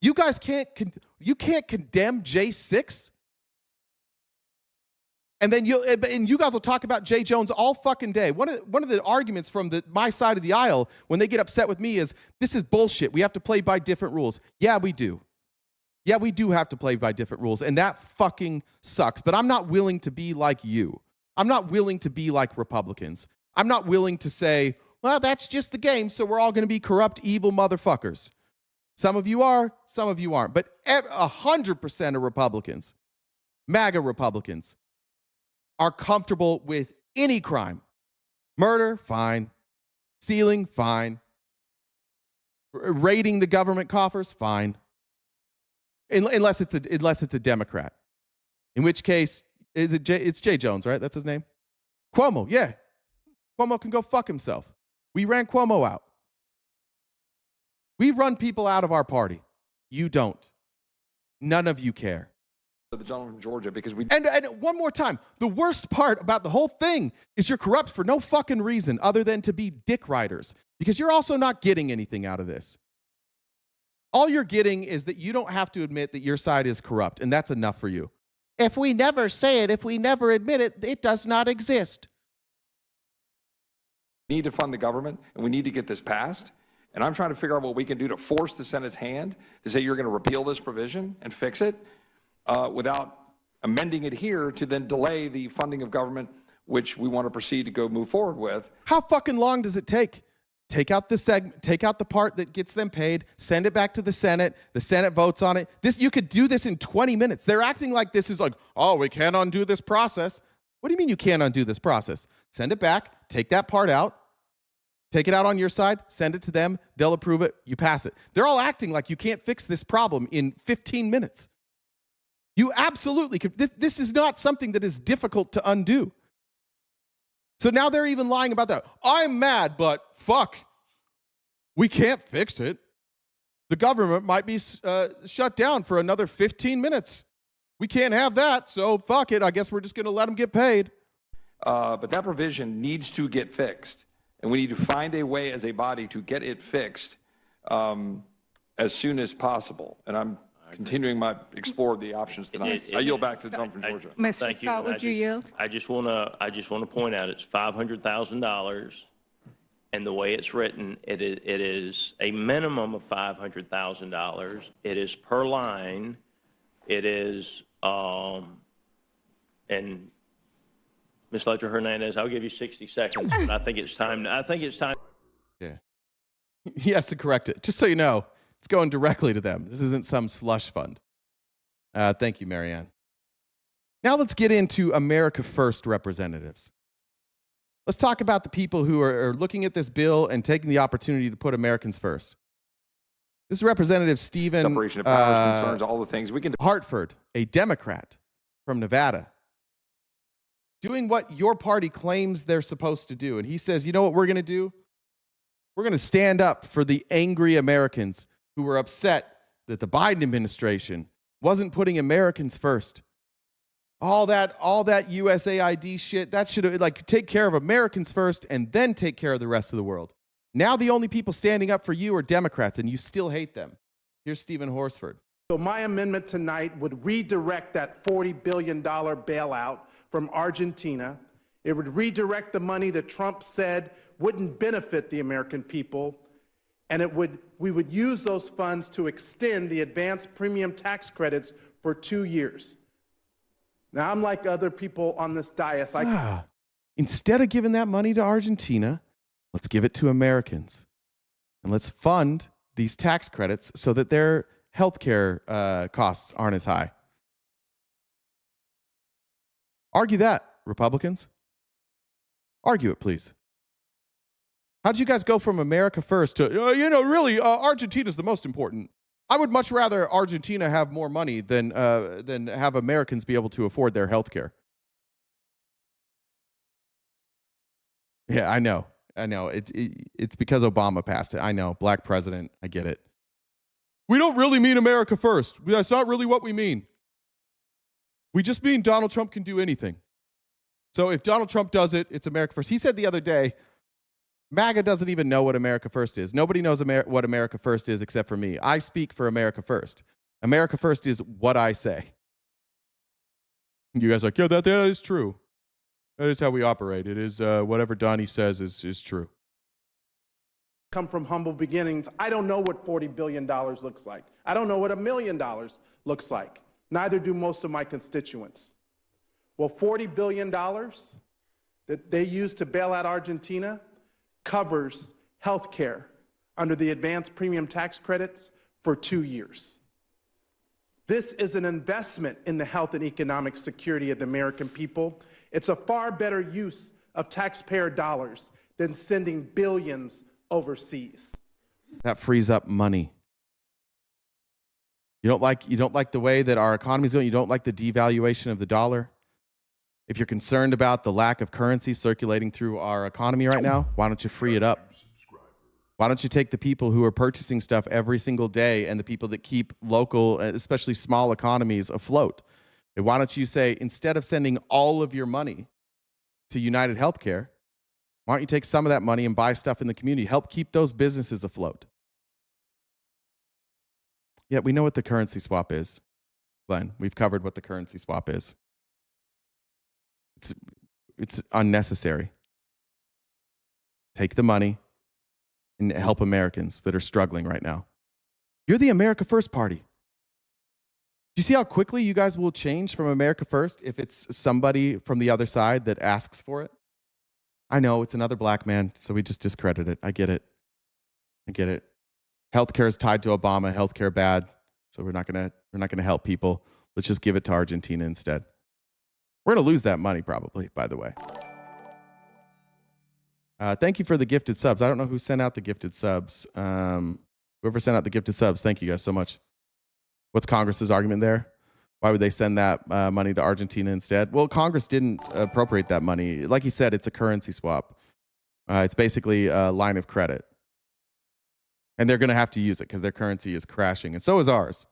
You guys can't condemn J6, and then you guys will talk about Jay Jones all fucking day. One of the arguments from my side of the aisle when they get upset with me is, this is bullshit. We have to play by different rules. Yeah, we do. Yeah, we do have to play by different rules, and that fucking sucks. But I'm not willing to be like you. I'm not willing to be like Republicans. I'm not willing to say, well, that's just the game, so we're all going to be corrupt, evil motherfuckers. Some of you are, some of you aren't. But 100% of Republicans, MAGA Republicans, are comfortable with any crime. Murder, fine. Stealing, fine. Raiding the government coffers, fine. Unless it's a Democrat. In which case, it's Jay Jones, right? That's his name? Cuomo, yeah. Cuomo can go fuck himself. We ran Cuomo out. We run people out of our party. You don't. None of you care. The gentleman from Georgia, because we... And one more time, the worst part about the whole thing is you're corrupt for no fucking reason other than to be dick riders, because you're also not getting anything out of this. All you're getting is that you don't have to admit that your side is corrupt, and that's enough for you. If we never say it, if we never admit it, it does not exist. We need to fund the government, and we need to get this passed. And I'm trying to figure out what we can do to force the Senate's hand to say you're going to repeal this provision and fix it without amending it here to then delay the funding of government, which we want to proceed to go move forward with. How fucking long does it take? Take out the segment, take out the part that gets them paid, send it back to the Senate votes on it. You could do this in 20 minutes. They're acting like this is like, oh, we can't undo this process. What do you mean you can't undo this process? Send it back, take that part out, take it out on your side, send it to them, they'll approve it, you pass it. They're all acting like you can't fix this problem in 15 minutes. You absolutely could. This is not something that is difficult to undo. So now they're even lying about that. I'm mad, but fuck, we can't fix it. The government might be shut down for another 15 minutes. We can't have that, so fuck it. I guess we're just going to let them get paid. But that provision needs to get fixed. And we need to find a way as a body to get it fixed as soon as possible. And I'm continuing explore the options tonight. I yield back to the gentleman from Georgia. Mr. Scott, would you yield? I just want to point out it's $500,000, and the way it's written, it is a minimum of $500,000. It is per line. It is and Ms. Ledger Hernandez, I'll give you 60 seconds. But I think it's time. Yeah, he has to correct it. Just so you know, it's going directly to them. This isn't some slush fund. Thank you, Marianne. Now let's get into America First representatives. Let's talk about the people who are looking at this bill and taking the opportunity to put Americans first. This is Representative Stephen Separation of powers concerns, all the things we can do. Hartford, a Democrat from Nevada, doing what your party claims they're supposed to do. And he says, you know what we're going to do? We're going to stand up for the angry Americans who were upset that the Biden administration wasn't putting Americans first. All that USAID shit, that should have, take care of Americans first and then take care of the rest of the world. Now the only people standing up for you are Democrats, and you still hate them. Here's Stephen Horsford. So my amendment tonight would redirect that $40 billion bailout from Argentina. It would redirect the money that Trump said wouldn't benefit the American people, and we would use those funds to extend the advanced premium tax credits for 2 years. Now, I'm like other people on this dais. Instead of giving that money to Argentina, let's give it to Americans. And let's fund these tax credits so that their healthcare costs aren't as high. Argue that, Republicans. Argue it, please. How'd you guys go from America first to, really, Argentina's the most important? I would much rather Argentina have more money than have Americans be able to afford their health care. Yeah, I know. It's because Obama passed it. I know. Black president. I get it. We don't really mean America first. That's not really what we mean. We just mean Donald Trump can do anything. So if Donald Trump does it, it's America first. He said the other day, MAGA doesn't even know what America First is. Nobody knows what America First is except for me. I speak for America First. America First is what I say. And you guys are like, yeah, that is true. That is how we operate. It is whatever Donnie says is true. Come from humble beginnings. I don't know what $40 billion looks like. I don't know what $1 million looks like. Neither do most of my constituents. Well, $40 billion that they used to bail out Argentina covers health care under the advanced premium tax credits for 2 years. This is an investment in the health and economic security of the American people. It's a far better use of taxpayer dollars than sending billions overseas. That frees up money. You don't like the way that our economy is going. You don't like the devaluation of the dollar. If you're concerned about the lack of currency circulating through our economy right now, why don't you free it up? Why don't you take the people who are purchasing stuff every single day and the people that keep local, especially small economies, afloat? And why don't you say, instead of sending all of your money to United Healthcare, why don't you take some of that money and buy stuff in the community? Help keep those businesses afloat. Yeah, we know what the currency swap is, Glenn. We've covered what the currency swap is. It's unnecessary. Take the money and help Americans that are struggling right now. You're the America First Party. Do you see how quickly you guys will change from America First if it's somebody from the other side that asks for it? I know it's another black man, so we just discredit it. I get it. Healthcare is tied to Obama. Healthcare bad, so we're not gonna help people. Let's just give it to Argentina instead. We're gonna lose that money probably, by the way. Thank you for the gifted subs. I don't know who sent out the gifted subs. Whoever sent out the gifted subs, thank you guys so much. What's Congress's argument there? Why would they send that money to Argentina instead? Well, Congress didn't appropriate that money. Like he said, it's a currency swap. It's basically a line of credit. And they're going to have to use it because their currency is crashing. And so is ours.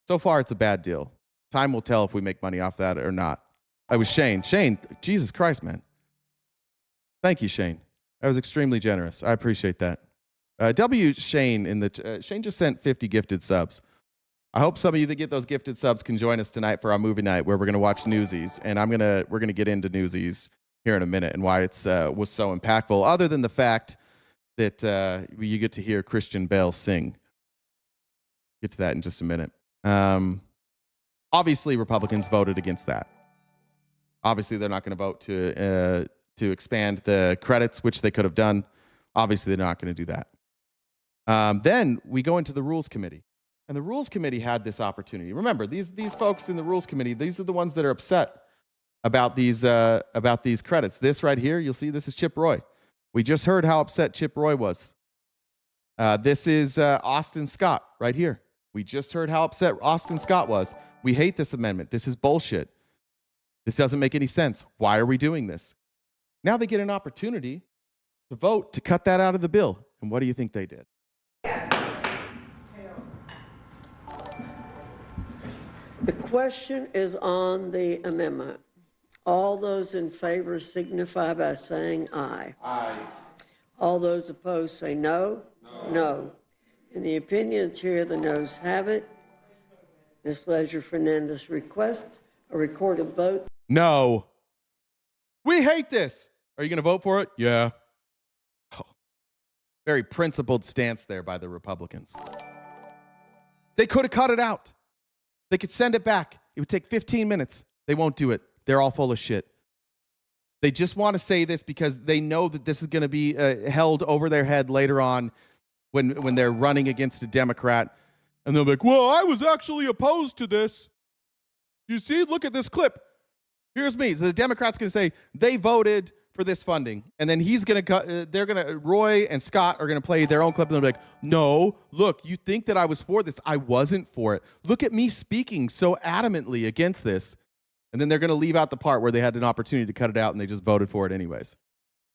So far, it's a bad deal. Time will tell if we make money off that or not. I was Shane. Shane, Jesus Christ, man. Thank you, Shane. That was extremely generous. I appreciate that. Shane just sent 50 gifted subs. I hope some of you that get those gifted subs can join us tonight for our movie night where we're going to watch Newsies. And we're going to get into Newsies here in a minute and why it was so impactful, other than the fact that you get to hear Christian Bale sing. Get to that in just a minute. Obviously, Republicans voted against that. Obviously, they're not going to vote to expand the credits, which they could have done. Obviously, they're not going to do that. Then we go into the Rules Committee. And the Rules Committee had this opportunity. Remember, these folks in the Rules Committee, these are the ones that are upset about these credits. This right here, you'll see this is Chip Roy. We just heard how upset Chip Roy was. This is Austin Scott right here. We just heard how upset Austin Scott was. We hate this amendment. This is bullshit. This doesn't make any sense. Why are we doing this? Now they get an opportunity to vote to cut that out of the bill. And what do you think they did? The question is on the amendment. All those in favor signify by saying aye. Aye. All those opposed say no. No. In the opinion of the chair, the noes have it. Ms. Leisure-Fernandez request a recorded vote. No. We hate this. Are you going to vote for it? Yeah. Oh. Very principled stance there by the Republicans. They could have cut it out. They could send it back. It would take 15 minutes. They won't do it. They're all full of shit. They just want to say this because they know that this is going to be held over their head later on when they're running against a Democrat. And they'll be like, well, I was actually opposed to this. You see, look at this clip. Here's me. So the Democrat's going to say they voted for this funding. And then Roy and Scott are going to play their own clip. And they'll be like, no, look, you think that I was for this. I wasn't for it. Look at me speaking so adamantly against this. And then they're going to leave out the part where they had an opportunity to cut it out and they just voted for it anyways.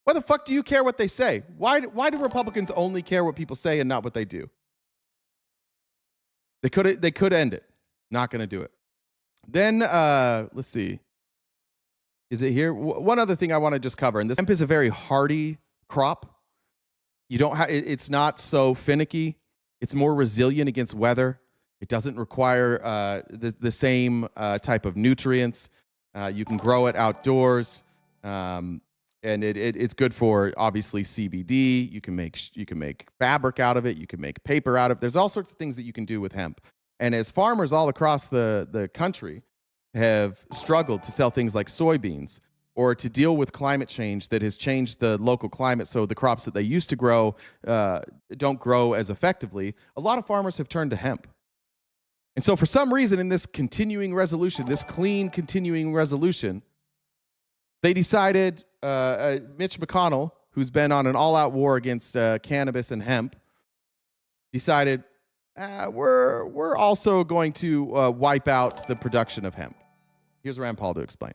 Why the fuck do you care what they say? Why do Republicans only care what people say and not what they do? They could end it. Not going to do it. Then, let's see. Is it here? One other thing I want to just cover, and this hemp is a very hardy crop. It's not so finicky. It's more resilient against weather. It doesn't require the same type of nutrients. You can grow it outdoors, and it's good for obviously CBD. You can make fabric out of it. You can make paper out of it. There's all sorts of things that you can do with hemp, And as farmers all across the country have struggled to sell things like soybeans or to deal with climate change that has changed the local climate, so the crops that they used to grow don't grow as effectively, a lot of farmers have turned to hemp. And so for some reason in this continuing resolution, this clean continuing resolution, they decided, Mitch McConnell, who's been on an all-out war against cannabis and hemp, decided, we're also going to wipe out the production of hemp. Here's Rand Paul to explain.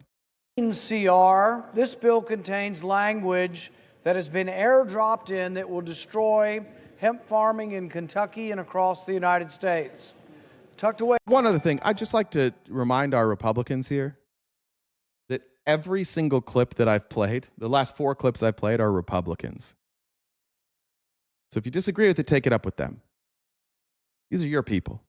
In CR, this bill contains language that has been airdropped in that will destroy hemp farming in Kentucky and across the United States. Tucked away. One other thing, I'd just like to remind our Republicans here that every single clip that I've played, the last 4 clips I've played, are Republicans. So if you disagree with it, take it up with them. These are your people.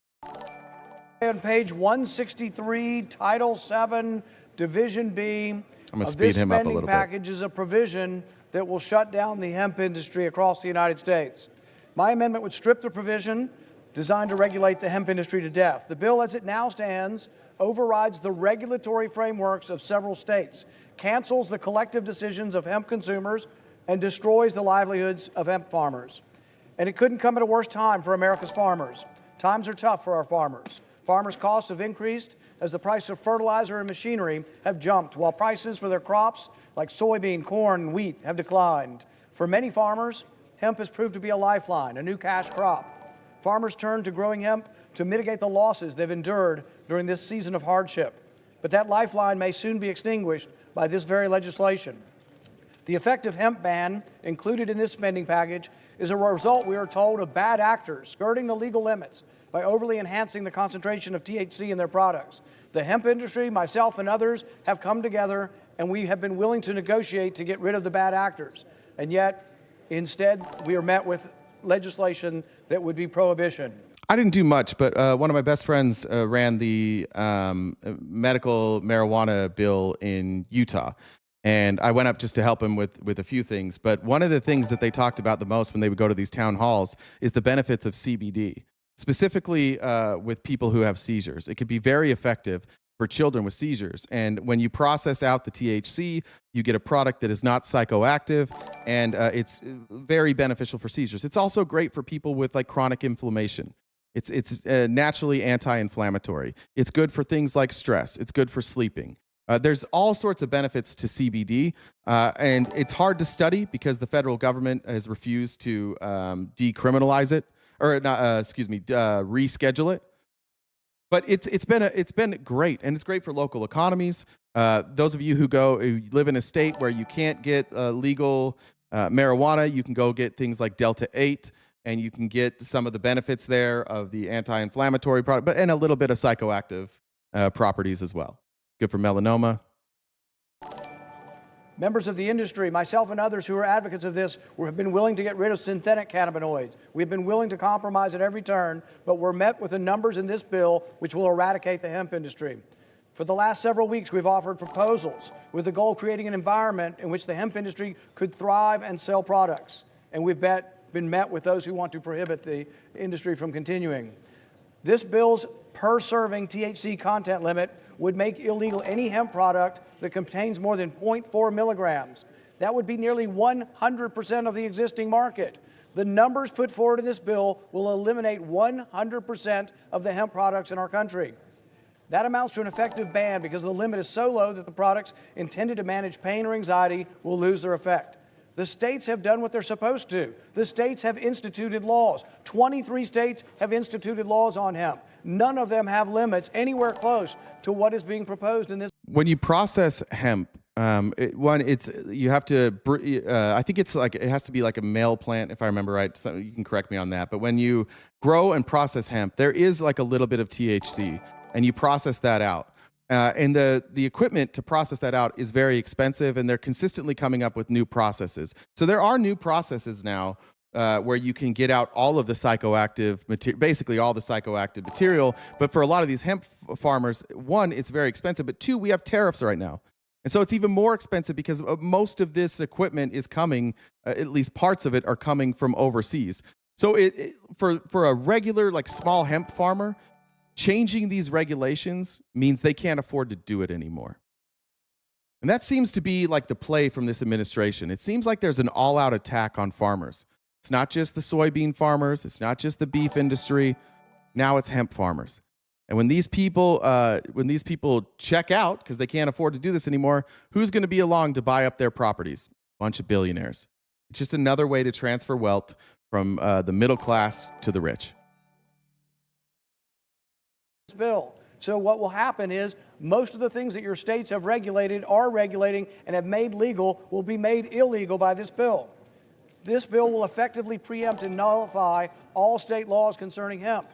On page 163, Title 7, Division B of this spending package is a provision that will shut down the hemp industry across the United States. My amendment would strip the provision designed to regulate the hemp industry to death. The bill, as it now stands, overrides the regulatory frameworks of several states, cancels the collective decisions of hemp consumers, and destroys the livelihoods of hemp farmers. And it couldn't come at a worse time for America's farmers. Times are tough for our farmers. Farmers' costs have increased as the price of fertilizer and machinery have jumped, while prices for their crops like soybean, corn, and wheat have declined. For many farmers, hemp has proved to be a lifeline, a new cash crop. Farmers turn to growing hemp to mitigate the losses they've endured during this season of hardship. But that lifeline may soon be extinguished by this very legislation. The effective hemp ban included in this spending package is a result, we are told, of bad actors skirting the legal limits by overly enhancing the concentration of THC in their products. The hemp industry, myself and others, have come together and we have been willing to negotiate to get rid of the bad actors. And yet, instead, we are met with legislation that would be prohibition. I didn't do much, but one of my best friends ran the medical marijuana bill in Utah. And I went up just to help him with a few things. But one of the things that they talked about the most when they would go to these town halls is the benefits of CBD, specifically with people who have seizures. It could be very effective for children with seizures. And when you process out the THC, you get a product that is not psychoactive, and it's very beneficial for seizures. It's also great for people with like chronic inflammation. It's naturally anti-inflammatory. It's good for things like stress. It's good for sleeping. There's all sorts of benefits to CBD, and it's hard to study because the federal government has refused to decriminalize it, or not, reschedule it. But it's been great, and it's great for local economies. Those of you who live in a state where you can't get legal marijuana, you can go get things like Delta 8, and you can get some of the benefits there of the anti-inflammatory product, and a little bit of psychoactive properties as well. Good for melanoma. Members of the industry, myself and others who are advocates of this, have been willing to get rid of synthetic cannabinoids. We've been willing to compromise at every turn, but we're met with the numbers in this bill which will eradicate the hemp industry. For the last several weeks, we've offered proposals with the goal of creating an environment in which the hemp industry could thrive and sell products. And we've been met with those who want to prohibit the industry from continuing. This bill's per-serving THC content limit would make illegal any hemp product that contains more than 0.4 milligrams. That would be nearly 100% of the existing market. The numbers put forward in this bill will eliminate 100% of the hemp products in our country. That amounts to an effective ban because the limit is so low that the products intended to manage pain or anxiety will lose their effect. The states have done what they're supposed to. The states have instituted laws. 23 states have instituted laws on hemp. None of them have limits anywhere close to what is being proposed in this. When you process hemp, you have to. I think it has to be like a male plant, if I remember right. So you can correct me on that. But when you grow and process hemp, there is like a little bit of THC, and you process that out. And the equipment to process that out is very expensive, and they're consistently coming up with new processes. So there are new processes now where you can get out all of the psychoactive material, basically all the psychoactive material. But for a lot of these hemp farmers, one, it's very expensive, but two, we have tariffs right now. And so it's even more expensive because most of this equipment is coming, at least parts of it are coming from overseas. So for a regular like small hemp farmer, changing these regulations means they can't afford to do it anymore. And that seems to be like the play from this administration. It seems like there's an all-out attack on farmers. It's not just the soybean farmers. It's not just the beef industry. Now it's hemp farmers. And when these people check out because they can't afford to do this anymore, who's going to be along to buy up their properties? A bunch of billionaires. It's just another way to transfer wealth from the middle class to the rich. Bill. So what will happen is most of the things that your states have regulated, are regulating, and have made legal will be made illegal by this bill. This bill will effectively preempt and nullify all state laws concerning hemp.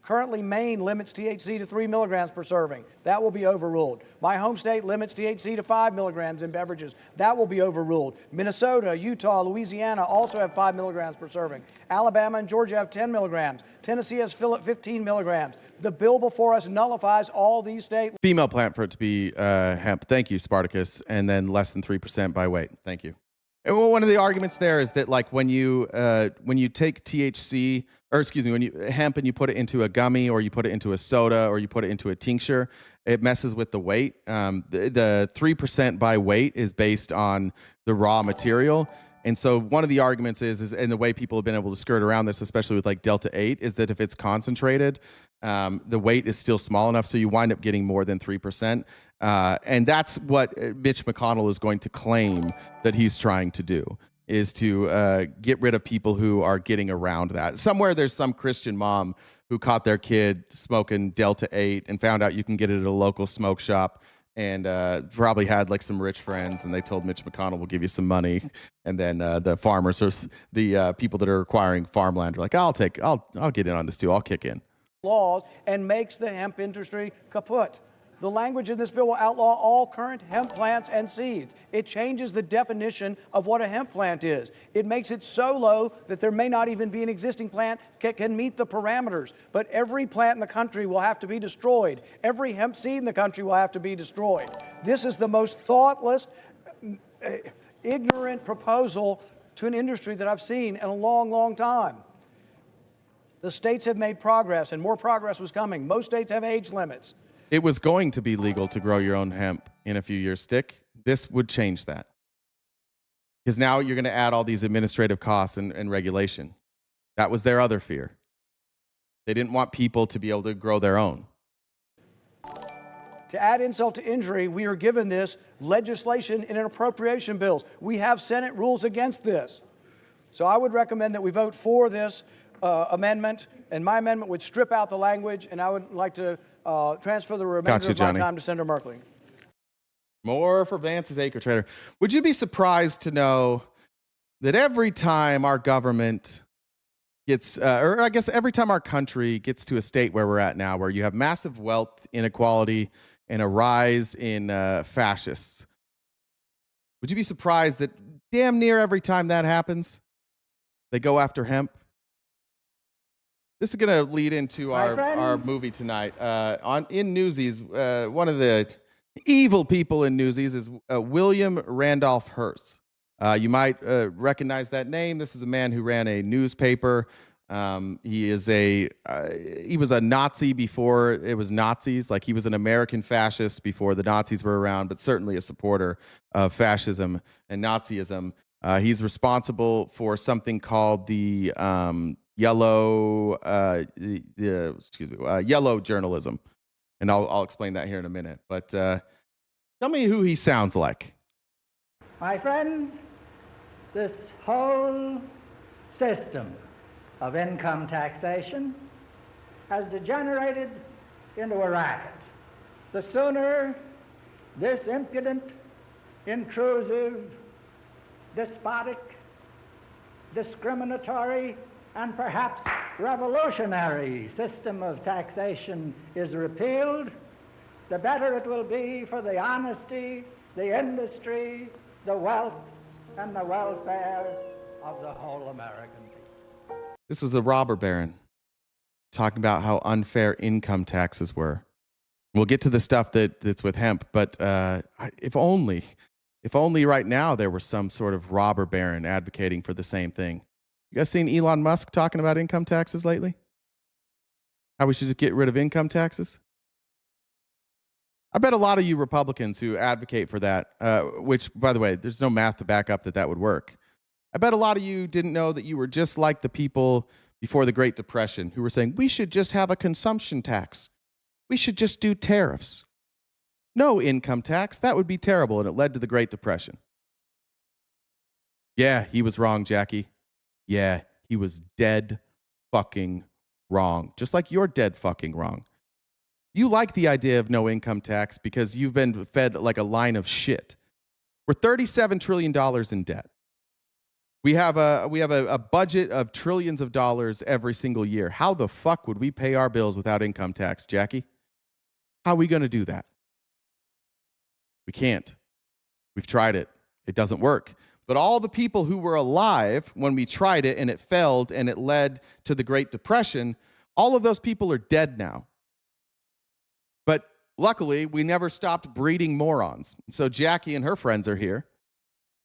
Currently, Maine limits THC to 3 milligrams per serving. That will be overruled. My home state limits THC to 5 milligrams in beverages. That will be overruled. Minnesota, Utah, Louisiana also have 5 milligrams per serving. Alabama and Georgia have 10 milligrams. Tennessee has 15 milligrams. The bill before us nullifies all these state. Female plant for it to be hemp. Thank you, Spartacus. And then less than 3% by weight. Thank you. And one of the arguments there is that, like, when you take THC, or excuse me, when you hemp and you put it into a gummy, or you put it into a soda, or you put it into a tincture, it messes with the weight. The 3% by weight is based on the raw material. And so one of the arguments is, and the way people have been able to skirt around this, especially with like Delta 8, is that if it's concentrated, the weight is still small enough, so you wind up getting more than 3%. And that's what Mitch McConnell is going to claim that he's trying to do, is to get rid of people who are getting around that. Somewhere there's some Christian mom who caught their kid smoking Delta 8 and found out you can get it at a local smoke shop, and probably had like some rich friends, and they told Mitch McConnell, we'll give you some money. And then the farmers, or the people that are acquiring farmland, are like, I'll get in on this too. I'll kick in. Laws and makes the hemp industry kaput. The language in this bill will outlaw all current hemp plants and seeds. It changes the definition of what a hemp plant is. It makes it so low that there may not even be an existing plant that can meet the parameters. But every plant in the country will have to be destroyed. Every hemp seed in the country will have to be destroyed. This is the most thoughtless, ignorant proposal to an industry that I've seen in a long, long time. The states have made progress, and more progress was coming. Most states have age limits. It was going to be legal to grow your own hemp in a few years. Stick. This would change that. Because now you're going to add all these administrative costs and regulation. That was their other fear. They didn't want people to be able to grow their own. To add insult to injury, we are given this legislation in an appropriation bills. We have Senate rules against this. So I would recommend that we vote for this amendment, and my amendment would strip out the language, and I would like to transfer the remainder of my time to Senator Merkley. More for Vance's Acre Trader. Would you be surprised to know that every time our government gets, or I guess every time our country gets to a state where we're at now, where you have massive wealth inequality and a rise in fascists, would you be surprised that damn near every time that happens, they go after hemp? This is going to lead into our movie tonight. In Newsies, one of the evil people in Newsies is William Randolph Hearst. You might recognize that name. This is a man who ran a newspaper. He was a Nazi before it was Nazis. Like, he was an American fascist before the Nazis were around, but certainly a supporter of fascism and Nazism. He's responsible for something called the yellow journalism, and I'll explain that here in a minute. But tell me who he sounds like. My friend, this whole system of income taxation has degenerated into a racket. The sooner this impudent, intrusive, despotic, discriminatory, and perhaps revolutionary system of taxation is repealed, the better it will be for the honesty, the industry, the wealth, and the welfare of the whole American people. This was a robber baron talking about how unfair income taxes were. We'll get to the stuff that's with hemp, but if only right now there was some sort of robber baron advocating for the same thing. You guys seen Elon Musk talking about income taxes lately? How we should just get rid of income taxes? I bet a lot of you Republicans who advocate for that, which, by the way, there's no math to back up that would work. I bet a lot of you didn't know that you were just like the people before the Great Depression who were saying, we should just have a consumption tax. We should just do tariffs. No income tax. That would be terrible, and it led to the Great Depression. Yeah, he was wrong, Jackie. Yeah, he was dead fucking wrong. Just like you're dead fucking wrong. You like the idea of no income tax because you've been fed like a line of shit. We're $37 trillion in debt. We have a budget of trillions of dollars every single year. How the fuck would we pay our bills without income tax, Jackie? How are we going to do that? We can't. We've tried it. It doesn't work. But all the people who were alive when we tried it and it failed and it led to the Great Depression, all of those people are dead now. But luckily, we never stopped breeding morons. So Jackie and her friends are here.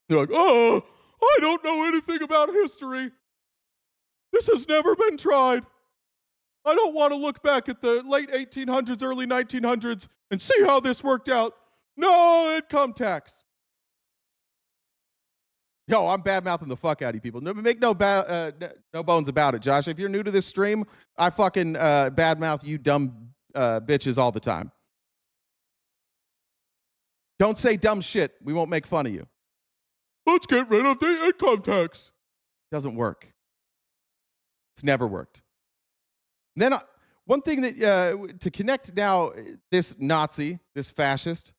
They're like, oh, I don't know anything about history. This has never been tried. I don't want to look back at the late 1800s, early 1900s and see how this worked out. No income tax. Yo, I'm bad-mouthing the fuck out of you people. Make no bones about it, Josh. If you're new to this stream, I fucking bad-mouth you dumb bitches all the time. Don't say dumb shit. We won't make fun of you. Let's get rid of the income tax. Doesn't work. It's never worked. And then one thing that to connect now, this Nazi, this fascist,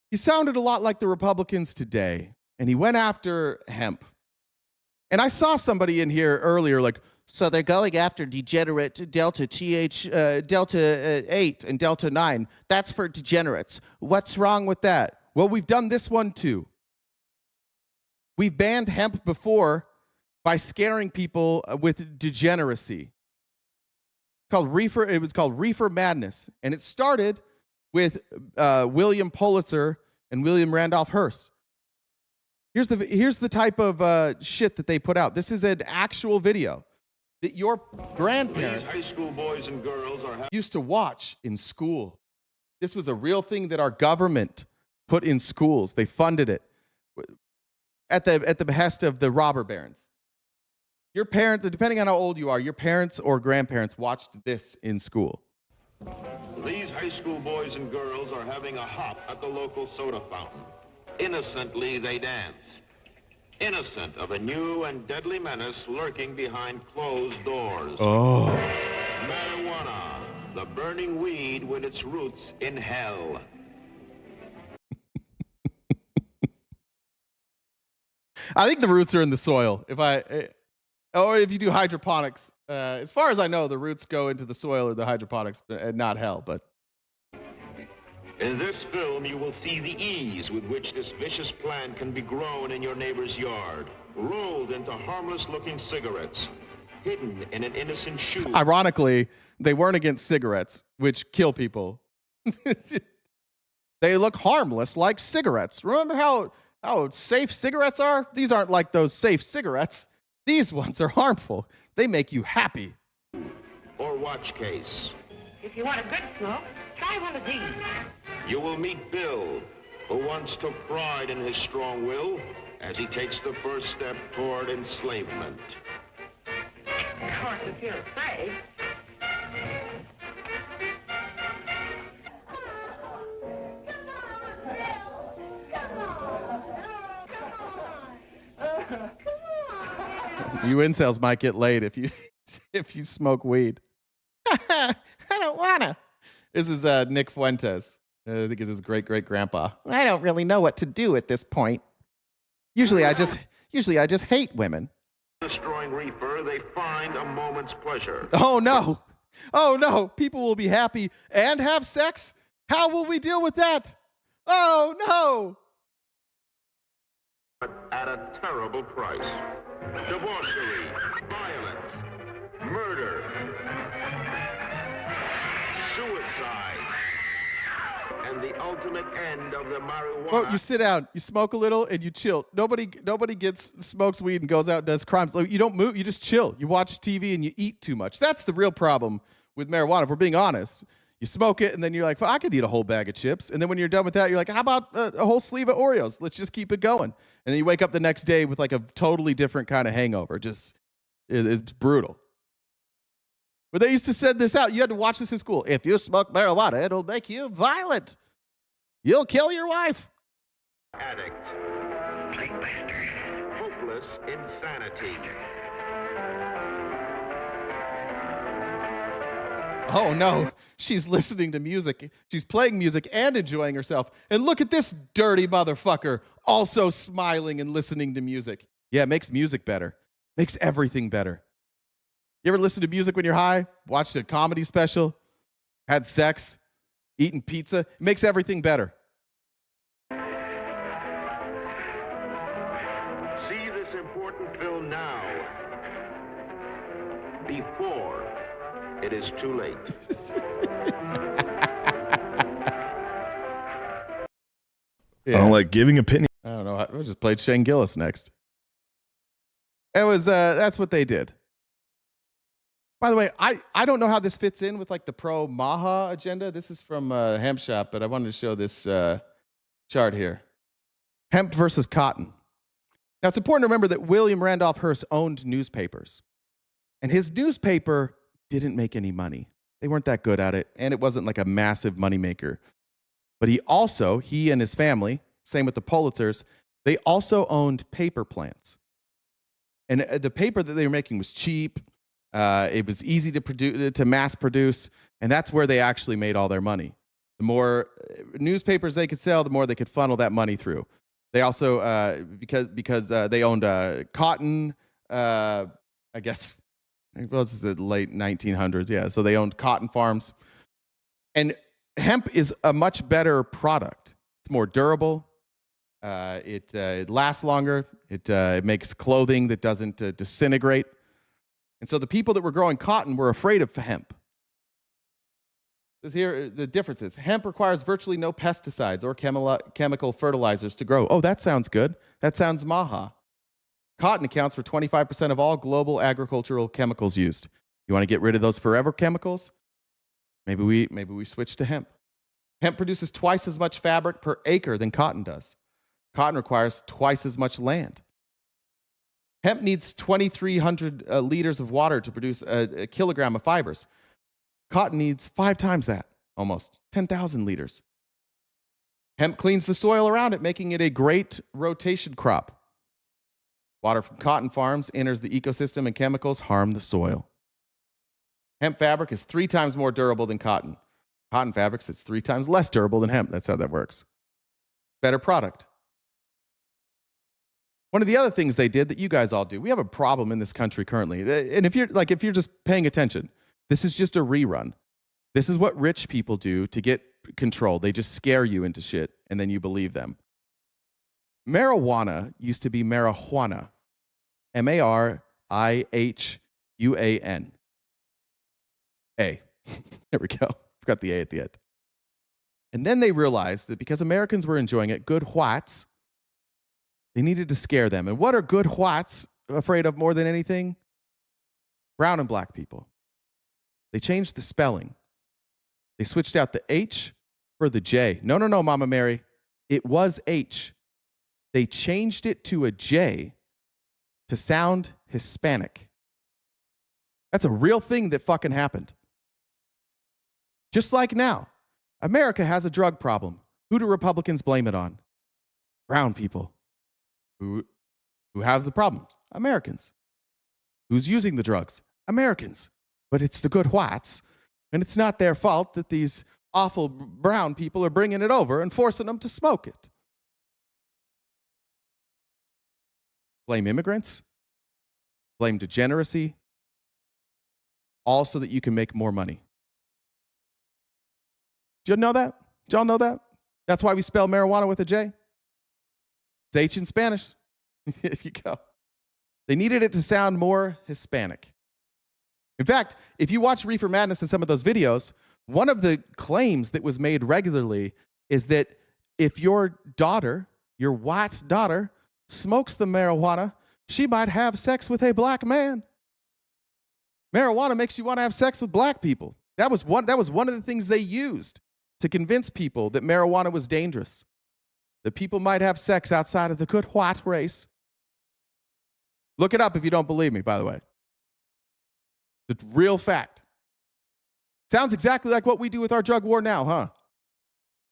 he sounded a lot like the Republicans today, and he went after hemp. And I saw somebody in here earlier like, so they're going after degenerate Delta 8 and Delta 9. That's for degenerates. What's wrong with that? Well, we've done this one too. We've banned hemp before by scaring people with degeneracy. It was called reefer madness, and it started with William Pulitzer and William Randolph Hearst. Here's the type of shit that they put out. This is an actual video that your grandparents high school boys and girls are used to watch in school. This was a real thing that our government put in schools. They funded it at the behest of the robber barons. Your parents, depending on how old you are, your parents or grandparents watched this in school. These high school boys and girls are having a hop at the local soda fountain. Innocently they dance. Innocent of a new and deadly menace lurking behind closed doors. Oh. Marijuana, the burning weed with its roots in hell. I think the roots are in the soil. Or if you do hydroponics, as far as I know, the roots go into the soil or the hydroponics, and not hell. But in this film, you will see the ease with which this vicious plant can be grown in your neighbor's yard, rolled into harmless-looking cigarettes, hidden in an innocent shoe. Ironically, they weren't against cigarettes, which kill people. They look harmless like cigarettes. Remember how safe cigarettes are? These aren't like those safe cigarettes. These ones are harmful. They make you happy. Or watch case. If you want a good smoke, try one of these. You will meet Bill, who once took pride in his strong will as he takes the first step toward enslavement. Of course, if you're afraid. You incels might get laid if you smoke weed. I don't wanna. This is Nick Fuentes. I think it's his great-great-grandpa. I don't really know what to do at this point. Usually I just hate women. Destroying reefer, they find a moment's pleasure. Oh no. Oh no. People will be happy and have sex? How will we deal with that? Oh no. But at a terrible price. Debauchery, violence, murder, suicide, and the ultimate end of the marijuana. Well, you sit down, you smoke a little, and you chill. Nobody smokes weed and goes out and does crimes. Like, you don't move, you just chill. You watch TV and you eat too much. That's the real problem with marijuana, if we're being honest. You smoke it, and then you're like, I could eat a whole bag of chips. And then when you're done with that, you're like, how about a whole sleeve of Oreos? Let's just keep it going. And then you wake up the next day with like a totally different kind of hangover. It's brutal. But they used to send this out. You had to watch this in school. If you smoke marijuana, it'll make you violent. You'll kill your wife. Addict. Hopeless insanity. Oh, no. She's listening to music. She's playing music and enjoying herself. And look at this dirty motherfucker also smiling and listening to music. Yeah, it makes music better. Makes everything better. You ever listen to music when you're high? Watched a comedy special? Had sex? Eating pizza? It makes everything better. See this important bill now, before it is too late. Yeah. I don't like giving opinion. I don't know. I just played Shane Gillis next. It was, that's what they did. By the way, I don't know how this fits in with like the pro-Maha agenda. This is from Hemp Shop, but I wanted to show this chart here. Hemp versus cotton. Now, it's important to remember that William Randolph Hearst owned newspapers. And his newspaper didn't make any money. They weren't that good at it, and it wasn't like a massive moneymaker. But he and his family, same with the Pulitzers, they also owned paper plants. And the paper that they were making was cheap. It was easy to mass produce, and that's where they actually made all their money. The more newspapers they could sell, the more they could funnel that money through. They also, because they owned cotton, I guess, well, this is the late 1900s, yeah. So they owned cotton farms. And hemp is a much better product. It's more durable. It lasts longer. It makes clothing that doesn't disintegrate. And so the people that were growing cotton were afraid of hemp. Because here, the difference is hemp requires virtually no pesticides or chemical fertilizers to grow. Oh, that sounds good. That sounds Maha. Cotton accounts for 25% of all global agricultural chemicals used. You want to get rid of those forever chemicals? Maybe we switch to hemp. Hemp produces twice as much fabric per acre than cotton does. Cotton requires twice as much land. Hemp needs 2,300 liters of water to produce a kilogram of fibers. Cotton needs 5 times that, almost 10,000 liters. Hemp cleans the soil around it, making it a great rotation crop. Water from cotton farms enters the ecosystem and chemicals harm the soil. Hemp fabric is 3 times more durable than cotton. Cotton fabric is 3 times less durable than hemp. That's how that works. Better product. One of the other things they did that you guys all do, we have a problem in this country currently. And if you're just paying attention, this is just a rerun. This is what rich people do to get control. They just scare you into shit, and then you believe them. Marijuana used to be marijuana. Marihuan. A. There we go. Forgot the A at the end. And then they realized that because Americans were enjoying it, good whites, they needed to scare them. And what are good whites afraid of more than anything? Brown and black people. They changed the spelling. They switched out the H for the J. No, Mama Mary. It was H. They changed it to a J to sound Hispanic. That's a real thing that fucking happened. Just like now, America has a drug problem. Who do Republicans blame it on? Brown people. Who have the problems? Americans. Who's using the drugs? Americans. But it's the good whites, and it's not their fault that these awful brown people are bringing it over and forcing them to smoke it. Blame immigrants. Blame degeneracy. All so that you can make more money. Did you know that? Did y'all know that? That's why we spell marijuana with a J. It's H in Spanish. There you go. They needed it to sound more Hispanic. In fact, if you watch Reefer Madness and some of those videos, one of the claims that was made regularly is that if your daughter, your white daughter, smokes the marijuana, she might have sex with a black man. Marijuana makes you want to have sex with black people. That was one of the things they used to convince people that marijuana was dangerous, that people might have sex outside of the good white race. Look it up if you don't believe me, by the way. It's a real fact. Sounds exactly like what we do with our drug war now, huh?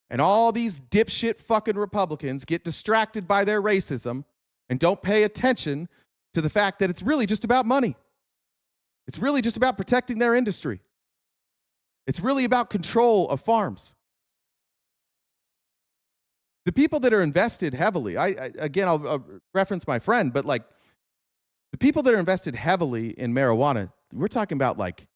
And all these dipshit fucking Republicans get distracted by their racism and don't pay attention to the fact that it's really just about money. It's really just about protecting their industry. It's really about control of farms. The people that are invested heavily, I'll reference my friend, but like the people that are invested heavily in marijuana, we're talking about like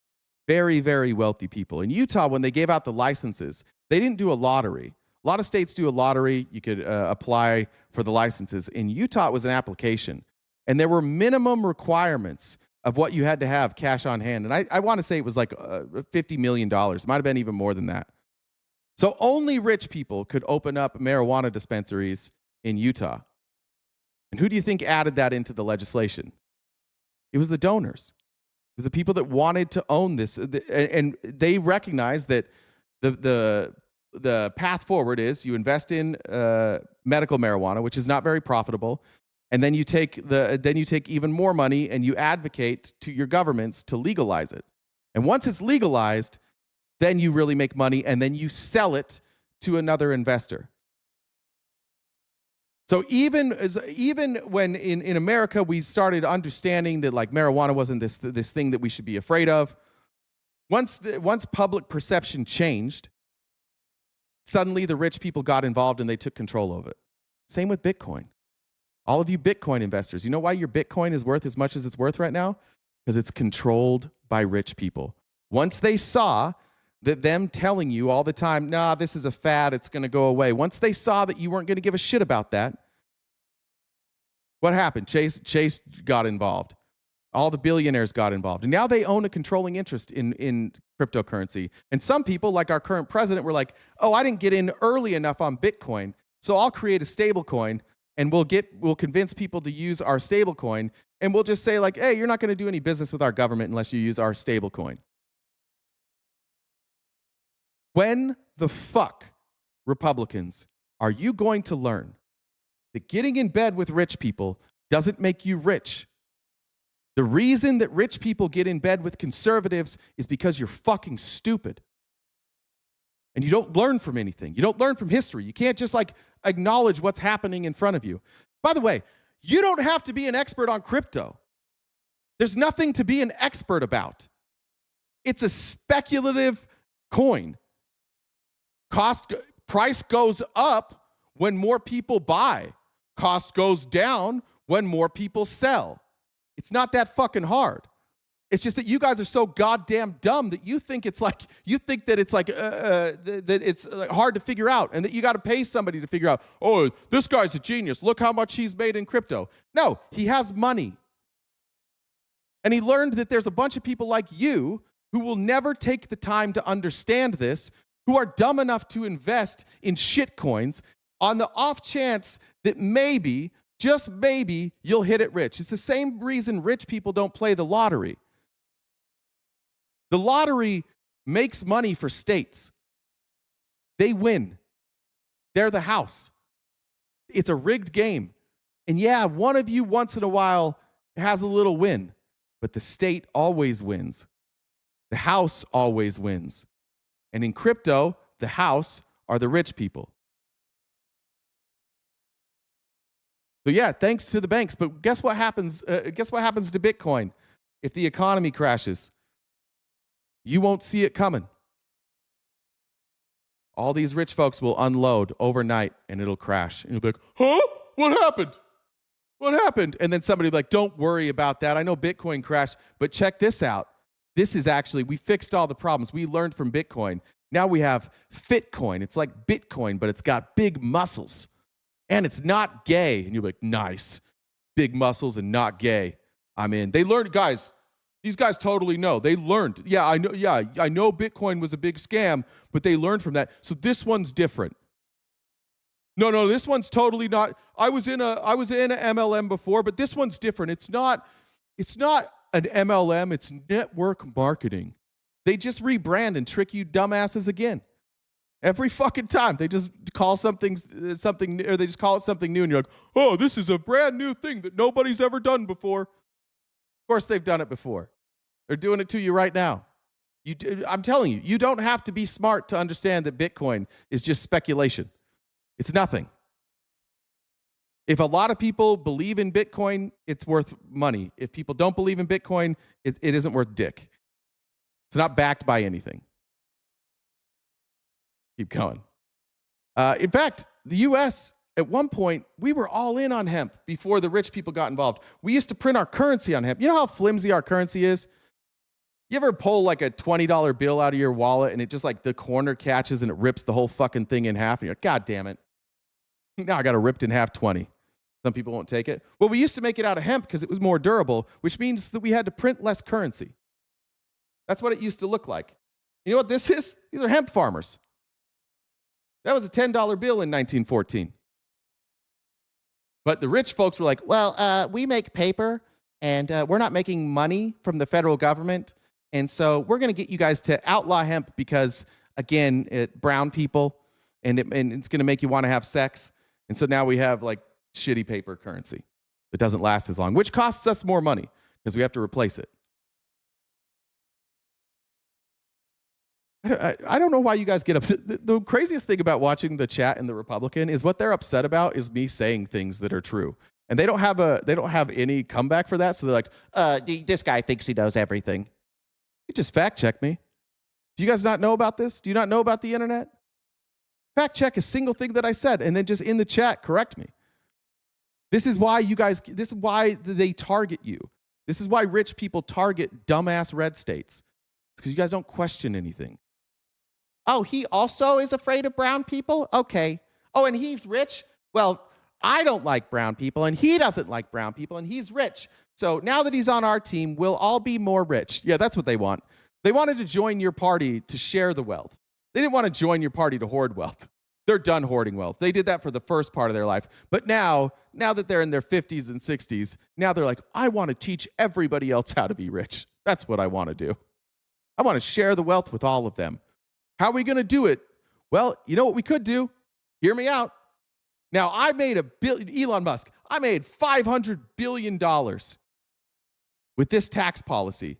very, very wealthy people. In Utah, when they gave out the licenses, they didn't do a lottery. A lot of states do a lottery. You could apply for the licenses. In Utah, it was an application. And there were minimum requirements of what you had to have cash on hand. And I want to say it was like $50 million. It might have been even more than that. So only rich people could open up marijuana dispensaries in Utah. And who do you think added that into the legislation? It was the donors. It was the people that wanted to own this. And they recognized that the path forward is you invest in medical marijuana, which is not very profitable, and then you take even more money and you advocate to your governments to legalize it. And once it's legalized, then you really make money, and then you sell it to another investor. So even when in America we started understanding that like marijuana wasn't this thing that we should be afraid of, once public perception changed, suddenly the rich people got involved and they took control of it. Same with Bitcoin. All of you Bitcoin investors, you know why your Bitcoin is worth as much as it's worth right now? Because it's controlled by rich people. Once they saw that them telling you all the time, nah, this is a fad, it's going to go away. Once they saw that you weren't going to give a shit about that, what happened? Chase got involved. All the billionaires got involved. And now they own a controlling interest in cryptocurrency. And some people, like our current president, were like, oh, I didn't get in early enough on Bitcoin, so I'll create a stable coin, and we'll convince people to use our stable coin, and we'll just say like, hey, you're not going to do any business with our government unless you use our stable coin. When the fuck, Republicans, are you going to learn that getting in bed with rich people doesn't make you rich? The reason that rich people get in bed with conservatives is because you're fucking stupid. And you don't learn from anything. You don't learn from history. You can't just like acknowledge what's happening in front of you. By the way, you don't have to be an expert on crypto. There's nothing to be an expert about. It's a speculative coin. Price goes up when more people buy. Cost goes down when more people sell. It's not that fucking hard. It's just that you guys are so goddamn dumb that you think it's like that it's hard to figure out, and that you got to pay somebody to figure out. Oh, this guy's a genius. Look how much he's made in crypto. No, he has money, and he learned that there's a bunch of people like you who will never take the time to understand this, who are dumb enough to invest in shit coins on the off chance that maybe, just maybe, you'll hit it rich. It's the same reason rich people don't play the lottery. The lottery makes money for states. They win. They're the house. It's a rigged game. And yeah, one of you once in a while has a little win, but the state always wins. The house always wins. And in crypto, the house are the rich people. So yeah, thanks to the banks. But guess what happens? Guess what happens to Bitcoin if the economy crashes? You won't see it coming. All these rich folks will unload overnight and it'll crash. And you'll be like, huh? What happened? What happened? And then somebody will be like, don't worry about that. I know Bitcoin crashed, but check this out. This is actually, we fixed all the problems. We learned from Bitcoin. Now we have Fitcoin. It's like Bitcoin, but it's got big muscles. And it's not gay. And you're like, nice. Big muscles and not gay. I'm in. They learned, guys. These guys totally know. They learned. Yeah, I know. Yeah, I know Bitcoin was a big scam, but they learned from that. So this one's different. No, this one's totally not. I was in a MLM before, but this one's different. It's not an MLM, it's network marketing. They just rebrand and trick you dumbasses again. Every fucking time. They just call something, or they just call it something new, and you're like, oh, this is a brand new thing that nobody's ever done before. Of course they've done it before. They're doing it to you right now. I'm telling you, you don't have to be smart to understand that Bitcoin is just speculation. It's nothing. If a lot of people believe in Bitcoin, it's worth money. If people don't believe in Bitcoin, it isn't worth dick. It's not backed by anything. Keep going. In fact, the U.S., at one point, we were all in on hemp before the rich people got involved. We used to print our currency on hemp. You know how flimsy our currency is? You ever pull like a $20 bill out of your wallet and it just like the corner catches and it rips the whole fucking thing in half? And you're like, God damn it. Now I got a ripped in half 20. Some people won't take it. Well, we used to make it out of hemp because it was more durable, which means that we had to print less currency. That's what it used to look like. You know what this is? These are hemp farmers. That was a $10 bill in 1914. But the rich folks were like, well, we make paper and we're not making money from the federal government. And so we're going to get you guys to outlaw hemp because, again, brown people and it's going to make you want to have sex. And so now we have like shitty paper currency that doesn't last as long, which costs us more money because we have to replace it. I don't know why you guys get upset. The craziest thing about watching the chat in the Republican is what they're upset about is me saying things that are true. And they don't have any comeback for that. So they're like, this guy thinks he knows everything. You just fact check me. Do you guys not know about this? Do you not know about the internet? Fact check a single thing that I said and then just in the chat correct me. This is why they target you. This is why rich people target dumbass red states. It's because you guys don't question anything. Oh, he also is afraid of brown people? Okay. Oh, and he's rich? Well, I don't like brown people, and he doesn't like brown people, and he's rich. So now that he's on our team, we'll all be more rich. Yeah, that's what they want. They wanted to join your party to share the wealth. They didn't want to join your party to hoard wealth. They're done hoarding wealth. They did that for the first part of their life. But now that they're in their 50s and 60s, now they're like, I want to teach everybody else how to be rich. That's what I want to do. I want to share the wealth with all of them. How are we going to do it? Well, you know what we could do? Hear me out. Now, I made Elon Musk, I made $500 billion with this tax policy.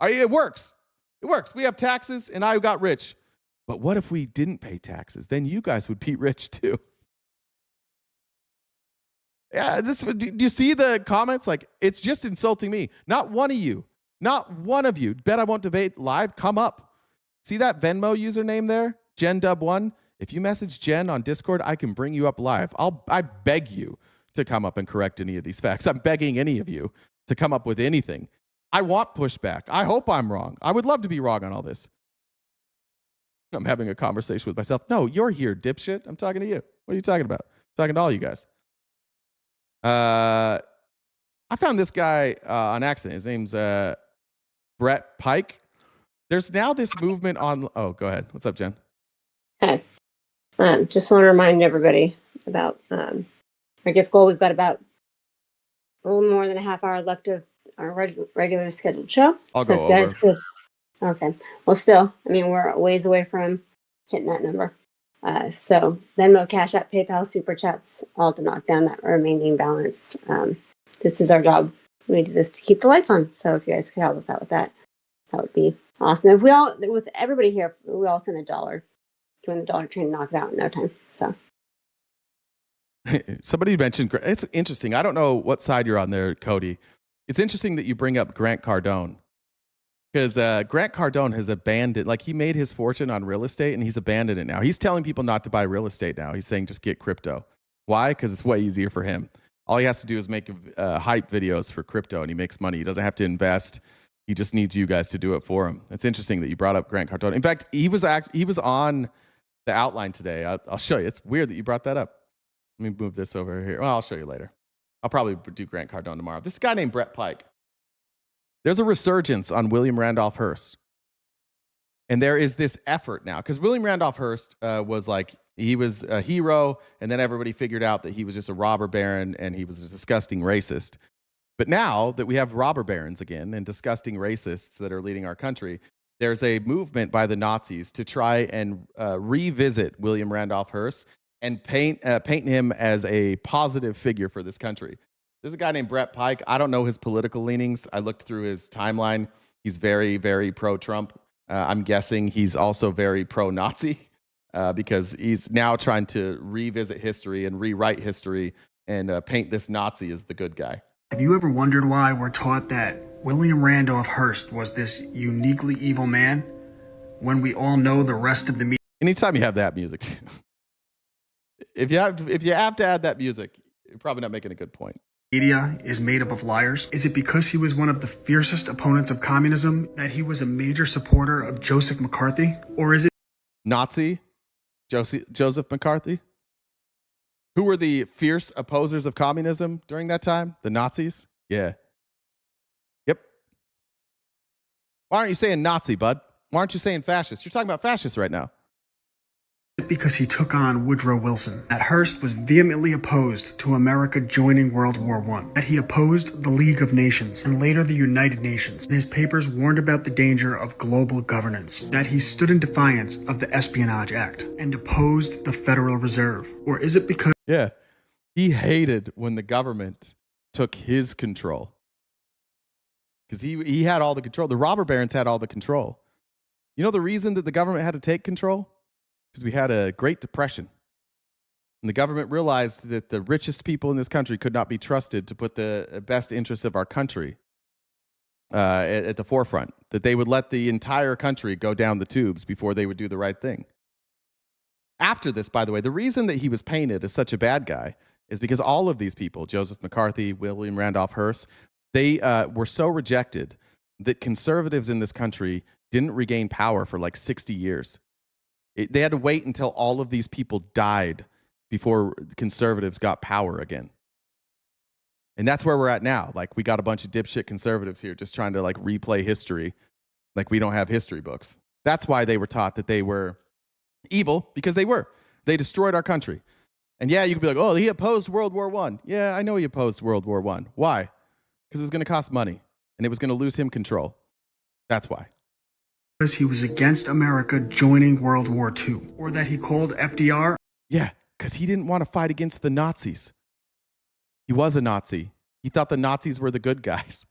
It works. It works. We have taxes, and I got rich. But what if we didn't pay taxes? Then you guys would be rich too. Yeah, do you see the comments? Like, it's just insulting me. Not one of you. Not one of you. Bet I won't debate live. Come up. See that Venmo username there? JenDub1. If you message Jen on Discord, I can bring you up live. I beg you to come up and correct any of these facts. I'm begging any of you to come up with anything. I want pushback. I hope I'm wrong. I would love to be wrong on all this. I'm having a conversation with myself. No, you're here, dipshit. I'm talking to you. What are you talking about? I'm talking to all you guys. I found this guy on accident. His name's Brett Pike. There's now this movement on... Oh, go ahead. What's up, Jen? Hey. Just want to remind everybody about our gift goal. We've got about a little more than a half hour left of our regular scheduled show. I'll go over. Okay. Well, still, I mean, we're a ways away from hitting that number. So Venmo, Cash App, PayPal, Super Chats, all to knock down that remaining balance. This is our job. We do this to keep the lights on. So if you guys could help us out with that, that would be awesome. If we all, with everybody here, we all send $1. Join the dollar train and knock it out in no time. So somebody mentioned, it's interesting. I don't know what side you're on there, Cody. It's interesting that you bring up Grant Cardone. Because Grant Cardone has abandoned, like he made his fortune on real estate and he's abandoned it now. He's telling people not to buy real estate now. He's saying just get crypto. Why? Because it's way easier for him. All he has to do is make hype videos for crypto and he makes money. He doesn't have to invest. He just needs you guys to do it for him. It's interesting that you brought up Grant Cardone. In fact, he was on the outline today. I'll show you. It's weird that you brought that up. Let me move this over here. Well, I'll show you later. I'll probably do Grant Cardone tomorrow. This guy named Brett Pike. There's a resurgence on William Randolph Hearst. And there is this effort now, because William Randolph Hearst was like He was a hero, and then everybody figured out that he was just a robber baron and he was a disgusting racist. But now that we have robber barons again and disgusting racists that are leading our country, there's a movement by the Nazis to try and revisit William Randolph Hearst and paint him as a positive figure for this country. There's a guy named Brett Pike. I don't know his political leanings. I looked through his timeline. He's very, very pro-Trump. I'm guessing he's also very pro-Nazi because he's now trying to revisit history and rewrite history and paint this Nazi as the good guy. Have you ever wondered why we're taught that William Randolph Hearst was this uniquely evil man when we all know the rest of the media? Anytime you have that music, if you have to add that music, you're probably not making a good point. Media is made up of liars? Is it because he was one of the fiercest opponents of communism that he was a major supporter of Joseph McCarthy? Or is it Nazi Joseph McCarthy? Who were the fierce opposers of communism during that time? The Nazis? Yeah. Yep. Why aren't you saying Nazi, bud? Why aren't you saying fascist? You're talking about fascists right now. because he took on Woodrow Wilson, that Hearst was vehemently opposed to America joining World War I, that he opposed the League of Nations and later the United Nations, and his papers warned about the danger of global governance, that he stood in defiance of the Espionage Act and opposed the Federal Reserve? Or is it because... Yeah, he hated when the government took his control. Because he had all the control. The robber barons had all the control. You know the reason that the government had to take control? Because we had a Great Depression. And the government realized that the richest people in this country could not be trusted to put the best interests of our country at the forefront. That they would let the entire country go down the tubes before they would do the right thing. After this, by the way, the reason that he was painted as such a bad guy is because all of these people, Joseph McCarthy, William Randolph Hearst, they were so rejected that conservatives in this country didn't regain power for like 60 years. They had to wait until all of these people died before conservatives got power again. And that's where we're at now. Like, we got a bunch of dipshit conservatives here just trying to like replay history like we don't have history books. That's why they were taught that they were evil, because they were. They destroyed our country. And yeah, you could be like, oh, he opposed World War I. Yeah, I know he opposed World War I. Why? Because it was going to cost money and it was going to lose him control. That's why. Because he was against America joining World War II, or that he called FDR? Yeah, because he didn't want to fight against the Nazis. He was a Nazi. He thought the Nazis were the good guys.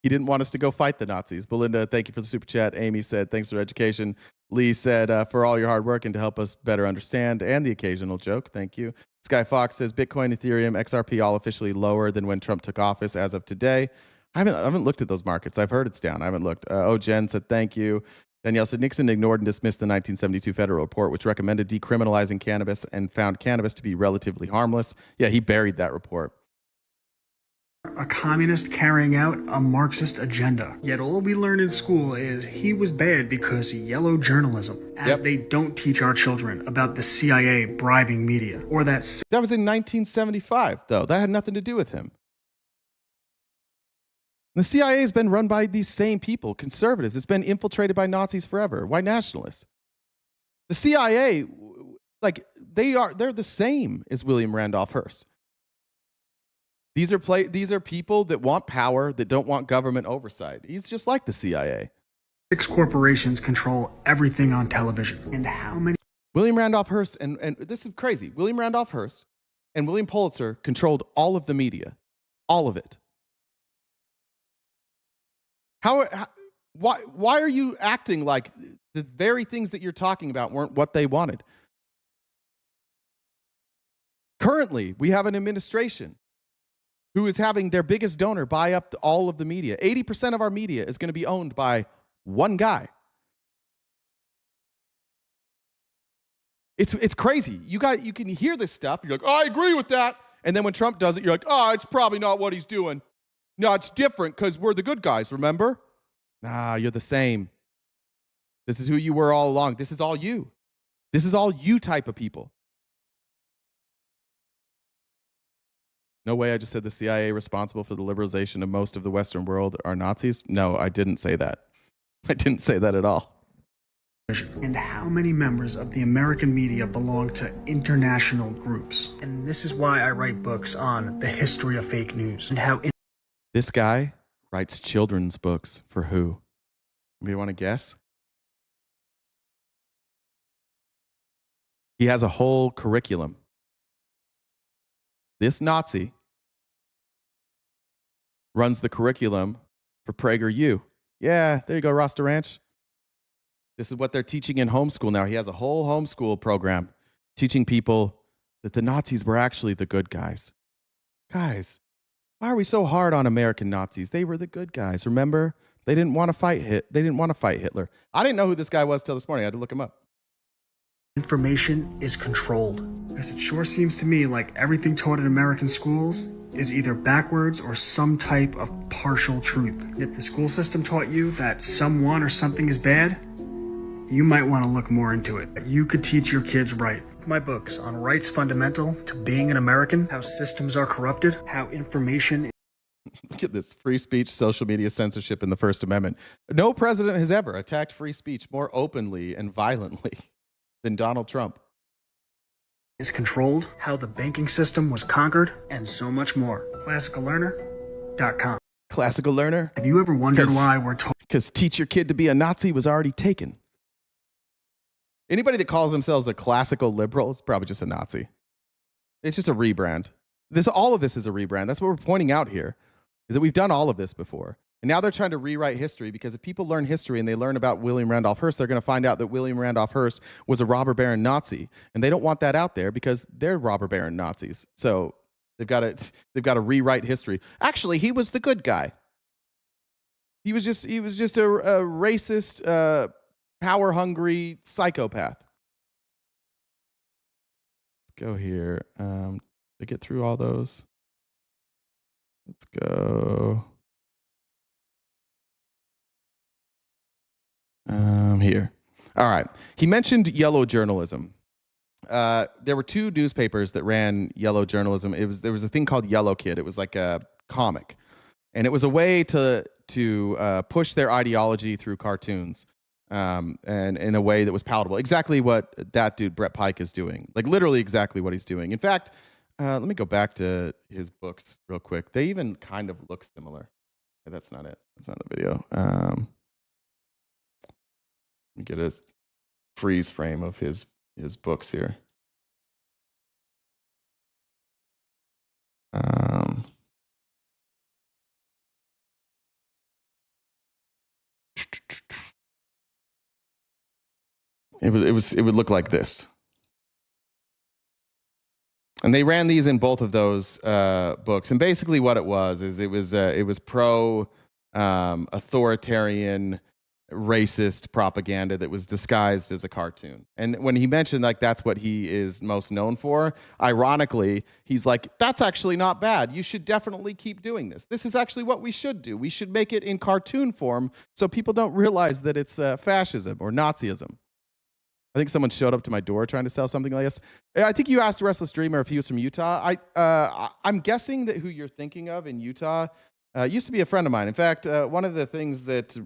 He didn't want us to go fight the Nazis. Belinda, thank you for the super chat. Amy said, thanks for your education. Lee said, for all your hard work and to help us better understand, and the occasional joke. Thank you. Sky Fox says, Bitcoin, Ethereum, XRP all officially lower than when Trump took office as of today. I haven't looked at those markets. I've heard it's down. I haven't looked. Jen said, thank you. Danielle said, Nixon ignored and dismissed the 1972 federal report, which recommended decriminalizing cannabis and found cannabis to be relatively harmless. Yeah, he buried that report. A communist carrying out a Marxist agenda. Yet all we learn in school is he was bad because yellow journalism, as they don't teach our children about the CIA bribing media, or that was in 1975, though. That had nothing to do with him. The CIA has been run by these same people, conservatives. It's been infiltrated by Nazis forever, white nationalists. The CIA, like, they're the same as William Randolph Hearst. These are people that want power, that don't want government oversight. He's just like the CIA. 6 corporations control everything on television. And how many... William Randolph Hearst, and this is crazy, William Randolph Hearst and William Pulitzer controlled all of the media. All of it. Why are you acting like the very things that you're talking about weren't what they wanted? Currently, we have an administration who is having their biggest donor buy up all of the media. 80% of our media is going to be owned by one guy. It's crazy. You can hear this stuff. You're like, oh, I agree with that. And then when Trump does it, you're like, oh, it's probably not what he's doing. No, it's different because we're the good guys, remember? Nah, you're the same. This is who you were all along. This is all you. This is all you type of people. No way I just said the CIA responsible for the liberalization of most of the Western world are Nazis. No, I didn't say that. I didn't say that at all. and how many members of the American media belong to international groups. And this is why I write books on the history of fake news and how This guy writes children's books for who? Anybody want to guess? He has a whole curriculum. This Nazi runs the curriculum for PragerU. Yeah, there you go, Rasta Ranch. This is what they're teaching in homeschool now. He has a whole homeschool program teaching people that the Nazis were actually the good guys. Guys, why are we so hard on American Nazis? They were the good guys. Remember? They didn't want to fight Hitler. I didn't know who this guy was till this morning. I had to look him up. information is controlled. Because it sure seems to me like everything taught in American schools is either backwards or some type of partial truth. If the school system taught you that someone or something is bad, you might want to look more into it. You could teach your kids right. My books on rights fundamental to being an American, how systems are corrupted, how information. Look at this: free speech, social media censorship, and the First Amendment. No president has ever attacked free speech more openly and violently than Donald Trump. Is controlled, how the banking system was conquered, and so much more. ClassicalLearner.com. Classical learner? Have you ever wondered why we're told? Because teach your kid to be a Nazi was already taken. Anybody that calls themselves a classical liberal is probably just a Nazi. It's just a rebrand. All of this is a rebrand. That's what we're pointing out here, is that we've done all of this before. And now they're trying to rewrite history, because if people learn history and they learn about William Randolph Hearst, they're going to find out that William Randolph Hearst was a robber baron Nazi. And they don't want that out there because they're robber baron Nazis. So they've got to rewrite history. Actually, he was the good guy. He was just a racist, power-hungry psychopath. Let's go here. To get through all those. Let's go. Here. All right. He mentioned yellow journalism. There were two newspapers that ran yellow journalism. There was a thing called Yellow Kid. It was like a comic, and it was a way to push their ideology through cartoons, and in a way that was palatable. Exactly what that dude Brett Pike is doing. Like literally exactly what he's doing. In fact, let me go back to his books real quick. They even kind of look similar. That's not it. That's not the video. Let me get a freeze frame of his books here. It would look like this. And they ran these in both of those books. And basically what it was is it was pro authoritarian racist propaganda that was disguised as a cartoon. And when he mentioned like that's what he is most known for, ironically, he's like, that's actually not bad. You should definitely keep doing this. This is actually what we should do. We should make it in cartoon form so people don't realize that it's fascism or Nazism. I think someone showed up to my door trying to sell something like this. I think you asked Restless Dreamer if he was from Utah. I'm guessing that who you're thinking of in Utah used to be a friend of mine. In fact, one of the things that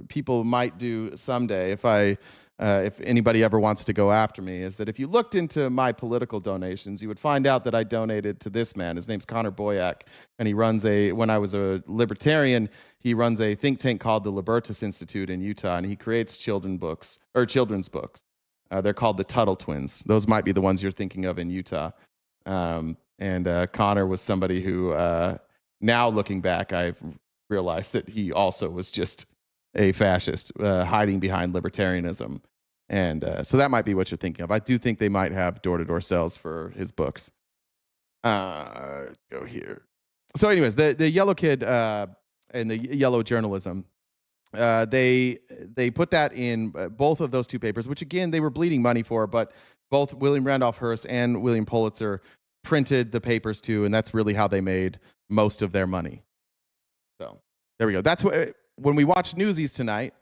people might do someday, if anybody ever wants to go after me, is that if you looked into my political donations, you would find out that I donated to this man. His name's Connor Boyack, and he runs when I was a libertarian, he runs a think tank called the Libertas Institute in Utah, and he creates children's books. They're called the Tuttle Twins. Those might be the ones you're thinking of in Utah. And Connor was somebody who, now looking back, I've realized that he also was just a fascist, hiding behind libertarianism. And so that might be what you're thinking of. I do think they might have door-to-door sales for his books. Go here. So anyways, the Yellow Kid and the Yellow Journalism, they put that in both of those two papers, which again, they were bleeding money for, but both William Randolph Hearst and William Pulitzer printed the papers too, and that's really how they made most of their money. So there we go. That's what, when we watch Newsies tonight,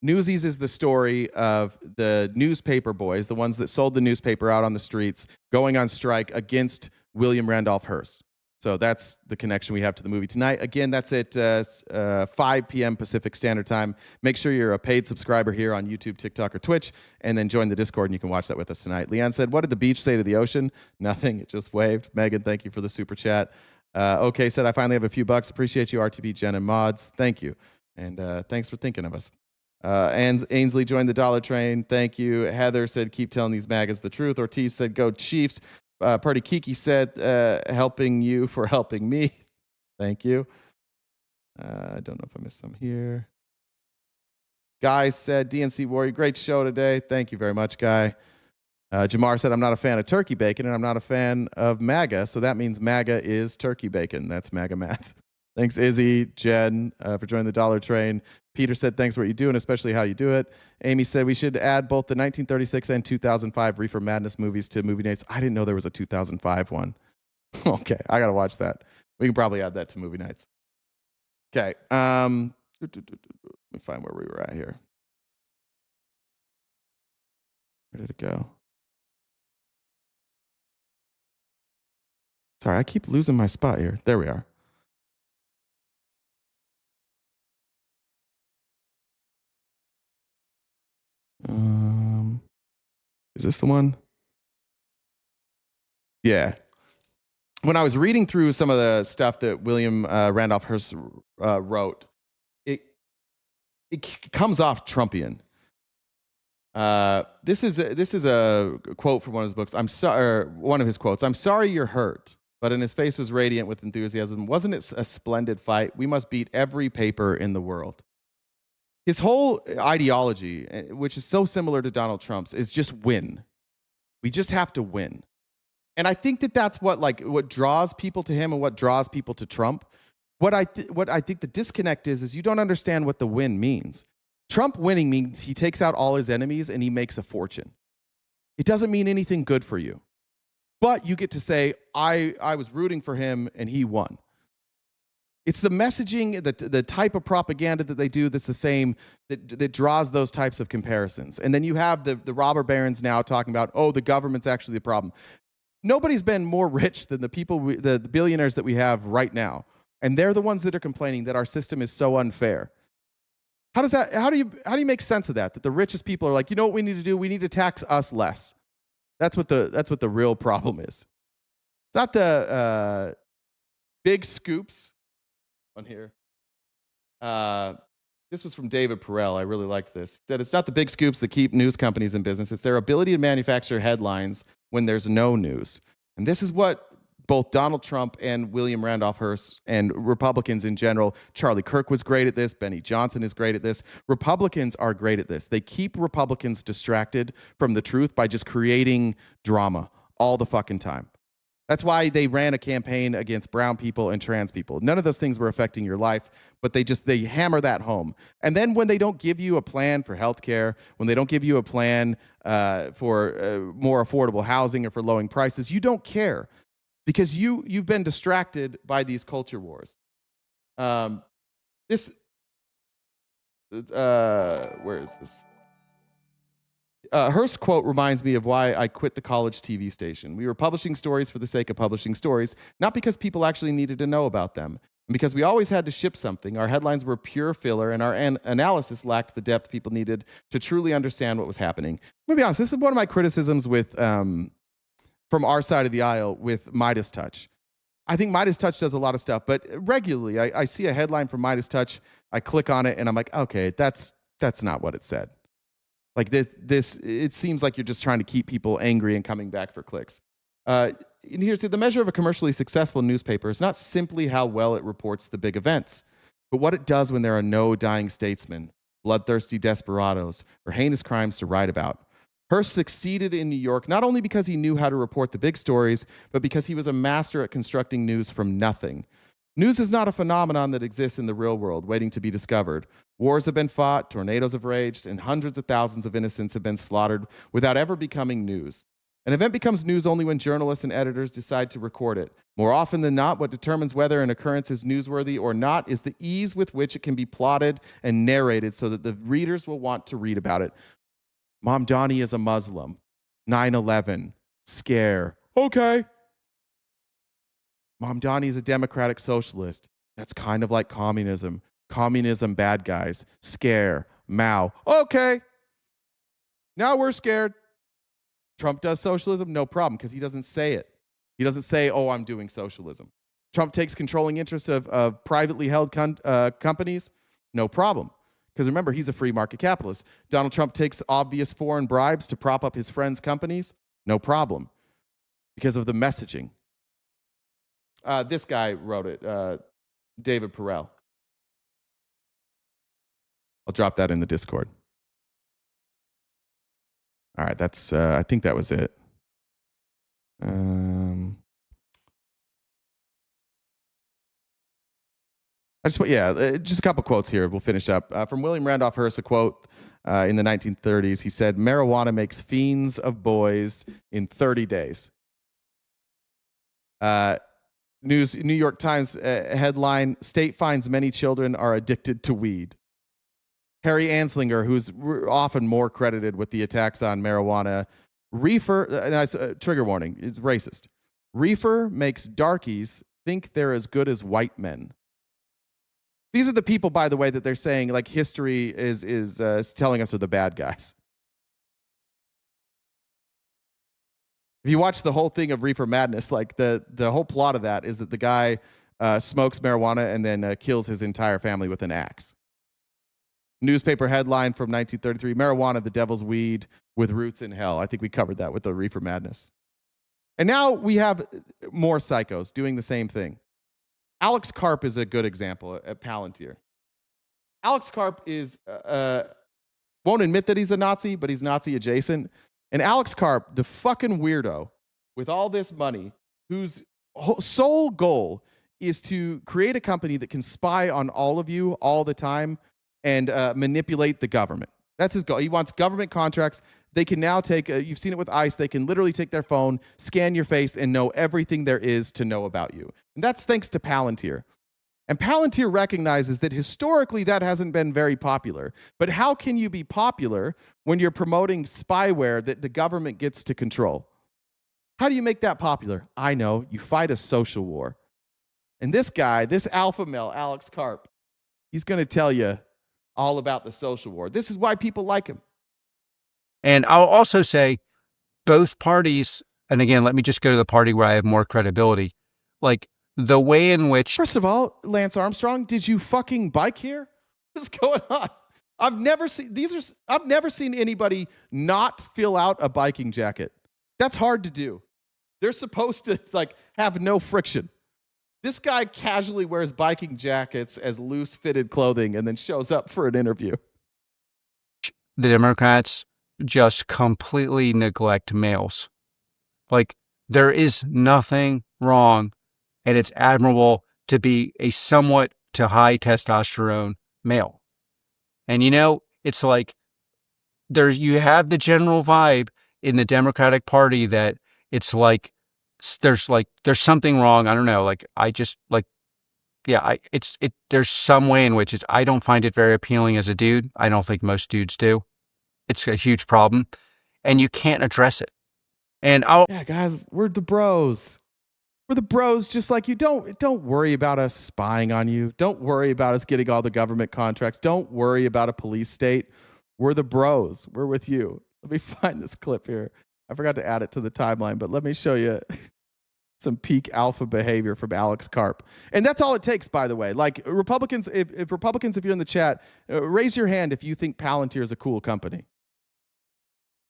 Newsies is the story of the newspaper boys, the ones that sold the newspaper out on the streets, going on strike against William Randolph Hearst. So that's the connection we have to the movie tonight. Again, that's at 5 p.m. Pacific Standard Time. Make sure you're a paid subscriber here on YouTube, TikTok, or Twitch, and then join the Discord, and you can watch that with us tonight. Leanne said, what did the beach say to the ocean? Nothing. It just waved. Megan, thank you for the super chat. Okay said, I finally have a few bucks. Appreciate you, RTP, Jen, and Mods. Thank you. And thanks for thinking of us. And Ainsley joined the dollar train. Thank you. Heather said, keep telling these MAGAs the truth. Ortiz said, go Chiefs. Party Kiki said, helping you for helping me. Thank you. I don't know if I missed some here. Guy said, DNC Warrior, great show today. Thank you very much, Guy. Jamar said, I'm not a fan of turkey bacon, and I'm not a fan of MAGA, so that means MAGA is turkey bacon. That's MAGA math. Thanks, Izzy, Jen, for joining the dollar train. Peter said, thanks for what you do, and especially how you do it. Amy said, we should add both the 1936 and 2005 Reefer Madness movies to movie nights. I didn't know there was a 2005 one. Okay, I got to watch that. We can probably add that to movie nights. Okay. Let me find where we were at here. Where did it go? Sorry, I keep losing my spot here. There we are. Is this the one? Yeah. When I was reading through some of the stuff that William Randolph Hearst wrote, it comes off Trumpian. This is a quote from one of his books. One of his quotes. I'm sorry you're hurt, but in his face was radiant with enthusiasm. Wasn't it a splendid fight? We must beat every paper in the world. His whole ideology, which is so similar to Donald Trump's, is just win. We just have to win. And I think that's what draws people to him and what draws people to Trump. What I think the disconnect is you don't understand what the win means. Trump winning means he takes out all his enemies and he makes a fortune. It doesn't mean anything good for you. But you get to say, I was rooting for him and he won. It's the messaging, the type of propaganda that they do that's the same, that draws those types of comparisons. And then you have the robber barons now talking about, oh, the government's actually the problem. Nobody's been more rich than the people, the billionaires that we have right now. And they're the ones that are complaining that our system is so unfair. How do you make sense of that? That the richest people are like, you know what we need to do? We need to tax us less. That's what the real problem is. It's not the big scoops on here. This was from David Perel. I really liked this. He said, it's not the big scoops that keep news companies in business. It's their ability to manufacture headlines when there's no news. And this is what both Donald Trump and William Randolph Hearst and Republicans in general, Charlie Kirk was great at this. Benny Johnson is great at this. Republicans are great at this. They keep Republicans distracted from the truth by just creating drama all the fucking time. That's why they ran a campaign against brown people and trans people. None of those things were affecting your life, but they hammer that home. And then when they don't give you a plan for healthcare, when they don't give you a plan for more affordable housing or for lowering prices, you don't care because you've been distracted by these culture wars. Where is this? Hearst's quote reminds me of why I quit the college TV station. We were publishing stories for the sake of publishing stories, not because people actually needed to know about them. And because we always had to ship something, our headlines were pure filler and our analysis lacked the depth people needed to truly understand what was happening. I'm going to be honest, this is one of my criticisms with, from our side of the aisle with Midas Touch. I think Midas Touch does a lot of stuff, but regularly I see a headline from Midas Touch, I click on it, and I'm like, okay, that's not what it said. Like this, it seems like you're just trying to keep people angry and coming back for clicks. And here's the measure of a commercially successful newspaper is not simply how well it reports the big events, but what it does when there are no dying statesmen, bloodthirsty desperados, or heinous crimes to write about. Hearst succeeded in New York not only because he knew how to report the big stories, but because he was a master at constructing news from nothing. News is not a phenomenon that exists in the real world, waiting to be discovered. Wars have been fought, tornadoes have raged, and hundreds of thousands of innocents have been slaughtered without ever becoming news. An event becomes news only when journalists and editors decide to record it. More often than not, what determines whether an occurrence is newsworthy or not is the ease with which it can be plotted and narrated so that the readers will want to read about it. Mom Donnie is a Muslim. 9/11. Scare. Okay. Mamdani's a democratic socialist. That's kind of like communism. Communism, bad guys. Scare. Mao. Okay. Now we're scared. Trump does socialism? No problem, because he doesn't say it. He doesn't say, oh, I'm doing socialism. Trump takes controlling interests of privately held companies? No problem. Because remember, he's a free market capitalist. Donald Trump takes obvious foreign bribes to prop up his friends' companies? No problem. Because of the messaging. This guy wrote it, David Perel. I'll drop that in the Discord. All right, that's, I think that was it. Just a couple quotes here. We'll finish up. From William Randolph Hearst, a quote in the 1930s. He said, marijuana makes fiends of boys in 30 days. New York Times headline, state finds many children are addicted to weed. Harry Anslinger, who's often more credited with the attacks on marijuana, trigger warning, it's racist. Reefer makes darkies think they're as good as white men. These are the people, by the way, that they're saying like history is telling us are the bad guys. If you watch the whole thing of Reefer Madness, like the whole plot of that is that the guy smokes marijuana and then kills his entire family with an axe. Newspaper headline from 1933, marijuana, the devil's weed with roots in hell. I think we covered that with the Reefer Madness. And now we have more psychos doing the same thing. Alex Karp is a good example at Palantir. Alex Karp won't admit that he's a Nazi, but he's Nazi adjacent. And Alex Karp, the fucking weirdo with all this money, whose sole goal is to create a company that can spy on all of you all the time and manipulate the government. That's his goal. He wants government contracts. They can now take, you've seen it with ICE, they can literally take their phone, scan your face, and know everything there is to know about you. And that's thanks to Palantir. And Palantir recognizes that historically that hasn't been very popular. But how can you be popular when you're promoting spyware that the government gets to control? How do you make that popular? I know, you fight a social war. And this guy, this alpha male, Alex Karp, he's going to tell you all about the social war. This is why people like him. And I'll also say both parties, and again, let me just go to the party where I have more credibility, like the way in which... First of all, Lance Armstrong, did you fucking bike here? What's going on? I've never seen anybody not fill out a biking jacket. That's hard to do. They're supposed to like have no friction. This guy casually wears biking jackets as loose-fitted clothing and then shows up for an interview. The Democrats just completely neglect males. Like, there is nothing wrong, and it's admirable to be a somewhat to high testosterone male. And it's like you have the general vibe in the Democratic Party that it's like there's something wrong. I don't know. Like, I just like, yeah, there's some way in which I don't find it very appealing as a dude. I don't think most dudes do. It's a huge problem, and you can't address it. And yeah, guys, we're the bros. We're the bros, just like you. Don't worry about us spying on you. Don't worry about us getting all the government contracts. Don't worry about a police state. We're the bros. We're with you. Let me find this clip here. I forgot to add it to the timeline, but let me show you some peak alpha behavior from Alex Karp. And that's all it takes, by the way. Like, Republicans, if Republicans, if you're in the chat, raise your hand if you think Palantir is a cool company.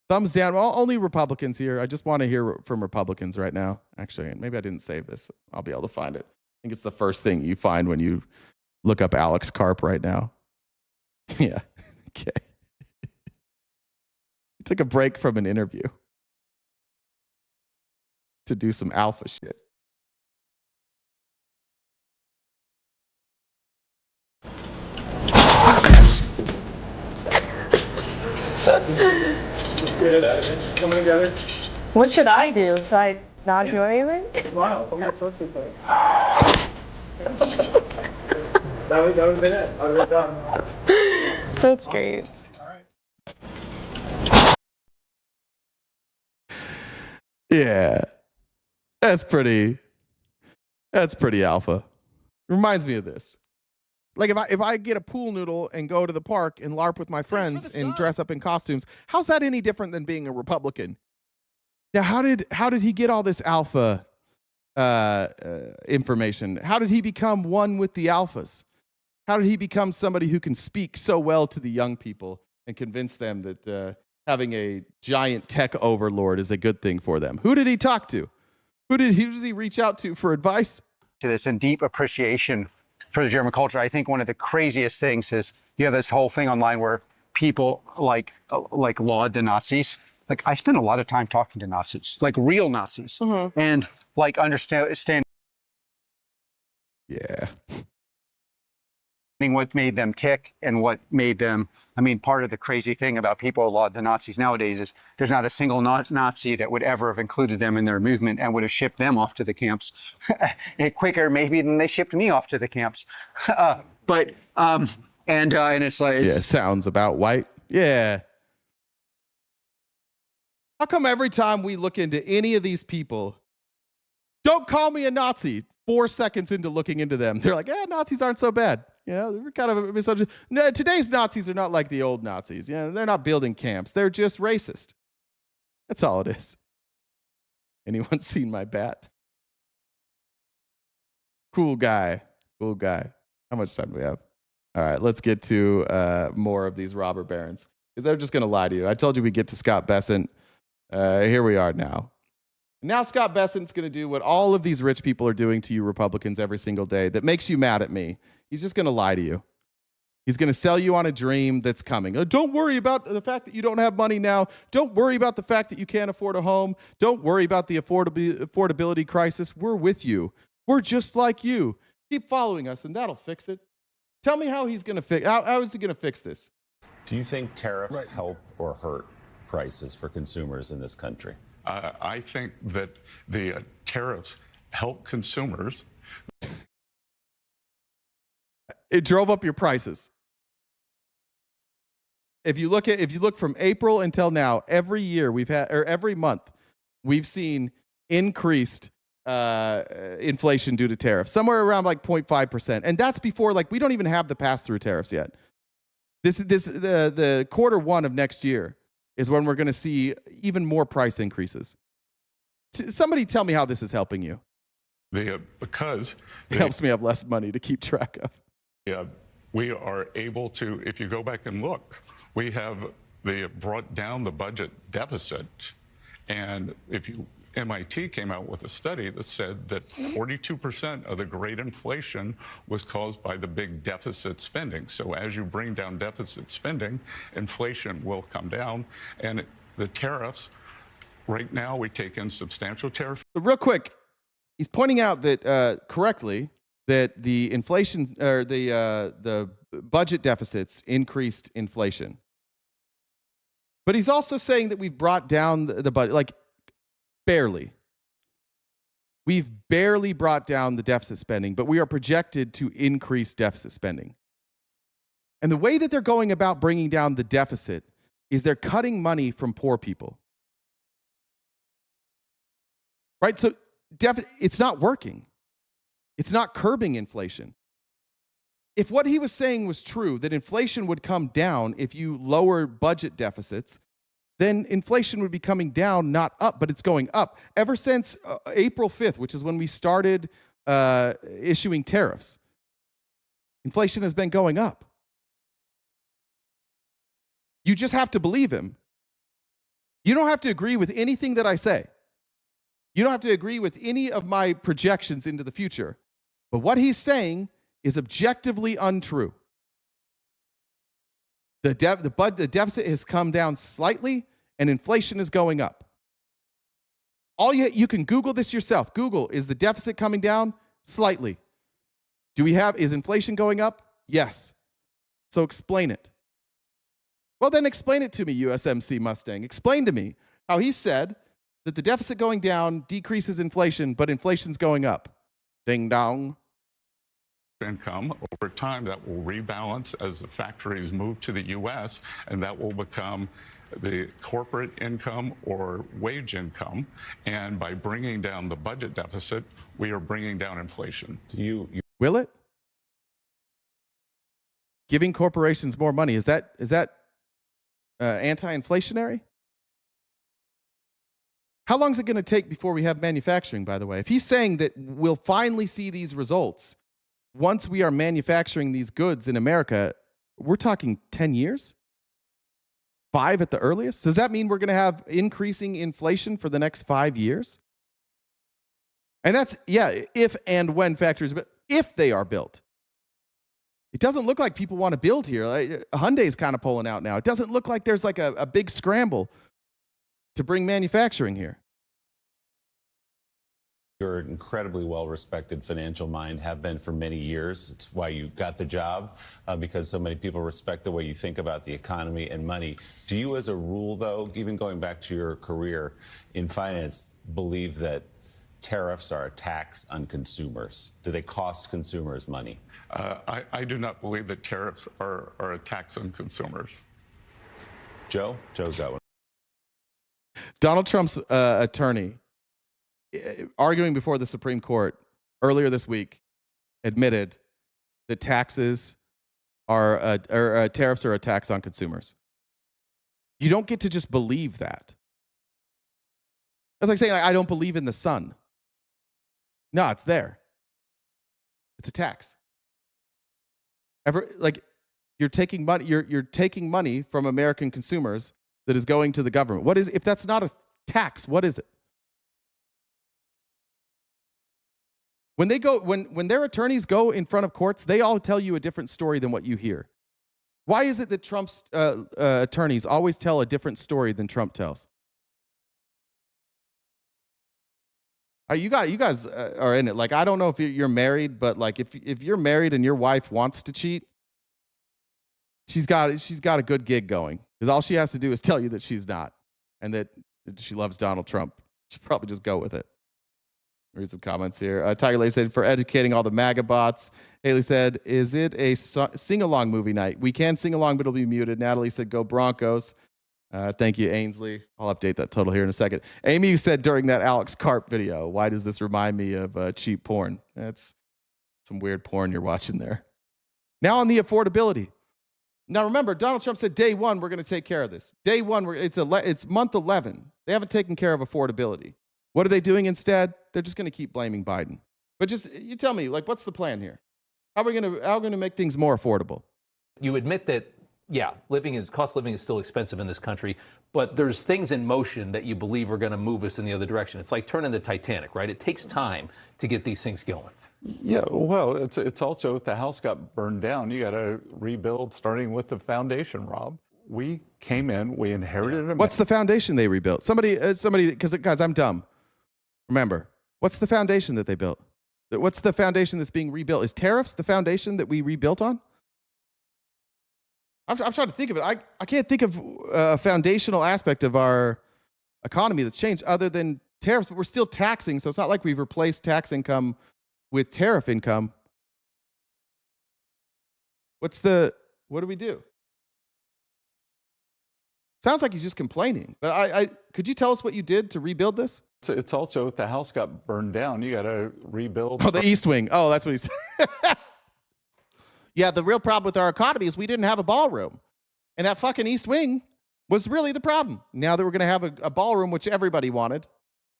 Thumbs down. Well, only Republicans here. I just want to hear from Republicans right now. Actually, maybe I didn't save this. I'll be able to find it. I think it's the first thing you find when you look up Alex Karp right now. Yeah. Okay. He took a break from an interview to do some alpha shit. Coming together. What should I do? Should I not do anything? Wow, I'm not supposed to play. That would have been it. I would have done. That's great. All right. Yeah. That's pretty That's pretty alpha. Reminds me of this. Like if I get a pool noodle and go to the park and LARP with my friends and dress up in costumes, how's that any different than being a Republican? Now, how did he get all this alpha information? How did he become one with the alphas? How did he become somebody who can speak so well to the young people and convince them that having a giant tech overlord is a good thing for them? Who did he talk to? Who does he reach out to for advice? To this and deep appreciation for the German culture. I think one of the craziest things is this whole thing online where people like laud the Nazis. Like, I spend a lot of time talking to Nazis, like real Nazis, and like understand. Yeah. What made them tick and what made them. I mean, part of the crazy thing about people who laud the Nazis nowadays is there's not a single Nazi that would ever have included them in their movement and would have shipped them off to the camps quicker maybe than they shipped me off to the camps. And it's like, yeah, sounds about white. Yeah. How come every time we look into any of these people, don't call me a Nazi? 4 seconds into looking into them, they're like, Nazis aren't so bad. You know, they're kind of misunderstood. No, today's Nazis are not like the old Nazis. You know, they're not building camps. They're just racist. That's all it is. Anyone seen my bat? Cool guy. Cool guy. How much time do we have? All right, let's get to more of these robber barons, because they're just going to lie to you. I told you we'd get to Scott Bessent. Here we are now. Now Scott Bessent's going to do what all of these rich people are doing to you Republicans every single day that makes you mad at me. He's just going to lie to you. He's going to sell you on a dream that's coming. Don't worry about the fact that you don't have money now. Don't worry about the fact that you can't afford a home. Don't worry about the affordability crisis. We're with you. We're just like you. Keep following us, and that'll fix it. Tell me how he's going to fix. How is he going to fix this? Do you think tariffs help or hurt prices for consumers in this country? I think that the tariffs help consumers. It drove up your prices. If you look from April until now, every year every month, we've seen increased inflation due to tariffs, somewhere around like 0.5%, and that's before we don't even have the pass-through tariffs yet. The quarter one of next year is when we're going to see even more price increases. Somebody tell me how this is helping you. Because it helps me have less money to keep track of. Yeah, we are able to, if you go back and look, they brought down the budget deficit. And MIT came out with a study that said that 42% of the great inflation was caused by the big deficit spending. So as you bring down deficit spending, inflation will come down. And the tariffs, right now we take in substantial tariffs. But real quick, he's pointing out that correctly that the inflation or the budget deficits increased inflation. But he's also saying that we've brought down the budget, barely. We've barely brought down the deficit spending, but we are projected to increase deficit spending. And the way that they're going about bringing down the deficit is they're cutting money from poor people. Right? So it's not working. It's not curbing inflation. If what he was saying was true, that inflation would come down if you lower budget deficits, then inflation would be coming down, not up, but it's going up. Ever since April 5th, which is when we started issuing tariffs, inflation has been going up. You just have to believe him. You don't have to agree with anything that I say. You don't have to agree with any of my projections into the future. But what he's saying is objectively untrue. The deficit has come down slightly, and inflation is going up. You can Google this yourself. Google, is the deficit coming down? Slightly. Is inflation going up? Yes. So explain it. Well, then explain it to me, USMC Mustang. Explain to me how he said that the deficit going down decreases inflation, but inflation's going up. Ding dong. Income over time that will rebalance as the factories move to the U.S., and that will become the corporate income or wage income. And by bringing down the budget deficit, we are bringing down inflation. Will it? Giving corporations more money, is that anti-inflationary? How long is it going to take before we have manufacturing, by the way? If he's saying that we'll finally see these results once we are manufacturing these goods in America, we're talking 10 years? 5 at the earliest? Does that mean we're going to have increasing inflation for the next 5 years? And that's, yeah, if and when factories, but if they are built. It doesn't look like people want to build here. Like, Hyundai's kind of pulling out now. It doesn't look like there's like a big scramble to bring manufacturing here. You're an incredibly well-respected financial mind, have been for many years. It's why you got the job, because so many people respect the way you think about the economy and money. Do you, as a rule, though, even going back to your career in finance, believe that tariffs are a tax on consumers? Do they cost consumers money? I do not believe that tariffs are a tax on consumers. Joe's got one. Donald Trump's attorney, arguing before the Supreme Court earlier this week, admitted that taxes are tariffs are a tax on consumers. You don't get to just believe that. That's like saying, I don't believe in the sun. No, it's there. It's a tax. You're taking money. You're taking money from American consumers that is going to the government. What is, if that's not a tax? What is it? When they go, when their attorneys go in front of courts, they all tell you a different story than what you hear. Why is it that Trump's attorneys always tell a different story than Trump tells? You guys are in it. Like, I don't know if you're married, but like if you're married and your wife wants to cheat, she's got a good gig going, because all she has to do is tell you that she's not, and that she loves Donald Trump. She'll probably just go with it. Read some comments here. Tiger Lady said, for educating all the MAGA bots. Haley said, is it a sing-along movie night? We can sing along, but it'll be muted. Natalie said, go Broncos. Thank you, Ainsley. I'll update that total here in a second. Amy said during that Alex Karp video, why does this remind me of cheap porn? That's some weird porn you're watching there. Now on the affordability. Now remember, Donald Trump said day one, we're going to take care of this. Day one, it's month 11. They haven't taken care of affordability. What are they doing instead? They're just going to keep blaming Biden. But just, you tell me, like, what's the plan here? How are we going to make things more affordable? You admit that, yeah, cost of living is still expensive in this country, but there's things in motion that you believe are going to move us in the other direction. It's like turning the Titanic, right? It takes time to get these things going. Yeah, well, it's also, if the house got burned down, you got to rebuild, starting with the foundation, Rob. We came in, we inherited a... What's the foundation they rebuilt? Somebody, because guys, I'm dumb. Remember, what's the foundation that they built? What's the foundation that's being rebuilt? Is tariffs the foundation that we rebuilt on? I'm trying to think of it. I can't think of a foundational aspect of our economy that's changed other than tariffs, but we're still taxing, so it's not like we've replaced tax income with tariff income. What do we do? Sounds like he's just complaining, but could you tell us what you did to rebuild this? It's also, if the house got burned down, you got to rebuild. Oh, the East Wing. Oh, that's what he said. Yeah, the real problem with our economy is we didn't have a ballroom. And that fucking East Wing was really the problem. Now that we're going to have a ballroom, which everybody wanted,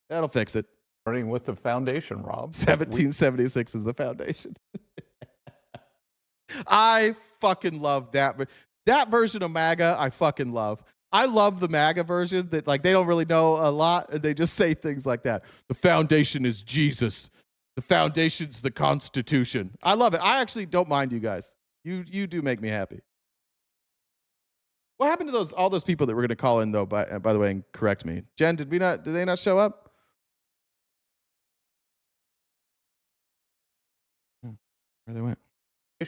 that'll fix it. Starting with the foundation, Rob. 1776 is the foundation. I fucking love that. That version of MAGA, I fucking love. I love the MAGA version that, like, they don't really know a lot and they just say things like that. The foundation is Jesus. The foundation's the Constitution. I love it. I actually don't mind you guys. You do make me happy. What happened to all those people that were going to call in, though, by the way, and correct me? Jen, did they not show up? Where they went?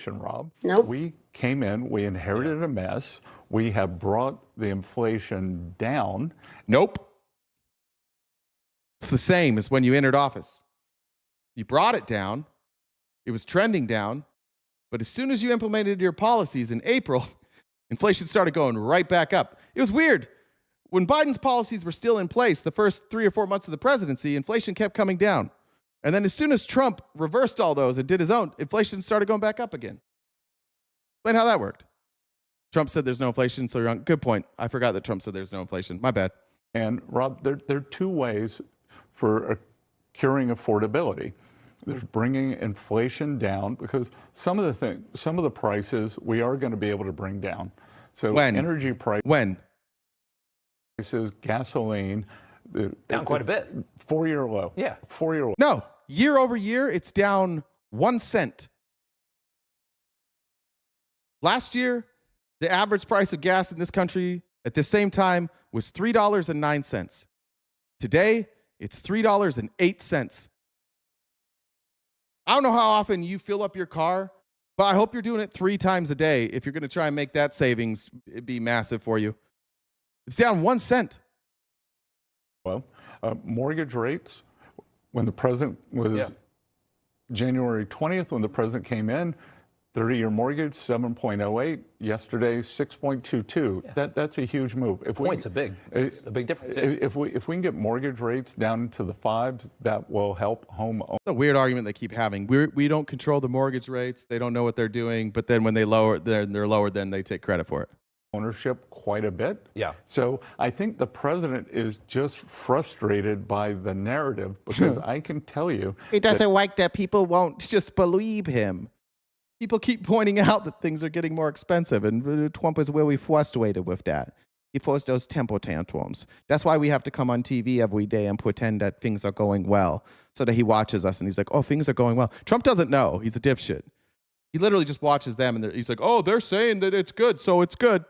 Rob. Nope. We came in, we inherited a mess. We have brought the inflation down. Nope. It's the same as when you entered office. You brought it down. It was trending down. But as soon as you implemented your policies in April, inflation started going right back up. It was weird. When Biden's policies were still in place, the first 3 or 4 months of the presidency, inflation kept coming down. And then as soon as Trump reversed all those and did his own, inflation started going back up again. Explain how that worked. Trump said there's no inflation, so you're on. Good point. I forgot that Trump said there's no inflation. My bad. And Rob, there are two ways for curing affordability. There's bringing inflation down, because some of the prices we are going to be able to bring down. So energy prices. When? Gasoline. Down quite a bit. 4-year low. Yeah. 4-year low. No, year over year, it's down 1 cent. Last year, the average price of gas in this country at the same time was $3.09. Today, it's $3.08. I don't know how often you fill up your car, but I hope you're doing it 3 times a day if you're going to try and make that savings be massive for you. It's down 1 cent. Well, mortgage rates, when the president was January 20th, when the president came in, 30-year mortgage, 7.08. Yesterday, 6.22. Yeah. That's a huge move. It's a big difference. If we can get mortgage rates down to the 5s, that will help home owners. A weird argument they keep having. We don't control the mortgage rates. They don't know what they're doing. But then when they're lowered, then they take credit for it. Ownership quite a bit. Yeah. So I think the president is just frustrated by the narrative, because I can tell you he doesn't like that people won't just believe him. People keep pointing out that things are getting more expensive, and Trump is really frustrated with that. He throws those temper tantrums. That's why we have to come on TV every day and pretend that things are going well, so that he watches us and he's like, oh, things are going well. Trump doesn't know. He's a dipshit. He literally just watches them and he's like, oh, they're saying that it's good, so it's good.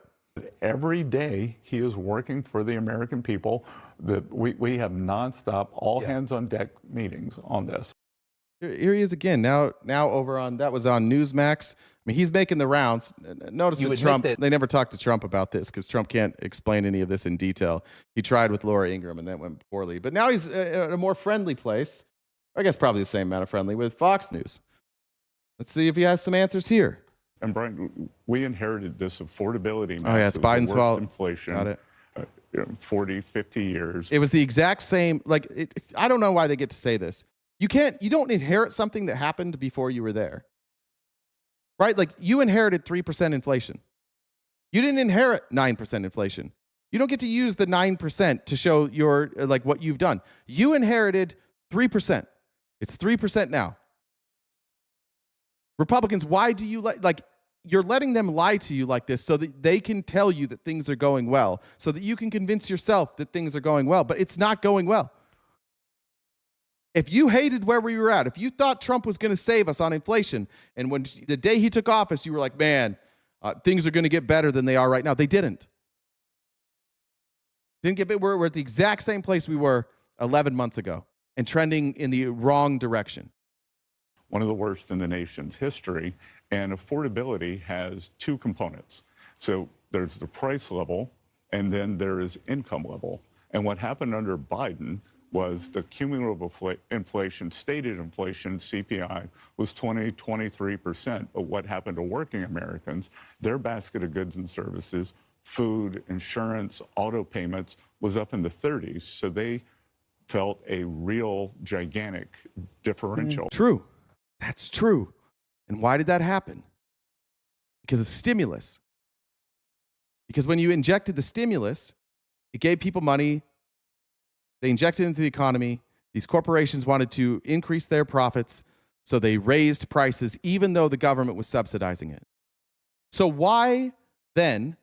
Every day he is working for the American people. We have nonstop, all hands on deck meetings on this. Here he is again. Now over on, that was on Newsmax. I mean, he's making the rounds. Notice that Trump, they never talked to Trump about this because Trump can't explain any of this in detail. He tried with Laura Ingraham and that went poorly. But now he's in a more friendly place. I guess probably the same amount of friendly with Fox News. Let's see if he has some answers here. And Brian, we inherited this affordability mess. Oh yeah, it's Biden's fault. Inflation. Got it. 40, 50 years. It was the exact same, I don't know why they get to say this. You don't inherit something that happened before you were there. Right? Like, you inherited 3% inflation. You didn't inherit 9% inflation. You don't get to use the 9% to show your, what you've done. You inherited 3%. It's 3% now. Republicans, why do you you're letting them lie to you like this so that they can tell you that things are going well, so that you can convince yourself that things are going well, but it's not going well. If you hated where we were at, if you thought Trump was going to save us on inflation, and when the day he took office, you were like, man, things are going to get better than they are right now. They didn't. We're at the exact same place we were 11 months ago and trending in the wrong direction. One of the worst in the nation's history, and affordability has 2 components. So there's the price level, and then there is income level. And what happened under Biden was the cumulative inflation, stated inflation, CPI, was 23%. But what happened to working Americans, their basket of goods and services, food, insurance, auto payments, was up in the 30s. So they felt a real gigantic differential. True. That's true. And why did that happen? Because of stimulus. Because when you injected the stimulus, it gave people money. They injected it into the economy. These corporations wanted to increase their profits, so they raised prices even though the government was subsidizing it. So why then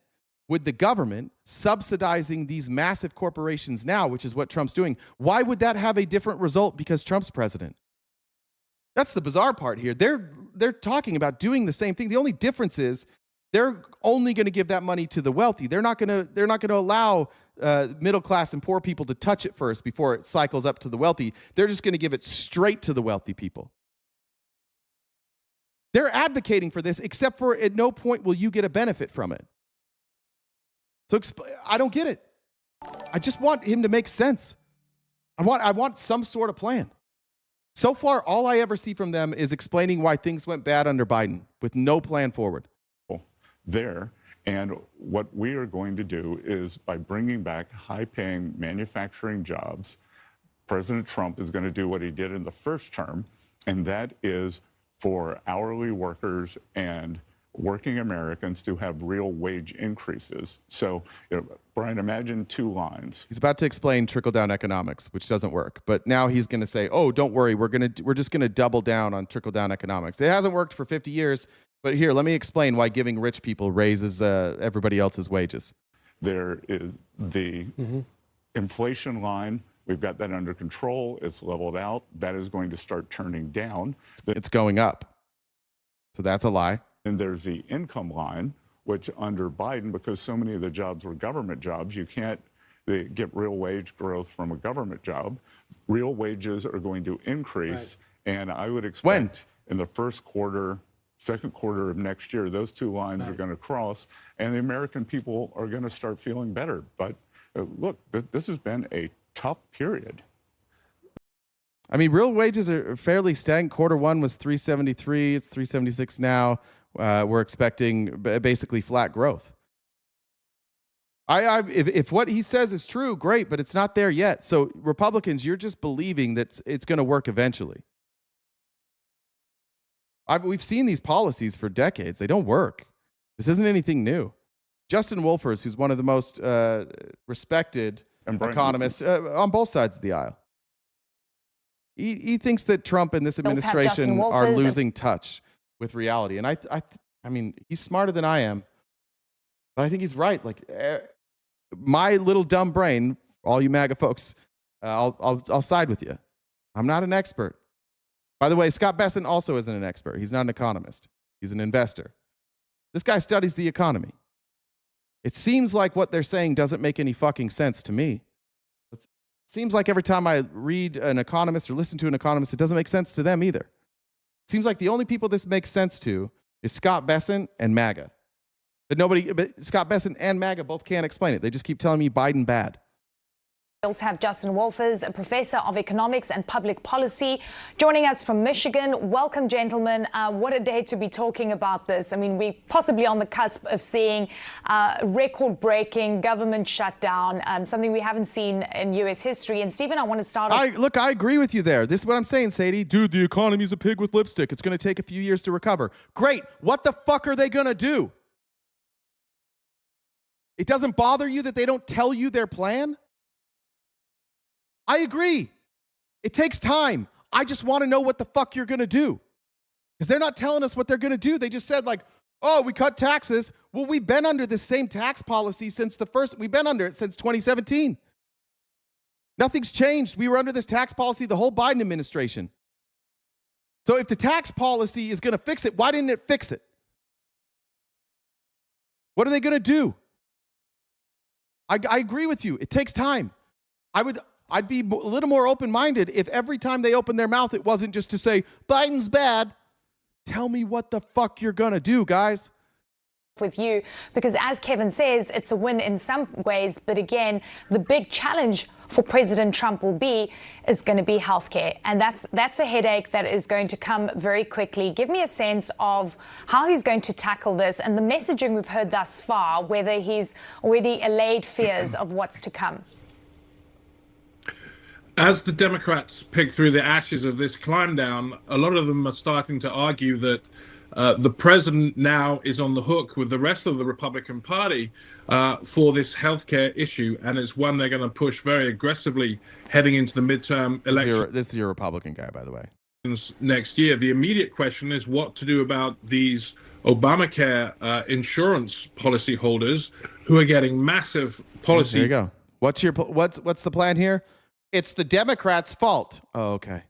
would the government subsidizing these massive corporations now, which is what Trump's doing, why would that have a different result because Trump's president? That's the bizarre part here. They're talking about doing the same thing. The only difference is they're only going to give that money to the wealthy. They're not going to allow middle class and poor people to touch it first before it cycles up to the wealthy. They're just going to give it straight to the wealthy people. They're advocating for this, except for at no point will you get a benefit from it. So I don't get it. I just want him to make sense. I want some sort of plan. So far, all I ever see from them is explaining why things went bad under Biden with no plan forward. There, And what we are going to do is by bringing back high-paying manufacturing jobs, President Trump is going to do what he did in the first term, and that is for hourly workers and working Americans to have real wage increases. So, Brian, imagine two lines. He's about to explain trickle-down economics, which doesn't work. But now he's going to say, "Oh, don't worry, we're just going to double down on trickle-down economics. It hasn't worked for 50 years, but here, let me explain why giving rich people raises everybody else's wages." There is the inflation line. We've got that under control. It's leveled out. That is going to start turning down. It's going up. So that's a lie. And there's the income line, which under Biden, because so many of the jobs were government jobs, you can't get real wage growth from a government job. Real wages are going to increase. Right. And I would expect in the first quarter, second quarter of next year, those two lines are going to cross, and the American people are going to start feeling better. But look, this has been a tough period. I mean, real wages are fairly stagnant. Quarter one was 373. It's 376 now. We're expecting basically flat growth. If what he says is true, great, but it's not there yet. So Republicans, you're just believing that it's going to work eventually. We've seen these policies for decades. They don't work. This isn't anything new. Justin Wolfers, who's one of the most respected economists on both sides of the aisle, he thinks that Trump and this administration are losing touch with reality. And I mean, he's smarter than I am, but I think he's right. Like my little dumb brain, all you MAGA folks, I'll side with you. I'm not an expert. By the way, Scott Bessent also isn't an expert. He's not an economist. He's an investor. This guy studies the economy. It seems like what they're saying doesn't make any fucking sense to me. It seems like every time I read an economist or listen to an economist, it doesn't make sense to them either. It seems like the only people this makes sense to is Scott Bessent and MAGA. But Scott Bessent and MAGA both can't explain it. They just keep telling me Biden bad. We also have Justin Wolfers, a professor of economics and public policy, joining us from Michigan. Welcome, gentlemen. What a day to be talking about this. I mean, we're possibly on the cusp of seeing record-breaking government shutdown, something we haven't seen in U.S. history. And Stephen, I want to start. Look, I agree with you there. This is what I'm saying, Sadie. Dude, the economy's a pig with lipstick. It's going to take a few years to recover. Great. What the fuck are they going to do? It doesn't bother you that they don't tell you their plan? I agree. It takes time. I just want to know what the fuck you're going to do. Because they're not telling us what they're going to do. They just said like, oh, we cut taxes. Well, we've been under this same tax policy we've been under it since 2017. Nothing's changed. We were under this tax policy the whole Biden administration. So if the tax policy is going to fix it, why didn't it fix it? What are they going to do? I agree with you. It takes time. I'd be a little more open-minded if every time they open their mouth, it wasn't just to say, Biden's bad. Tell me what the fuck you're going to do, guys. With you, because as Kevin says, it's a win in some ways, but again, the big challenge for President Trump is going to be healthcare, and that's a headache that is going to come very quickly. Give me a sense of how he's going to tackle this and the messaging we've heard thus far, whether he's already allayed fears of what's to come. As the Democrats pick through the ashes of this climb down, a lot of them are starting to argue that the president now is on the hook with the rest of the Republican Party for this healthcare issue, and it's one they're going to push very aggressively heading into the midterm election. This is your Republican guy, by the way. Next year. The immediate question is what to do about these Obamacare insurance policy holders who are getting massive policy. There you go. What's the plan here? It's the Democrats' fault. Oh, okay.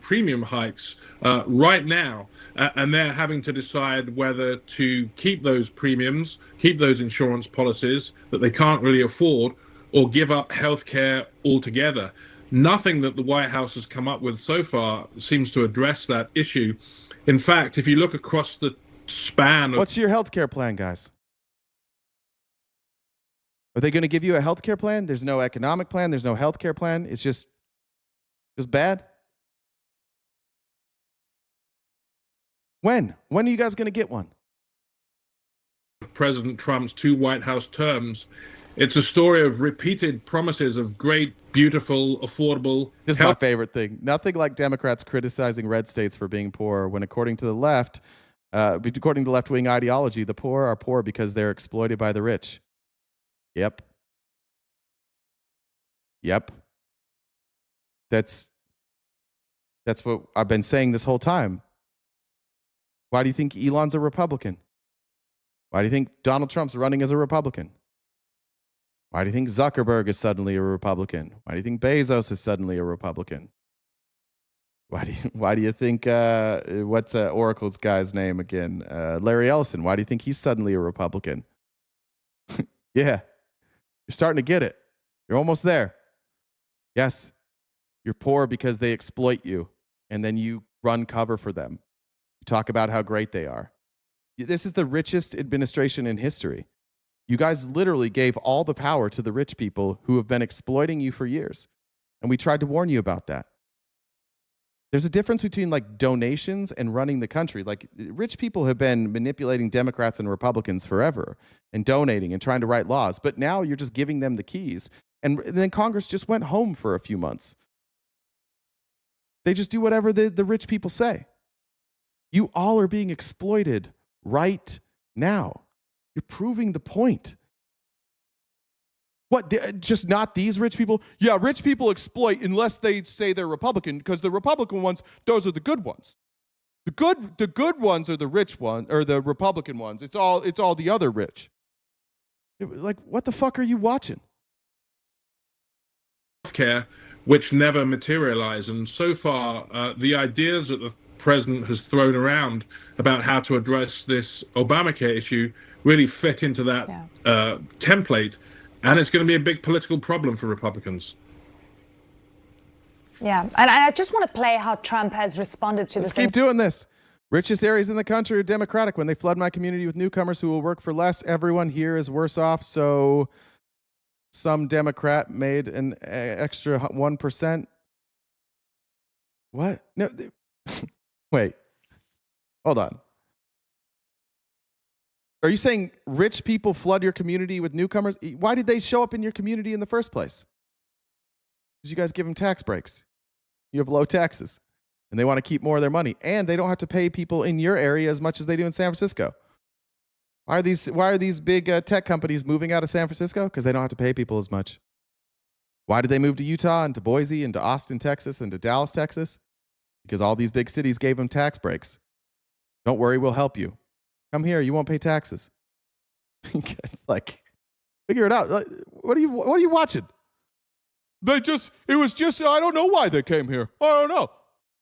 Premium hikes right now, and they're having to decide whether to keep those premiums, keep those insurance policies that they can't really afford, or give up health care altogether. Nothing that the White House has come up with so far seems to address that issue. In fact, if you look across the span of... What's your health care plan, guys? Are they going to give you a health care plan? There's no economic plan. There's no health care plan. It's just bad. When are you guys going to get one? President Trump's 2 White House terms. It's a story of repeated promises of great, beautiful, affordable. This is my favorite thing. Nothing like Democrats criticizing red states for being poor when, according to the left, according to left-wing ideology, the poor are poor because they're exploited by the rich. Yep. That's what I've been saying this whole time. Why do you think Elon's a Republican? Why do you think Donald Trump's running as a Republican? Why do you think Zuckerberg is suddenly a Republican? Why do you think Bezos is suddenly a Republican? Why do you think what's Oracle's guy's name again? Larry Ellison. Why do you think he's suddenly a Republican? Yeah, you're starting to get it. You're almost there. Yes, you're poor because they exploit you, and then you run cover for them. You talk about how great they are. This is the richest administration in history. You guys literally gave all the power to the rich people who have been exploiting you for years. And we tried to warn you about that. There's a difference between like donations and running the country. Like rich people have been manipulating Democrats and Republicans forever and donating and trying to write laws. But now you're just giving them the keys. And then Congress just went home for a few months. They just do whatever the rich people say. You all are being exploited right now. You're proving the point. What, just not these rich people? Yeah, rich people exploit unless they say they're Republican, because the Republican ones, those are the good ones. The good ones are the rich ones, or the Republican ones. It's all the other rich. Like, what the fuck are you watching? Healthcare, which never materialize. And so far, the ideas that the president has thrown around about how to address this Obamacare issue really fit into that template. And it's going to be a big political problem for Republicans. Yeah, and I just want to play how Trump has responded to this. Let's keep doing this. Richest areas in the country are Democratic. When they flood my community with newcomers who will work for less, everyone here is worse off. So some Democrat made an extra 1%. What? No. Wait. Hold on. Are you saying rich people flood your community with newcomers? Why did they show up in your community in the first place? Because you guys give them tax breaks. You have low taxes. And they want to keep more of their money. And they don't have to pay people in your area as much as they do in San Francisco. Why are these big tech companies moving out of San Francisco? Because they don't have to pay people as much. Why did they move to Utah and to Boise and to Austin, Texas and to Dallas, Texas? Because all these big cities gave them tax breaks. Don't worry, we'll help you. Come here, you won't pay taxes. It's like, figure it out. Like, what are you watching? It was just, I don't know why they came here. I don't know.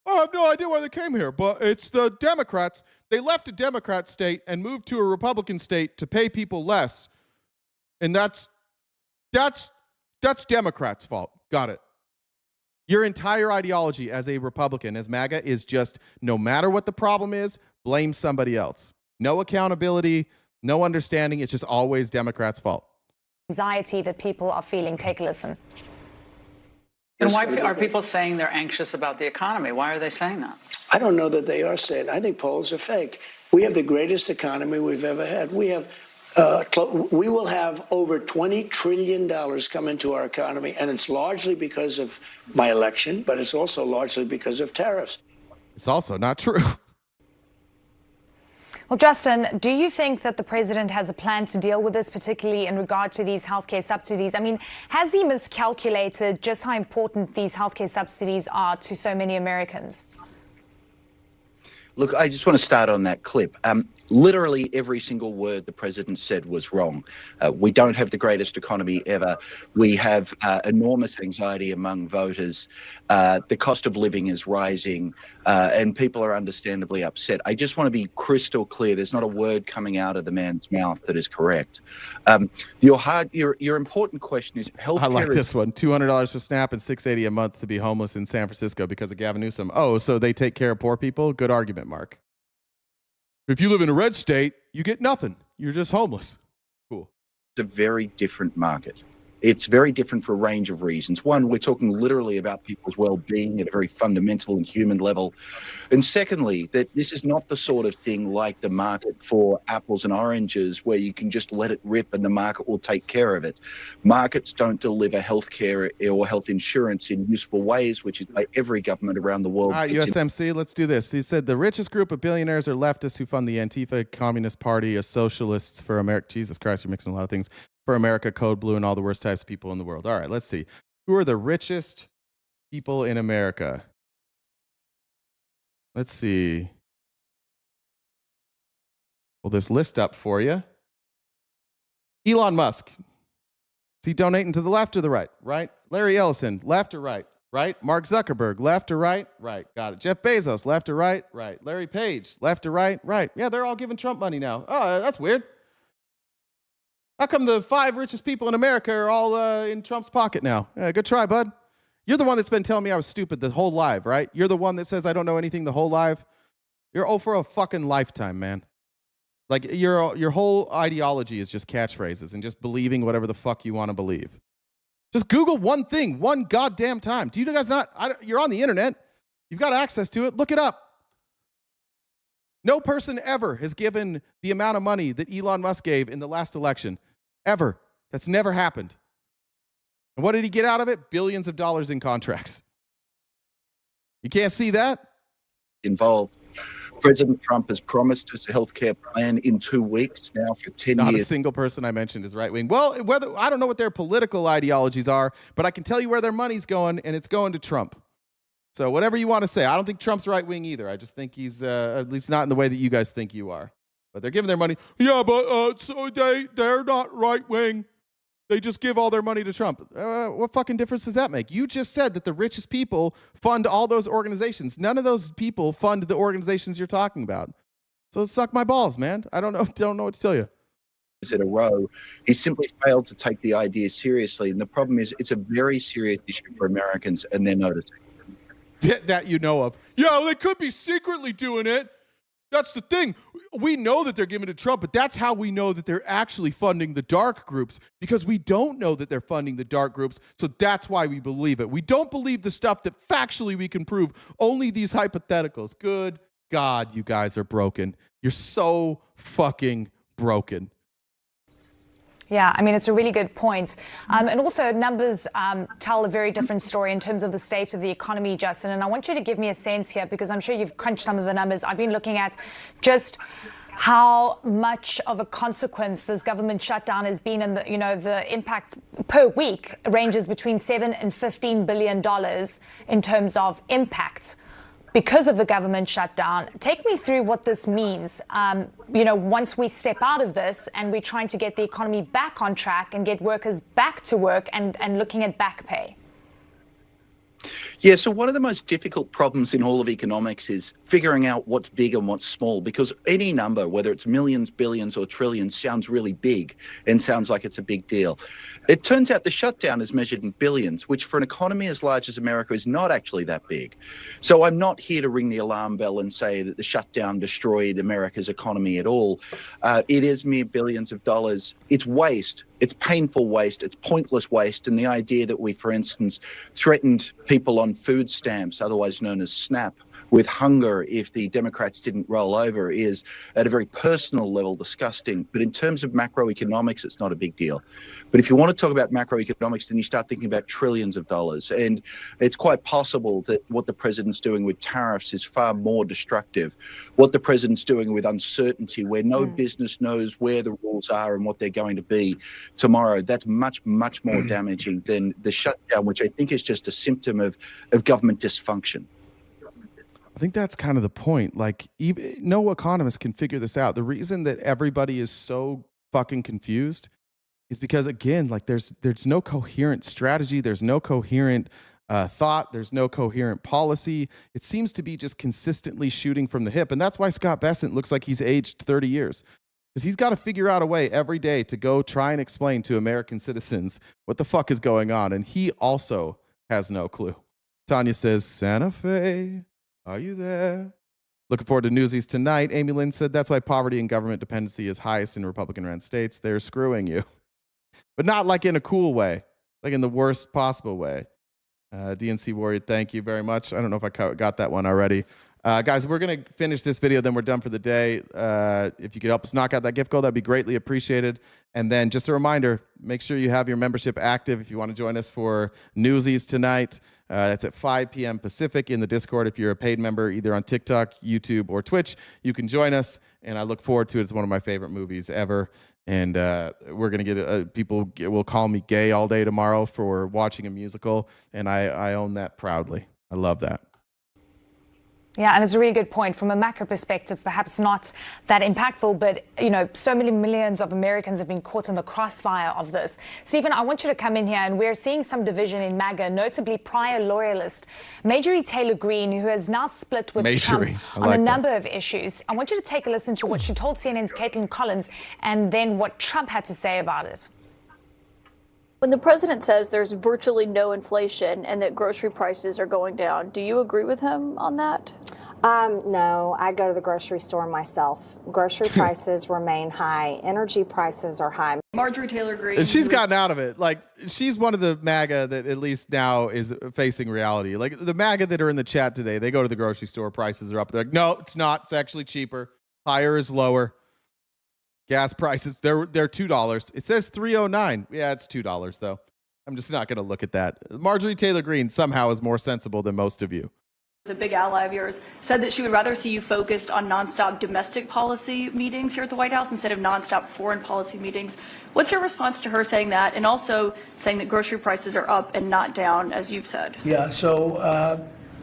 I have no idea why they came here, but it's the Democrats. They left a Democrat state and moved to a Republican state to pay people less. And that's Democrats' fault. Got it. Your entire ideology as a Republican, as MAGA, is just no matter what the problem is, blame somebody else. No accountability, no understanding. It's just always Democrats' fault. Anxiety that people are feeling. Take a listen. And why are people saying they're anxious about the economy? Why are they saying that? I don't know that they are saying. I think polls are fake. We have the greatest economy we've ever had. We will have over $20 trillion come into our economy, and it's largely because of my election, but it's also largely because of tariffs. It's also not true. Well, Justin, do you think that the president has a plan to deal with this, particularly in regard to these healthcare subsidies? I mean, has he miscalculated just how important these healthcare subsidies are to so many Americans? Look, I just want to start on that clip. Literally every single word the president said was wrong. We don't have the greatest economy ever. We have enormous anxiety among voters. The cost of living is rising, and people are understandably upset. I just want to be crystal clear. There's not a word coming out of the man's mouth that is correct. Your important question is healthcare. I like this one. $200 for SNAP and $680 a month to be homeless in San Francisco because of Gavin Newsom. Oh, so they take care of poor people? Good argument, Mark. If you live in a red state, you get nothing. You're just homeless. Cool. It's a very different market. It's very different for a range of reasons. One, we're talking literally about people's well-being at a very fundamental and human level. And secondly, that this is not the sort of thing like the market for apples and oranges where you can just let it rip and the market will take care of it. Markets don't deliver healthcare or health insurance in useful ways, which is by every government around the world. All right, USMC, let's do this. He said the richest group of billionaires are leftists who fund the Antifa, Communist Party, as socialists for America. Jesus Christ, you're mixing a lot of things. For America, Code Blue, and all the worst types of people in the world. All right, let's see. Who are the richest people in America? Let's see. Pull this list up for you. Elon Musk. Is he donating to the left or the right? Right. Larry Ellison, left or right? Right. Mark Zuckerberg, left or right? Right. Got it. Jeff Bezos, left or right? Right. Larry Page, left or right? Right. Yeah, they're all giving Trump money now. Oh, that's weird. How come the 5 richest people in America are all in Trump's pocket now? Good try, bud. You're the one that's been telling me I was stupid the whole live, right? You're the one that says I don't know anything the whole live. You're 0 for a fucking lifetime, man. Like your whole ideology is just catchphrases and just believing whatever the fuck you want to believe. Just Google one thing, one goddamn time. Do you guys not? You're on the internet. You've got access to it. Look it up. No person ever has given the amount of money that Elon Musk gave in the last election. Ever. That's never happened. And what did he get out of it? Billions of dollars in contracts. You can't see that? Involved. President Trump has promised us a healthcare plan in 2 weeks now for 10 years. Not a single person I mentioned is right wing. Well, I don't know what their political ideologies are, but I can tell you where their money's going, and it's going to Trump. So whatever you want to say, I don't think Trump's right wing either. I just think he's at least not in the way that you guys think you are. But they're giving their money. Yeah, but so they're not right wing. They just give all their money to Trump. What fucking difference does that make? You just said that the richest people fund all those organizations. None of those people fund the organizations you're talking about. So suck my balls, man. I don't know what to tell you. In a row, he simply failed to take the idea seriously. And the problem is it's a very serious issue for Americans, and they're noticing. That you know of. Yeah, well, they could be secretly doing it. That's the thing. We know that they're giving to Trump, but that's how we know that they're actually funding the dark groups, because we don't know that they're funding the dark groups. So that's why we believe it. We don't believe the stuff that factually we can prove, only these hypotheticals. Good God, you guys are broken. You're so fucking broken. Yeah, I mean, it's a really good point. And also, numbers tell a very different story in terms of the state of the economy, Justin. And I want you to give me a sense here, because I'm sure you've crunched some of the numbers. I've been looking at just how much of a consequence this government shutdown has been, and the impact per week ranges between $7 and $15 billion in terms of impact because of the government shutdown. Take me through what this means, once we step out of this and we're trying to get the economy back on track and get workers back to work and looking at back pay. Yeah, so one of the most difficult problems in all of economics is figuring out what's big and what's small, because any number, whether it's millions, billions, or trillions, sounds really big and sounds like it's a big deal. It turns out the shutdown is measured in billions, which for an economy as large as America is not actually that big. So I'm not here to ring the alarm bell and say that the shutdown destroyed America's economy at all. It is mere billions of dollars. It's waste. It's painful waste. It's pointless waste. And the idea that we, for instance, threatened people on food stamps, otherwise known as SNAP, with hunger if the Democrats didn't roll over is, at a very personal level, disgusting. But in terms of macroeconomics, it's not a big deal. But if you want to talk about macroeconomics, then you start thinking about trillions of dollars. And it's quite possible that what the president's doing with tariffs is far more destructive. What the president's doing with uncertainty, where no business knows where the rules are and what they're going to be tomorrow, that's much, much more damaging than the shutdown, which I think is just a symptom of government dysfunction. I think that's kind of the point. Like, no economist can figure this out. The reason that everybody is so fucking confused is because, again, like there's no coherent strategy. There's no coherent thought. There's no coherent policy. It seems to be just consistently shooting from the hip. And that's why Scott Bessent looks like he's aged 30 years. Because he's got to figure out a way every day to go try and explain to American citizens what the fuck is going on. And he also has no clue. Tanya says, Santa Fe, are you there? Looking forward to Newsies tonight. Amy Lynn said that's why poverty and government dependency is highest in Republican-run states. They're screwing you. But not like in a cool way. like in the worst possible way. DNC Warrior, thank you very much. I don't know if I got that one already. Guys, we're going to finish this video, then we're done for the day. If you could help us knock out that gift goal, that'd be greatly appreciated. And then just a reminder, make sure you have your membership active if you want to join us for Newsies tonight. That's at 5 p.m. Pacific in the Discord. If you're a paid member, either on TikTok, YouTube, or Twitch, you can join us. And I look forward to it. It's one of my favorite movies ever. And we're going to get people will call me gay all day tomorrow for watching a musical. And I own that proudly. I love that. Yeah, and it's a really good point. From a macro perspective, perhaps not that impactful, but, you know, so many millions of Americans have been caught in the crossfire of this. Stephen, I want you to come in here, and we're seeing some division in MAGA, notably prior loyalist Marjorie Taylor Greene, who has now split with Trump on a number of issues. I want you to take a listen to what she told CNN's Caitlin Collins and then what Trump had to say about it. When the president says there's virtually no inflation and that grocery prices are going down, do you agree with him on that? No, I go to the grocery store myself. Grocery prices remain high. Energy prices are high. Marjorie Taylor Greene. And she's gotten out of it. Like, she's one of the MAGA that at least now is facing reality. Like, the MAGA that are in the chat today, they go to the grocery store, prices are up. They're like, no, it's not. It's actually cheaper. Higher is lower. Gas prices, they're $2. It says $3.09. Yeah, it's $2 though. I'm just not going to look at that. Marjorie Taylor Greene somehow is more sensible than most of you. A big ally of yours said that she would rather see you focused on nonstop domestic policy meetings here at the White House instead of nonstop foreign policy meetings. What's your response to her saying that, and also saying that grocery prices are up and not down, as you've said? Yeah, so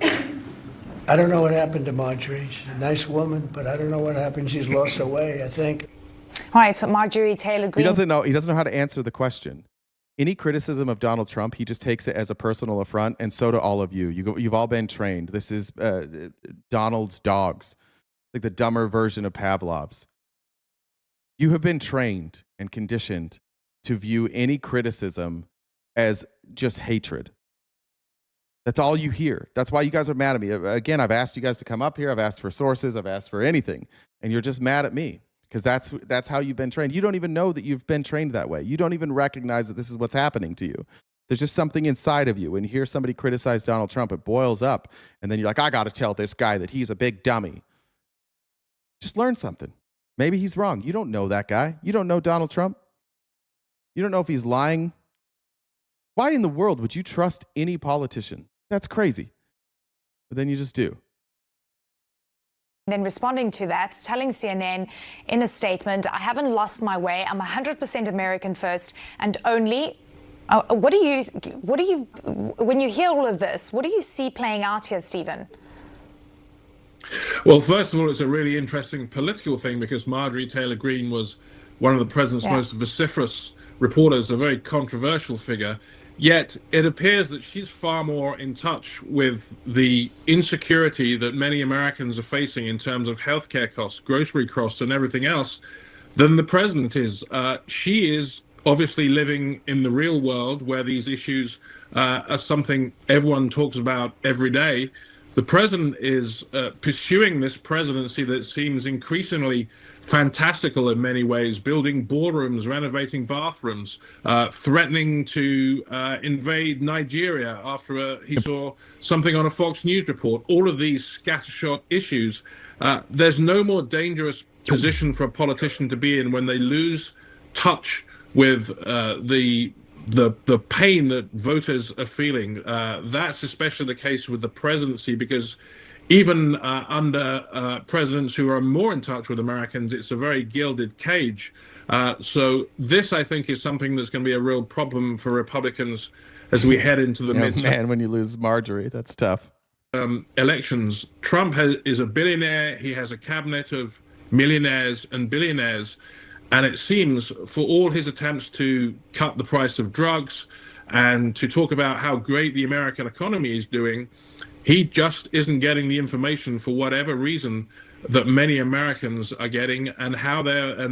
I don't know what happened to Marjorie. She's a nice woman, but I don't know what happened. She's lost her way, I think. All right, so Marjorie Taylor Greene. He doesn't know how to answer the question. Any criticism of Donald Trump, he just takes it as a personal affront, and so do all of you. You've all been trained. This is Donald's dogs, like the dumber version of Pavlov's. You have been trained and conditioned to view any criticism as just hatred. That's all you hear. That's why you guys are mad at me. Again, I've asked you guys to come up here. I've asked for sources. I've asked for anything, and you're just mad at me. Because that's how you've been trained. You don't even know that you've been trained that way. You don't even recognize that this is what's happening to you. There's just something inside of you. When you hear somebody criticize Donald Trump, it boils up. And then you're like, I got to tell this guy that he's a big dummy. Just learn something. Maybe he's wrong. You don't know that guy. You don't know Donald Trump. You don't know if he's lying. Why in the world would you trust any politician? That's crazy. But then you just do. Then responding to that, telling CNN in a statement, I haven't lost my way. I'm 100% American first and only. What do you, when you hear all of this, what do you see playing out here, Stephen? Well, first of all, it's a really interesting political thing because Marjorie Taylor Greene was one of the president's most vociferous reporters, a very controversial figure. Yet it appears that she's far more in touch with the insecurity that many Americans are facing in terms of healthcare costs, grocery costs, and everything else than the president is. She is obviously living in the real world where these issues are something everyone talks about every day. The president is pursuing this presidency that seems increasingly fantastical in many ways, building boardrooms, renovating bathrooms, threatening to invade Nigeria after he saw something on a Fox News report. All of these scattershot issues. There's no more dangerous position for a politician to be in when they lose touch with the pain that voters are feeling. That's especially the case with the presidency, because even under presidents who are more in touch with Americans, it's a very gilded cage. So this, I think, is something that's going to be a real problem for Republicans as we head into the midterm. Man, when you lose Marjorie, that's tough. Elections. Trump is a billionaire. He has a cabinet of millionaires and billionaires. And it seems for all his attempts to cut the price of drugs and to talk about how great the American economy is doing, he just isn't getting the information for whatever reason that many Americans are getting, and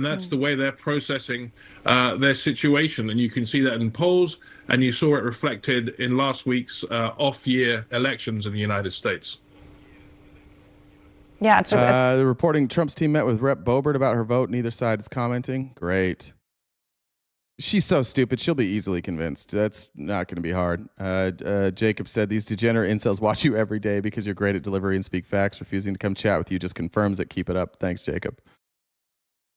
that's the way they're processing their situation. And you can see that in polls, and you saw it reflected in last week's off-year elections in the United States. Yeah, it's the reporting Trump's team met with Rep. Boebert about her vote. Neither side is commenting. Great. She's so stupid. She'll be easily convinced. That's not going to be hard. Jacob said, these degenerate incels watch you every day because you're great at delivery and speak facts. Refusing to come chat with you just confirms it. Keep it up. Thanks, Jacob.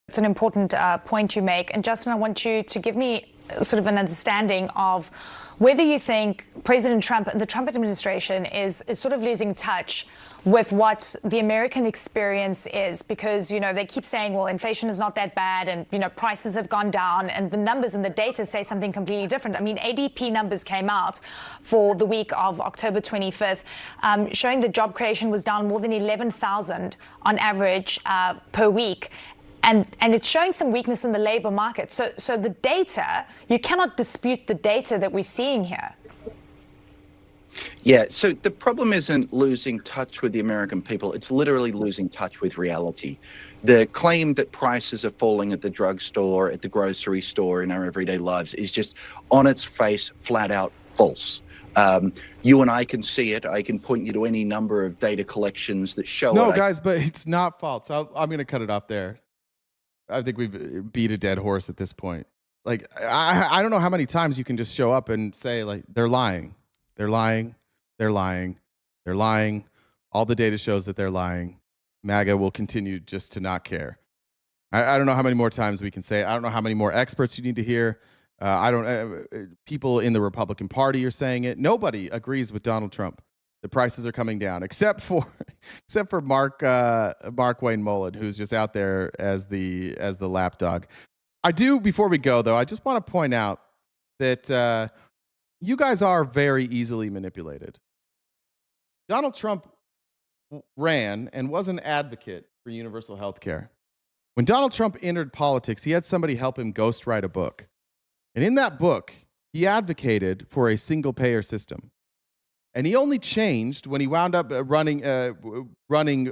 It's an important point you make. And Justin, I want you to give me sort of an understanding of whether you think President Trump and the Trump administration is sort of losing touch with what the American experience is, because, you know, they keep saying, well, inflation is not that bad and, you know, prices have gone down, and the numbers and the data say something completely different. I mean, ADP numbers came out for the week of October 25th, showing that job creation was down more than 11,000 on average per week. And it's showing some weakness in the labor market. So the data, you cannot dispute the data that we're seeing here. Yeah, so the problem isn't losing touch with the American people. It's literally losing touch with reality. The claim that prices are falling at the drugstore, at the grocery store, in our everyday lives is just on its face, flat out false. You and I can see it. I can point you to any number of data collections that show it. No, guys, but it's not false. I'm going to cut it off there. I think we've beat a dead horse at this point. Like, I don't know how many times you can just show up and say, like, they're lying. They're lying. They're lying. They're lying. All the data shows that they're lying. MAGA will continue just to not care. I don't know how many more times we can say it. I don't know how many more experts you need to hear. People in the Republican Party are saying it. Nobody agrees with Donald Trump. The prices are coming down, except for Mark Wayne Mullen, who's just out there as the lapdog. I do, before we go though, I just want to point out that you guys are very easily manipulated. Donald Trump ran and was an advocate for universal health care. When Donald Trump entered politics, he had somebody help him ghostwrite a book. And in that book, he advocated for a single payer system. And he only changed when he wound up running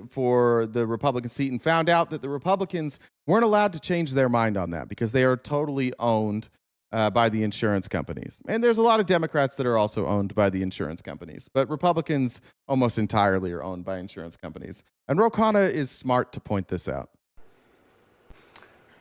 for the Republican seat and found out that the Republicans weren't allowed to change their mind on that because they are totally owned by the insurance companies. And there's a lot of Democrats that are also owned by the insurance companies. But Republicans almost entirely are owned by insurance companies. And Ro Khanna is smart to point this out.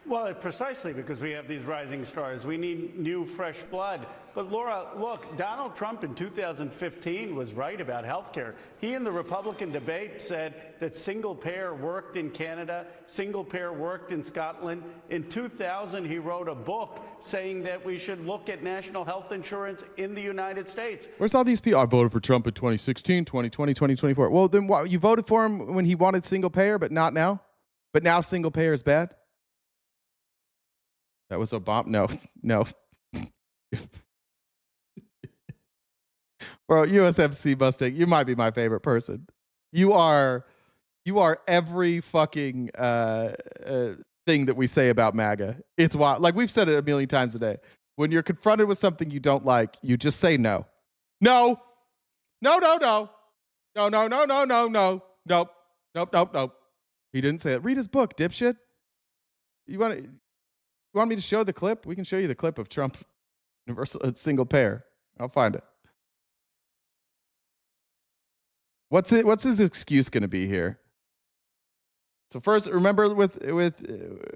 Well, precisely because we have these rising stars. We need new, fresh blood. But Laura, look, Donald Trump in 2015 was right about health care. He in the Republican debate said that single payer worked in Canada, single payer worked in Scotland. In 2000, he wrote a book saying that we should look at national health insurance in the United States. Where's all these people? I voted for Trump in 2016, 2020, 2024. Well, then why, you voted for him when he wanted single payer, but not now? But now single payer is bad? That was Obama. No. Bro, USMC Mustang, you might be my favorite person. You are every fucking thing that we say about MAGA. It's wild. Like, we've said it a million times a day. When you're confronted with something you don't like, you just say no. No. No, no, no. No, no, no, no, no, no. Nope. Nope, nope, nope. He didn't say it. Read his book, dipshit. You want me to show the clip? We can show you the clip of Trump universal single payer. I'll find it. What's his excuse going to be here? So first, remember with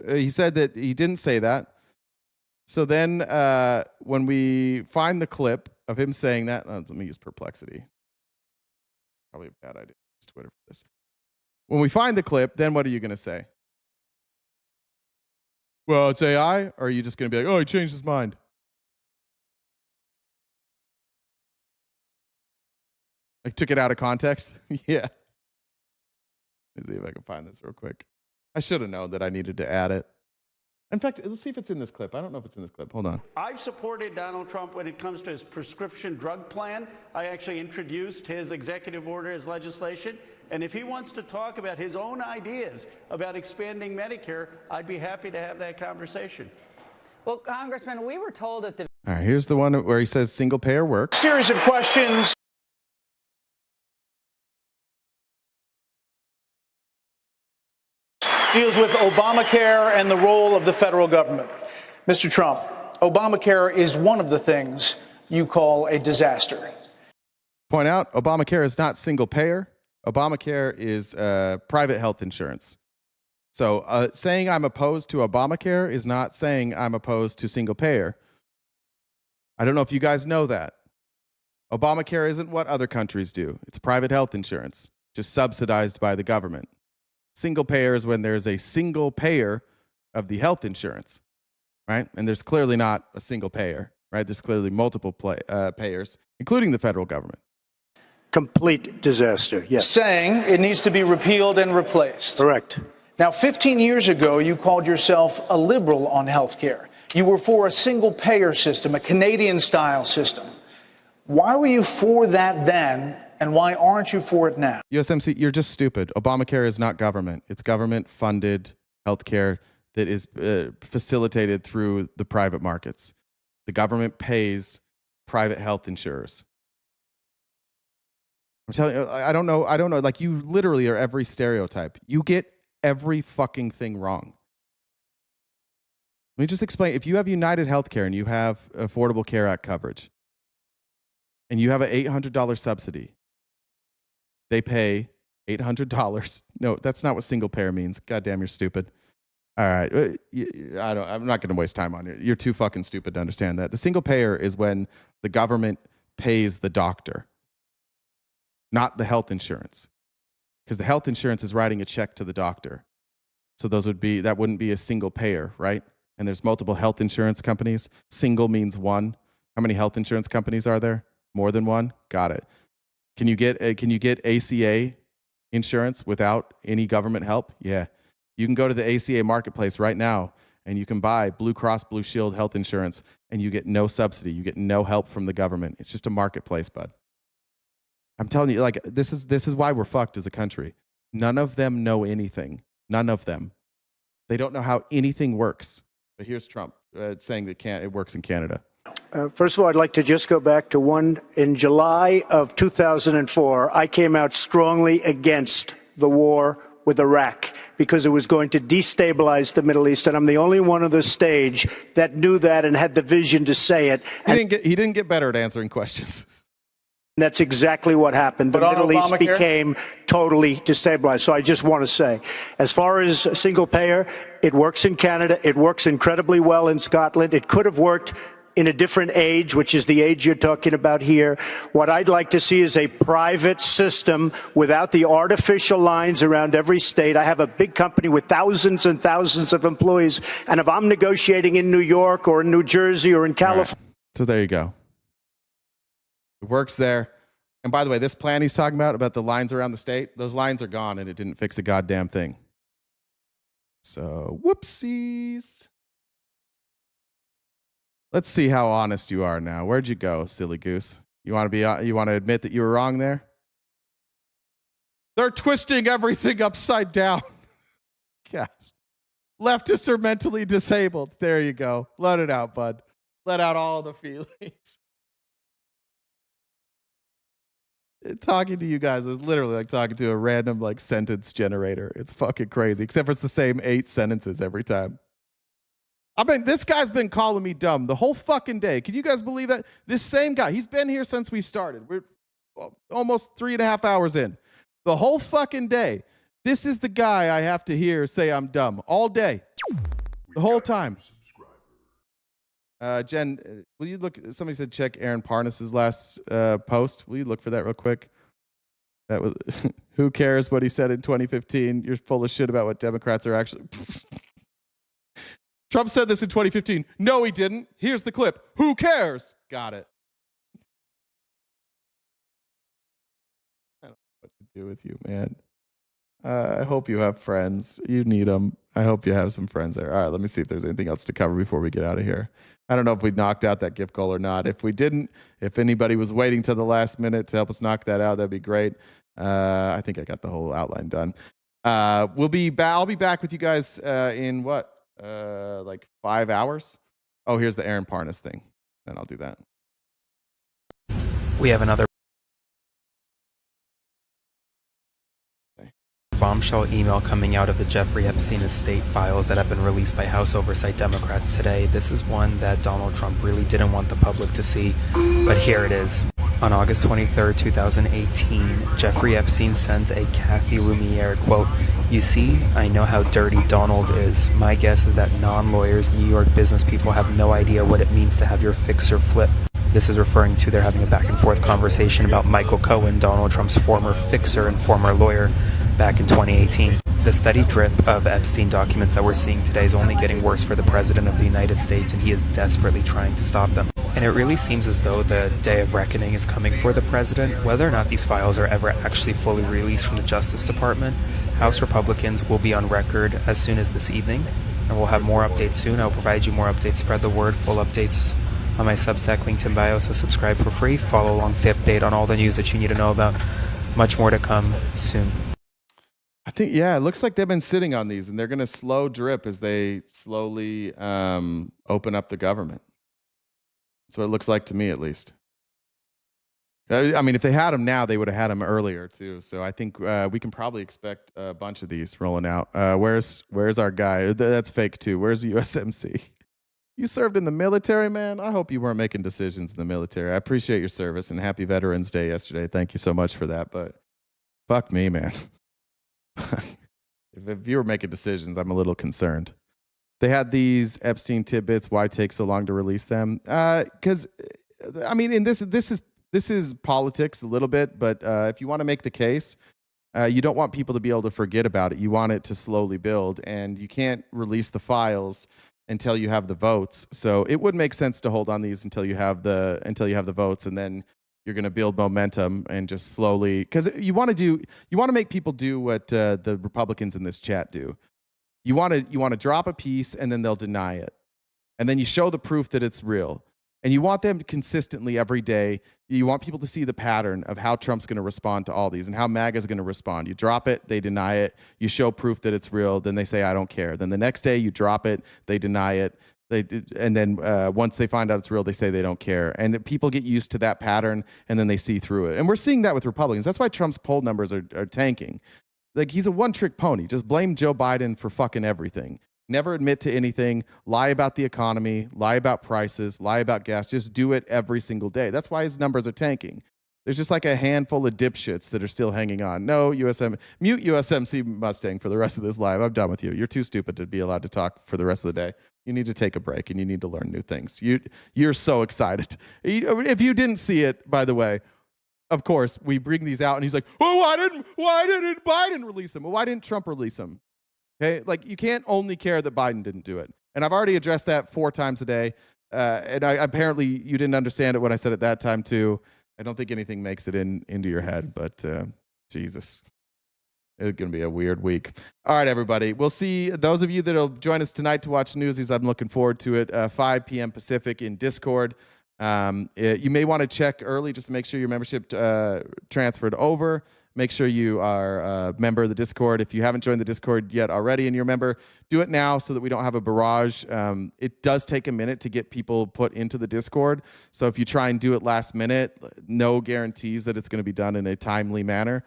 he said that he didn't say that. So then when we find the clip of him saying that, let me use Perplexity. Probably a bad idea. Use Twitter for this. When we find the clip, then what are you going to say? Well, it's AI, or are you just going to be like, oh, he changed his mind? I took it out of context? Yeah. Let me see if I can find this real quick. I should have known that I needed to add it. In fact, let's see if it's in this clip. I don't know if it's in this clip. Hold on. I've supported Donald Trump when it comes to his prescription drug plan. I actually introduced his executive order as legislation. And if he wants to talk about his own ideas about expanding Medicare, I'd be happy to have that conversation. Well, Congressman, we were told at the... All right, here's the one where he says single payer works. Series of questions. Deals with Obamacare and the role of the federal government. Mr. Trump, Obamacare is one of the things you call a disaster. Point out, Obamacare is not single payer. Obamacare is private health insurance. So saying I'm opposed to Obamacare is not saying I'm opposed to single payer. I don't know if you guys know that. Obamacare isn't what other countries do. It's private health insurance, just subsidized by the government. Single payer is when there's a single payer of the health insurance, right? And there's clearly not a single payer, right? There's clearly multiple payers, including the federal government. Complete disaster, yes. Saying it needs to be repealed and replaced. Correct. Now, 15 years ago, you called yourself a liberal on health care. You were for a single payer system, a Canadian-style system. Why were you for that then, and why aren't you for it now? USMC, you're just stupid. Obamacare is not government. It's government-funded healthcare that is facilitated through the private markets. The government pays private health insurers. I'm telling you, I don't know. Like, you literally are every stereotype. You get every fucking thing wrong. Let me just explain. If you have United Healthcare and you have Affordable Care Act coverage, and you have an $800 subsidy, they pay $800. No, that's not what single payer means. Goddamn, you're stupid. All right, I'm not going to waste time on you. You're too fucking stupid to understand that. The single payer is when the government pays the doctor, not the health insurance, because the health insurance is writing a check to the doctor. So that wouldn't be a single payer, right? And there's multiple health insurance companies. Single means one. How many health insurance companies are there? More than one? Got it. Can you get ACA insurance without any government help? Yeah. You can go to the ACA marketplace right now and you can buy Blue Cross Blue Shield health insurance and you get no subsidy. You get no help from the government. It's just a marketplace, bud. I'm telling you, like, this is why we're fucked as a country. None of them know anything. None of them. They don't know how anything works. But here's Trump saying that it works in Canada. First of all, I'd like to just go back to in July of 2004, I came out strongly against the war with Iraq because it was going to destabilize the Middle East. And I'm the only one on the stage that knew that and had the vision to say it. He didn't get better at answering questions. That's exactly what happened. The Middle East became totally destabilized. So I just want to say, as far as single payer, it works in Canada. It works incredibly well in Scotland. It could have worked in a different age, which is the age you're talking about here. What I'd like to see is a private system without the artificial lines around every state. I have a big company with thousands and thousands of employees, and if I'm negotiating in New York or in New Jersey or in California. Right. So there you go. It works there. And by the way, this plan he's talking about the lines around the state, those lines are gone and it didn't fix a goddamn thing. So, whoopsies. Let's see how honest you are now. Where'd you go, silly goose? You want to admit that you were wrong there? They're twisting everything upside down. Yes. Leftists are mentally disabled. There you go. Let it out, bud. Let out all the feelings. Talking to you guys is literally like talking to a random sentence generator. It's fucking crazy, except for it's the same 8 sentences every time. I mean, this guy's been calling me dumb the whole fucking day. Can you guys believe that? This same guy, he's been here since we started. We're almost 3.5 hours in. The whole fucking day. This is the guy I have to hear say I'm dumb all day. The whole time. Jen, will you look? Somebody said check Aaron Parnas's last post. Will you look for that real quick? That was who cares what he said in 2015? You're full of shit about what Democrats are actually. Trump said this in 2015. No, he didn't. Here's the clip. Who cares? Got it. I don't know what to do with you, man. I hope you have friends. You need them. I hope you have some friends there. All right, let me see if there's anything else to cover before we get out of here. I don't know if we knocked out that gift goal or not. If we didn't, if anybody was waiting till the last minute to help us knock that out, that'd be great. I think I got the whole outline done. I'll be back with you guys in what? 5 hours? Oh, here's the Aaron Parnas thing. Then I'll do that. We have another bombshell email coming out of the Jeffrey Epstein estate files that have been released by House Oversight Democrats today. This is one that Donald Trump really didn't want the public to see, but here it is. On August 23rd, 2018, Jeffrey Epstein sends a Kathy Lumiere quote, "You see, I know how dirty Donald is. My guess is that non-lawyers, New York business people have no idea what it means to have your fixer flip." This is referring to they're having a back and forth conversation about Michael Cohen, Donald Trump's former fixer and former lawyer, back in 2018. The steady drip of Epstein documents that we're seeing today is only getting worse for the President of the United States, and he is desperately trying to stop them. And it really seems as though the day of reckoning is coming for the President. Whether or not these files are ever actually fully released from the Justice Department, House Republicans will be on record as soon as this evening, and we'll have more updates soon. I'll provide you more updates. Spread the word. Full updates on my Substack linked in bio, so subscribe for free. Follow along, stay update on all the news that you need to know about. Much more to come soon. I think, yeah, it looks like they've been sitting on these, and they're going to slow drip as they slowly open up the government. That's what it looks like to me, at least. I mean, if they had them now, they would have had them earlier, too. So I think we can probably expect a bunch of these rolling out. Where's our guy? That's fake, too. Where's the USMC? You served in the military, man? I hope you weren't making decisions in the military. I appreciate your service, and happy Veterans Day yesterday. Thank you so much for that, but fuck me, man. If you were making decisions, I'm a little concerned. They had these Epstein tidbits. Why take so long to release them? Because, I mean, in this is politics a little bit, but if you want to make the case, you don't want people to be able to forget about it. You want it to slowly build, and you can't release the files until you have the votes. So it would make sense to hold on these until you have the votes, and then you're going to build momentum and just slowly, because you want to make people do what the Republicans in this chat do. You want to drop a piece, and then they'll deny it, and then you show the proof that it's real, and you want them to consistently every day. You want people to see the pattern of how Trump's going to respond to all these and how MAGA is going to respond. You drop it, they deny it. You show proof that it's real, then they say, I don't care. Then the next day you drop it, they deny it. And then once they find out it's real, they say they don't care. And people get used to that pattern, and then they see through it. And we're seeing that with Republicans. That's why Trump's poll numbers are tanking. Like, he's a one-trick pony. Just blame Joe Biden for fucking everything. Never admit to anything. Lie about the economy. Lie about prices. Lie about gas. Just do it every single day. That's why his numbers are tanking. There's just like a handful of dipshits that are still hanging on. No, mute USMC Mustang for the rest of this live. I'm done with you. You're too stupid to be allowed to talk for the rest of the day. You need to take a break, and you need to learn new things. You're so excited. If you didn't see it, by the way, of course, we bring these out, and he's like, oh, why didn't Biden release them? Well, why didn't Trump release them? Okay, like, you can't only care that Biden didn't do it. And I've already addressed that 4 times a day. And apparently you didn't understand it when I said it that time, too. I don't think anything makes it into your head, but Jesus. It's going to be a weird week. All right, everybody. We'll see those of you that will join us tonight to watch Newsies. I'm looking forward to it. 5 p.m. Pacific in Discord. You may want to check early just to make sure your membership transferred over. Make sure you are a member of the Discord. If you haven't joined the Discord yet already and you're a member, do it now so that we don't have a barrage. It does take a minute to get people put into the Discord. So if you try and do it last minute, no guarantees that it's going to be done in a timely manner.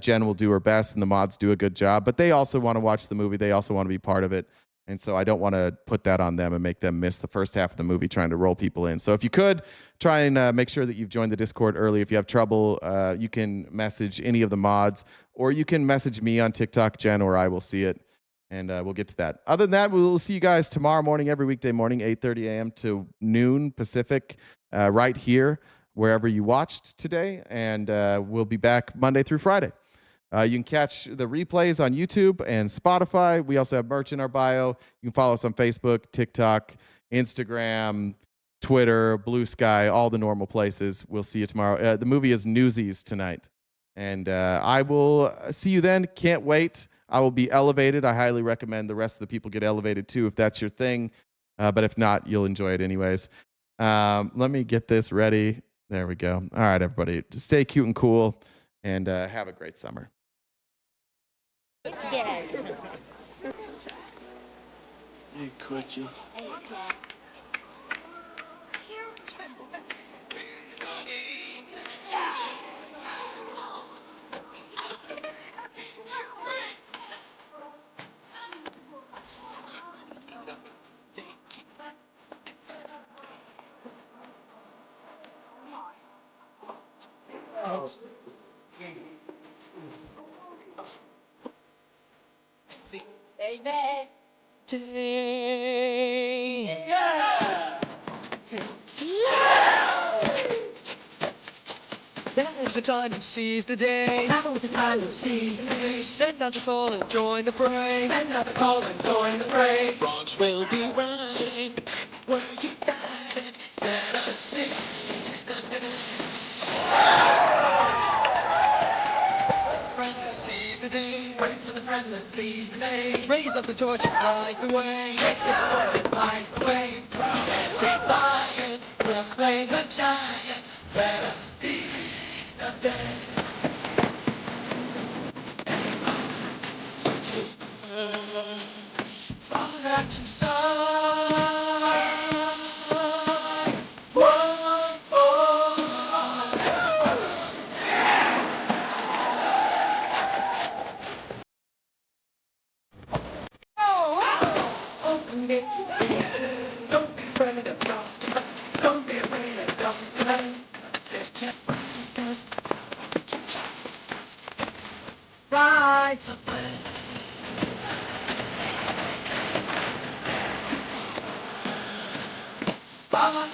Jen will do her best, and the mods do a good job. But they also want to watch the movie. They also want to be part of it. And so I don't want to put that on them and make them miss the first half of the movie trying to roll people in. So if you could, try and make sure that you've joined the Discord early. If you have trouble, you can message any of the mods, or you can message me on TikTok, Jen, or I will see it, and we'll get to that. Other than that, we'll see you guys tomorrow morning, every weekday morning, 8:30 a.m. to noon Pacific, right here, wherever you watched today. And we'll be back Monday through Friday. You can catch the replays on YouTube and Spotify. We also have merch in our bio. You can follow us on Facebook, TikTok, Instagram, Twitter, Blue Sky, all the normal places. We'll see you tomorrow. The movie is Newsies tonight. And I will see you then. Can't wait. I will be elevated. I highly recommend the rest of the people get elevated too if that's your thing. But if not, you'll enjoy it anyways. Let me get this ready. There we go. All right, everybody. Just stay cute and cool, and have a great summer. Hey, Quitchy. Yeah! Yeah! Now is the time to seize the day. Now is the time to seize the day. Send out the call and join the fray. Send out the call and join the fray. Wrongs will be right. Where you died, let us seize the day. Friend that seize the day. Wait for the friend that seize the day. Raise up the torch and light the way. Raise up the torch and light the way. Take lion, we'll slay the giant. Let us seize the day. From the action side. Whoa, open it to see. Don't be afraid of God. Don't be afraid of God. There's can't just ride somewhere. Bye.